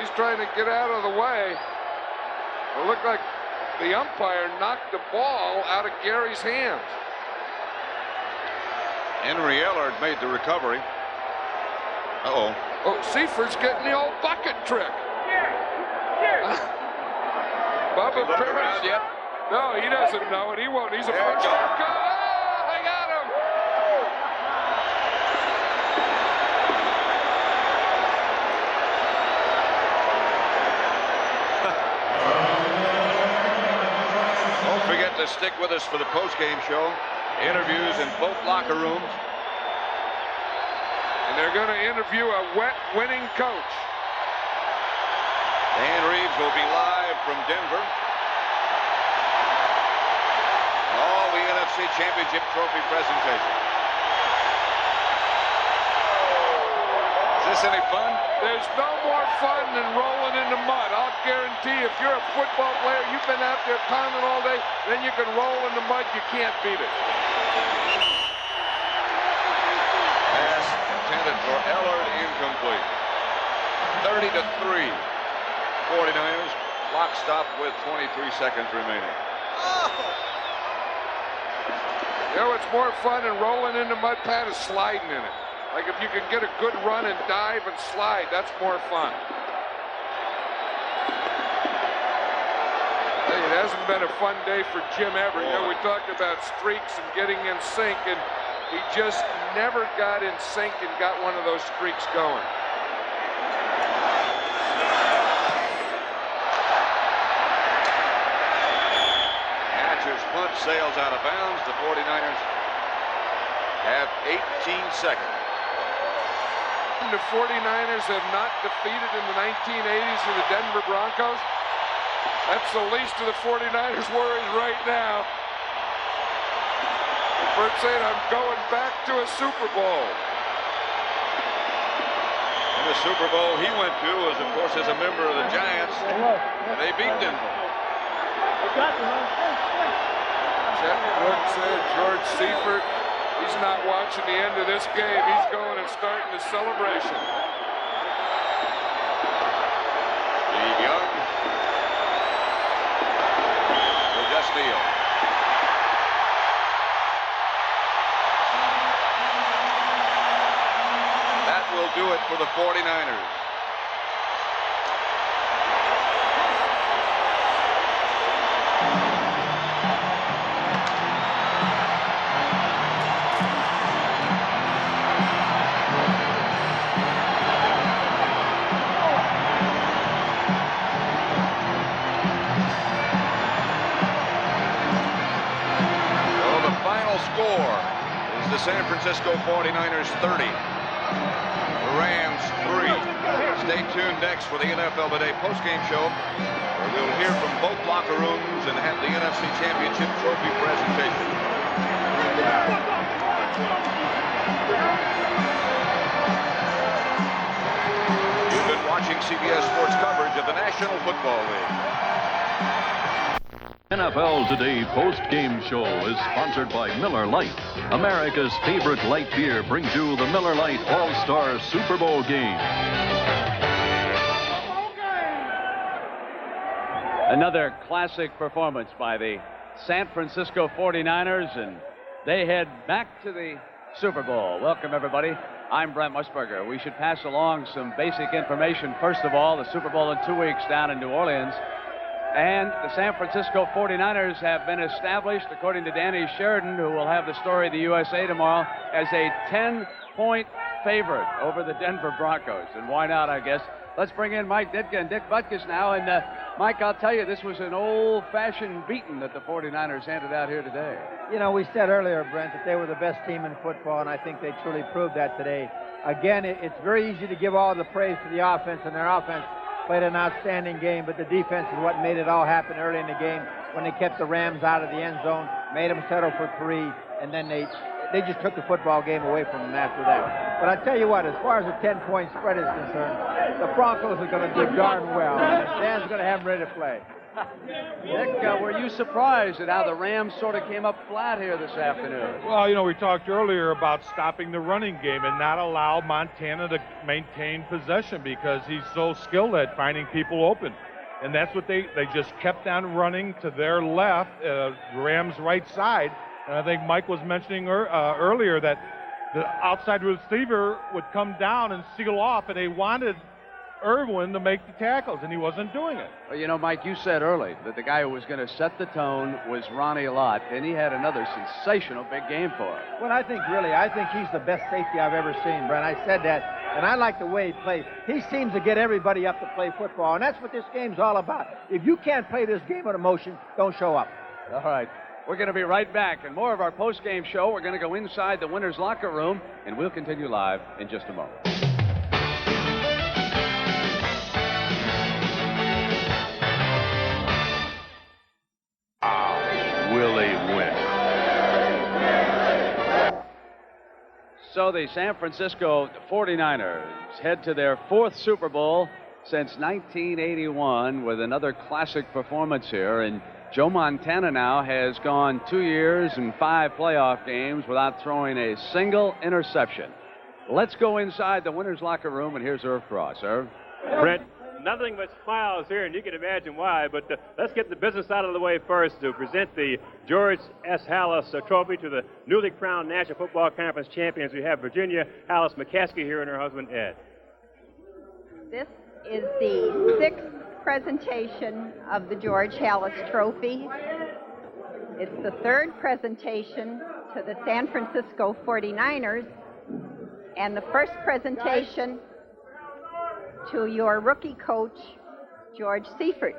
He's trying to get out of the way. It looked like the umpire knocked the ball out of Gary's hands. Henry Ellard made the recovery. Uh-oh. Oh, Seifert's getting the old bucket trick. Bubba Pierce. Yet? No, he doesn't know it. He won't. He's a first-time coach. Oh, I got him. Don't forget to stick with us for the post-game show. Interviews in both locker rooms. And they're going to interview a winning coach. Dan Reeves will be live from Denver. All the NFC Championship trophy presentation. Is this any fun? There's no more fun than rolling in the mud. I'll guarantee if you're a football player, you've been out there pounding all day, then you can roll in the mud. You can't beat it. Pass intended for Ellard, incomplete. 30-3. 49ers. Clock stop with 23 seconds remaining. You know what's more fun than rolling in the mud, Pat, is sliding in it. Like if you can get a good run and dive and slide, that's more fun. Hey, it hasn't been a fun day for Jim Everett. You know, we talked about streaks and getting in sync, and he just never got in sync and got one of those streaks going. Hatcher's punt sails out of bounds. The 49ers have 18 seconds. The 49ers have not defeated in the 1980s in the Denver Broncos. That's the least of the 49ers' worries right now. Bert saying, I'm going back to a Super Bowl. And the Super Bowl he went to was, of course, as a member of the Giants. They beat Denver. Chet Brooks said, George Seifert, he's not watching the end of this game. He's going and starting the celebration. Steve Young will just kneel. That will do it for the 49ers. Score is the San Francisco 49ers 30, the Rams 3. Stay tuned next for the NFL Today postgame show, where we'll hear from both locker rooms and have the NFC Championship trophy presentation. You've been watching CBS Sports coverage of the National Football League. NFL Today post-game show is sponsored by Miller Lite. America's favorite light beer brings you the Miller Lite All-Star Super Bowl game. Another classic performance by the San Francisco 49ers, and they head back to the Super Bowl. Welcome, everybody. I'm Brent Musburger. We should pass along some basic information. First of all, the Super Bowl in 2 weeks down in New Orleans. And the San Francisco 49ers have been established, according to Danny Sheridan, who will have the story of the USA tomorrow, as a 10-point favorite over the Denver Broncos. And why not, I guess. Let's bring in Mike Ditka and Dick Butkus now. And Mike, I'll tell you, this was an old-fashioned beating that the 49ers handed out here today. You know, we said earlier, Brent, that they were the best team in football, and I think they truly proved that today. Again, it's very easy to give all the praise to the offense, and their offense played an outstanding game, but the defense is what made it all happen early in the game when they kept the Rams out of the end zone, made them settle for 3, and then they just took the football game away from them after that. But I tell you what, as far as the 10-point spread is concerned, the Broncos are going to do darn well. Dan's going to have them ready to play. Nick, were you surprised at how the Rams sort of came up flat here this afternoon? Well, you know, we talked earlier about stopping the running game and not allow Montana to maintain possession because he's so skilled at finding people open. And that's what they just kept on running to their left, Rams' right side. And I think Mike was mentioning earlier that the outside receiver would come down and seal off, and they wanted Irwin to make the tackles, and he wasn't doing it. Well, you know, Mike, you said early that the guy who was going to set the tone was Ronnie Lott, and he had another sensational big game for him. Well, I think he's the best safety I've ever seen, Brent. I said that, and I like the way he plays. He seems to get everybody up to play football, and that's what this game's all about. If you can't play this game with emotion, don't show up. All right. We're going to be right back, and more of our post-game show. We're going to go inside the winner's locker room, and we'll continue live in just a moment. Will he win? So the San Francisco 49ers head to their 4th Super Bowl since 1981 with another classic performance here. And Joe Montana now has gone 2 years and 5 playoff games without throwing a single interception. Let's go inside the winner's locker room, and here's Irv Cross. Irv? Brett, nothing but smiles here, and you can imagine why, but let's get the business out of the way first to present the George S. Hallis Trophy to the newly crowned National Football Conference champions. We have Virginia Hallis McCaskey here and her husband, Ed. This is the 6th presentation of the George Hallis Trophy. It's the 3rd presentation to the San Francisco 49ers and the 1st presentation to your rookie coach, George Seifert.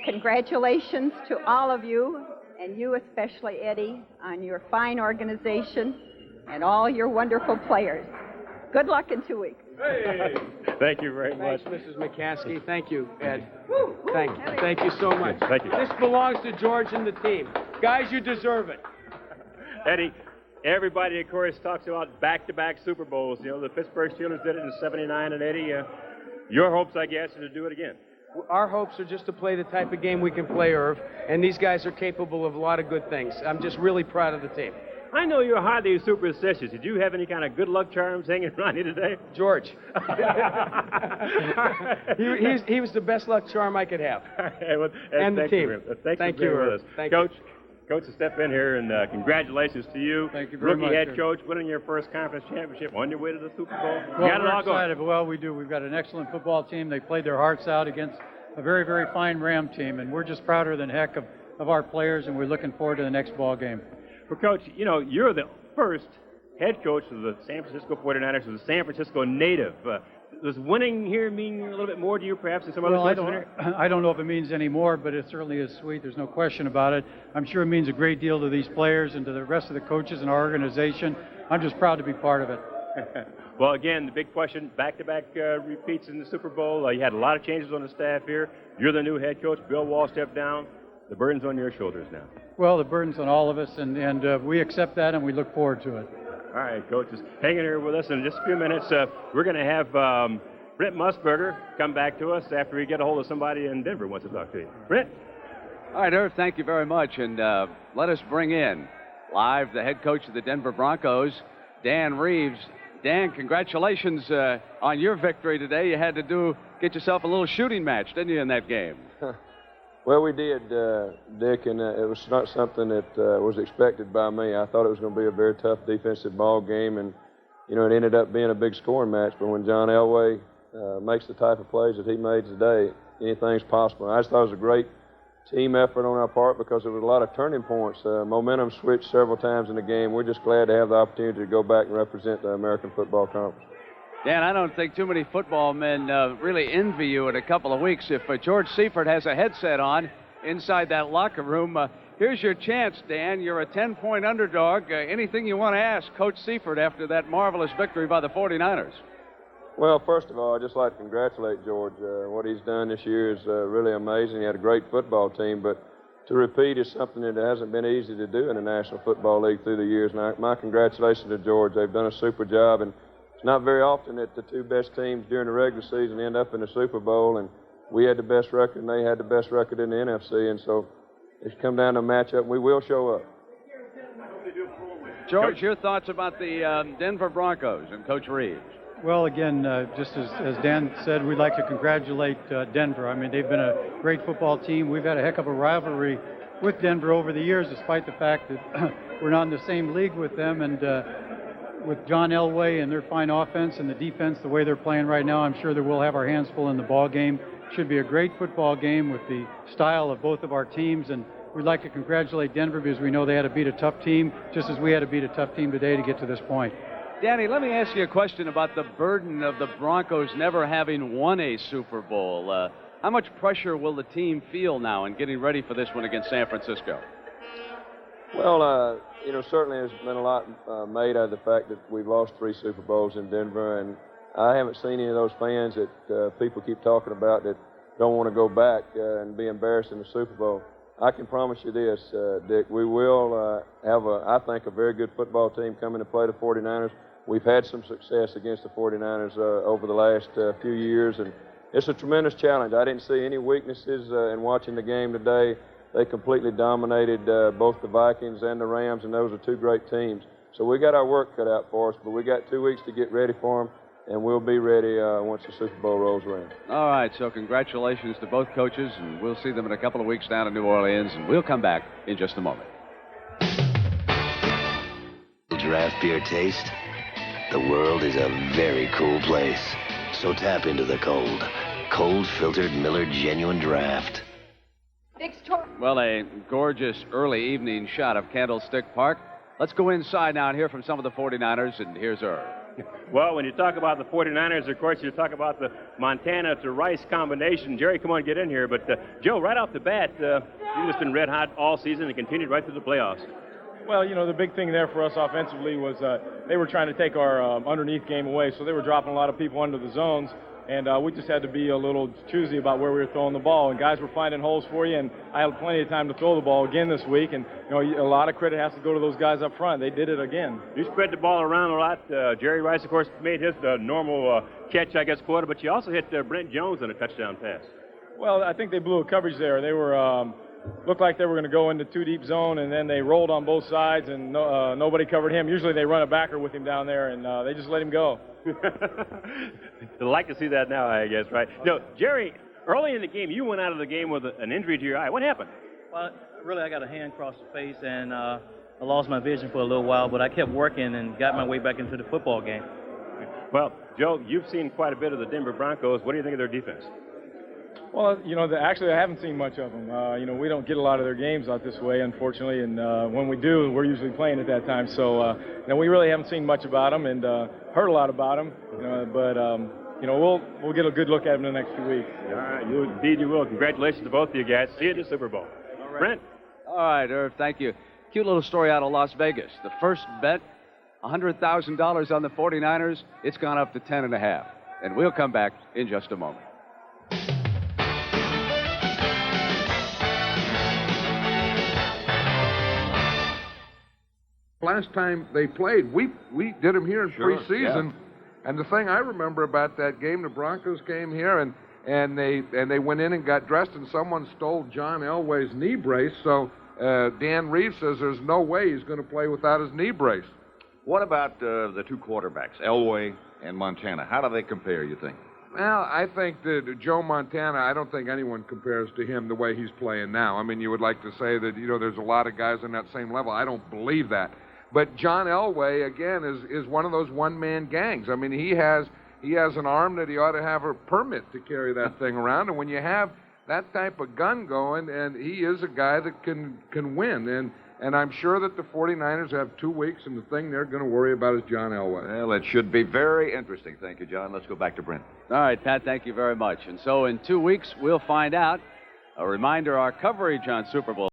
Congratulations to all of you, and you especially, Eddie, on your fine organization and all your wonderful players. Good luck in 2 weeks. Hey. Thank you very much. Thanks, Mrs. McCaskey. Thank you, Ed. Thank you so much. Thank you. This belongs to George and the team. Guys, you deserve it. Eddie, everybody, of course, talks about back-to-back Super Bowls. You know, the Pittsburgh Steelers did it in '79 and '80. Your hopes, I guess, are to do it again. Our hopes are just to play the type of game we can play, Irv, and these guys are capable of a lot of good things. I'm just really proud of the team. I know you're highly superstitious. Did you have any kind of good luck charms hanging around you today? George. he was the best luck charm I could have. And the team. Thank you, Irv. Coach, to step in here, and congratulations to you. Thank you very much. Rookie head coach, winning your first conference championship, on your way to the Super Bowl. Well, you got it all excited. going. Well, we do. We've got an excellent football team. They played their hearts out against a very, very fine Ram team, and we're just prouder than heck of our players, and we're looking forward to the next ball game. Well, Coach, you know, you're the first head coach of the San Francisco 49ers who's a San Francisco native. Does winning here mean a little bit more to you, perhaps, than some other coaches? I don't know if it means any more, but it certainly is sweet. There's no question about it. I'm sure it means a great deal to these players and to the rest of the coaches in our organization. I'm just proud to be part of it. Well, again, the big question, back-to-back repeats in the Super Bowl. You had a lot of changes on the staff here. You're the new head coach. Bill Wall stepped down. The burden's on your shoulders now. Well, the burden's on all of us, and we accept that, and we look forward to it. All right, coaches, hang in here with us. In just a few minutes, we're going to have Brent Musburger come back to us after we get a hold of somebody in Denver who wants to talk to you. Brent? All right, Irv, thank you very much. And let us bring in live the head coach of the Denver Broncos, Dan Reeves. Dan, congratulations on your victory today. You had to get yourself a little shooting match, didn't you, in that game? Well, we did, Dick, and it was not something that was expected by me. I thought it was going to be a very tough defensive ball game, and, you know, it ended up being a big scoring match. But when John Elway makes the type of plays that he made today, anything's possible. I just thought it was a great team effort on our part because there was a lot of turning points. Momentum switched several times in the game. We're just glad to have the opportunity to go back and represent the American Football Conference. Dan, I don't think too many football men really envy you in a couple of weeks. If George Seifert has a headset on inside that locker room, here's your chance, Dan. You're a 10-point underdog. Anything you want to ask Coach Seifert after that marvelous victory by the 49ers? Well, first of all, I'd just like to congratulate George. What he's done this year is really amazing. He had a great football team, but to repeat is something that hasn't been easy to do in the National Football League through the years. And my congratulations to George. They've done a super job, and it's not very often that the two best teams during the regular season end up in the Super Bowl, and we had the best record, and they had the best record in the NFC, and so it's come down to a matchup, and we will show up. George, your thoughts about the Denver Broncos and Coach Reeves? Well, again, just as Dan said, we'd like to congratulate Denver. I mean, they've been a great football team. We've had a heck of a rivalry with Denver over the years, despite the fact that we're not in the same league with them. And with John Elway and their fine offense and the defense, the way they're playing right now, I'm sure that we'll have our hands full in the ball game. Should be a great football game with the style of both of our teams. And we'd like to congratulate Denver because we know they had to beat a tough team, just as we had to beat a tough team today to get to this point. Danny, let me ask you a question about the burden of the Broncos never having won a Super Bowl. How much pressure will the team feel now in getting ready for this one against San Francisco? Well, certainly there's been a lot made out of the fact that we've lost 3 Super Bowls in Denver, and I haven't seen any of those fans that people keep talking about that don't want to go back and be embarrassed in the Super Bowl. I can promise you this, Dick, we will have, I think, a very good football team coming to play the 49ers. We've had some success against the 49ers over the last few years, and it's a tremendous challenge. I didn't see any weaknesses in watching the game today. They completely dominated both the Vikings and the Rams, and those are 2 great teams. So we got our work cut out for us, but we got 2 weeks to get ready for them, and we'll be ready once the Super Bowl rolls around. All right, so congratulations to both coaches, and we'll see them in a couple of weeks down in New Orleans, and we'll come back in just a moment. Draft beer taste? The world is a very cool place. So tap into the cold. Cold filtered Miller Genuine Draft. Well, a gorgeous early evening shot of Candlestick Park. Let's go inside now and hear from some of the 49ers, and here's Irv. Well, when you talk about the 49ers, of course, you talk about the Montana to Rice combination. Jerry, come on, get in here. But, Joe, right off the bat, you've just been red hot all season and continued right through the playoffs. Well, the big thing there for us offensively was they were trying to take our underneath game away, so they were dropping a lot of people under the zones, and we just had to be a little choosy about where we were throwing the ball, and guys were finding holes for you, and I had plenty of time to throw the ball again this week, and a lot of credit has to go to those guys up front. They did it again. You spread the ball around a lot. Jerry Rice, of course, made his normal catch, I guess, quarter, but you also hit Brent Jones on a touchdown pass. Well, I think they blew a coverage there. They were looked like they were going to go into 2 deep zone, and then they rolled on both sides, and nobody covered him. Usually they run a backer with him down there, and they just let him go. I'd like to see that now, I guess, right? Jerry, early in the game, you went out of the game with an injury to your eye. What happened? Well, really, I got a hand across the face, and I lost my vision for a little while, but I kept working and got my way back into the football game. Well, Joe, you've seen quite a bit of the Denver Broncos. What do you think of their defense? Well, actually, I haven't seen much of them. We don't get a lot of their games out this way, unfortunately, and when we do, we're usually playing at that time. So, we really haven't seen much about them and heard a lot about them, but we'll get a good look at them in the next few weeks. All right, indeed you will. Congratulations to both of you guys. See you at the Super Bowl. All right. Brent. All right, Irv, thank you. Cute little story out of Las Vegas. The first bet, $100,000 on the 49ers. It's gone up to 10.5. And we'll come back in just a moment. Last time they played, we did them here in preseason, yeah. And the thing I remember about that game, the Broncos came here and they went in and got dressed, and someone stole John Elway's knee brace. So Dan Reeves says there's no way he's going to play without his knee brace. What about the 2 quarterbacks, Elway and Montana? How do they compare, you think? Well, I think that Joe Montana, I don't think anyone compares to him the way he's playing now. I mean, you would like to say that, there's a lot of guys on that same level. I don't believe that. But John Elway, again, is one of those one-man gangs. I mean, he has an arm that he ought to have a permit to carry that thing around. And when you have that type of gun going, and he is a guy that can win. And I'm sure that the 49ers have 2 weeks, and the thing they're going to worry about is John Elway. Well, it should be very interesting. Thank you, John. Let's go back to Brent. All right, Pat, thank you very much. And so in 2 weeks, we'll find out. A reminder, our coverage on Super Bowl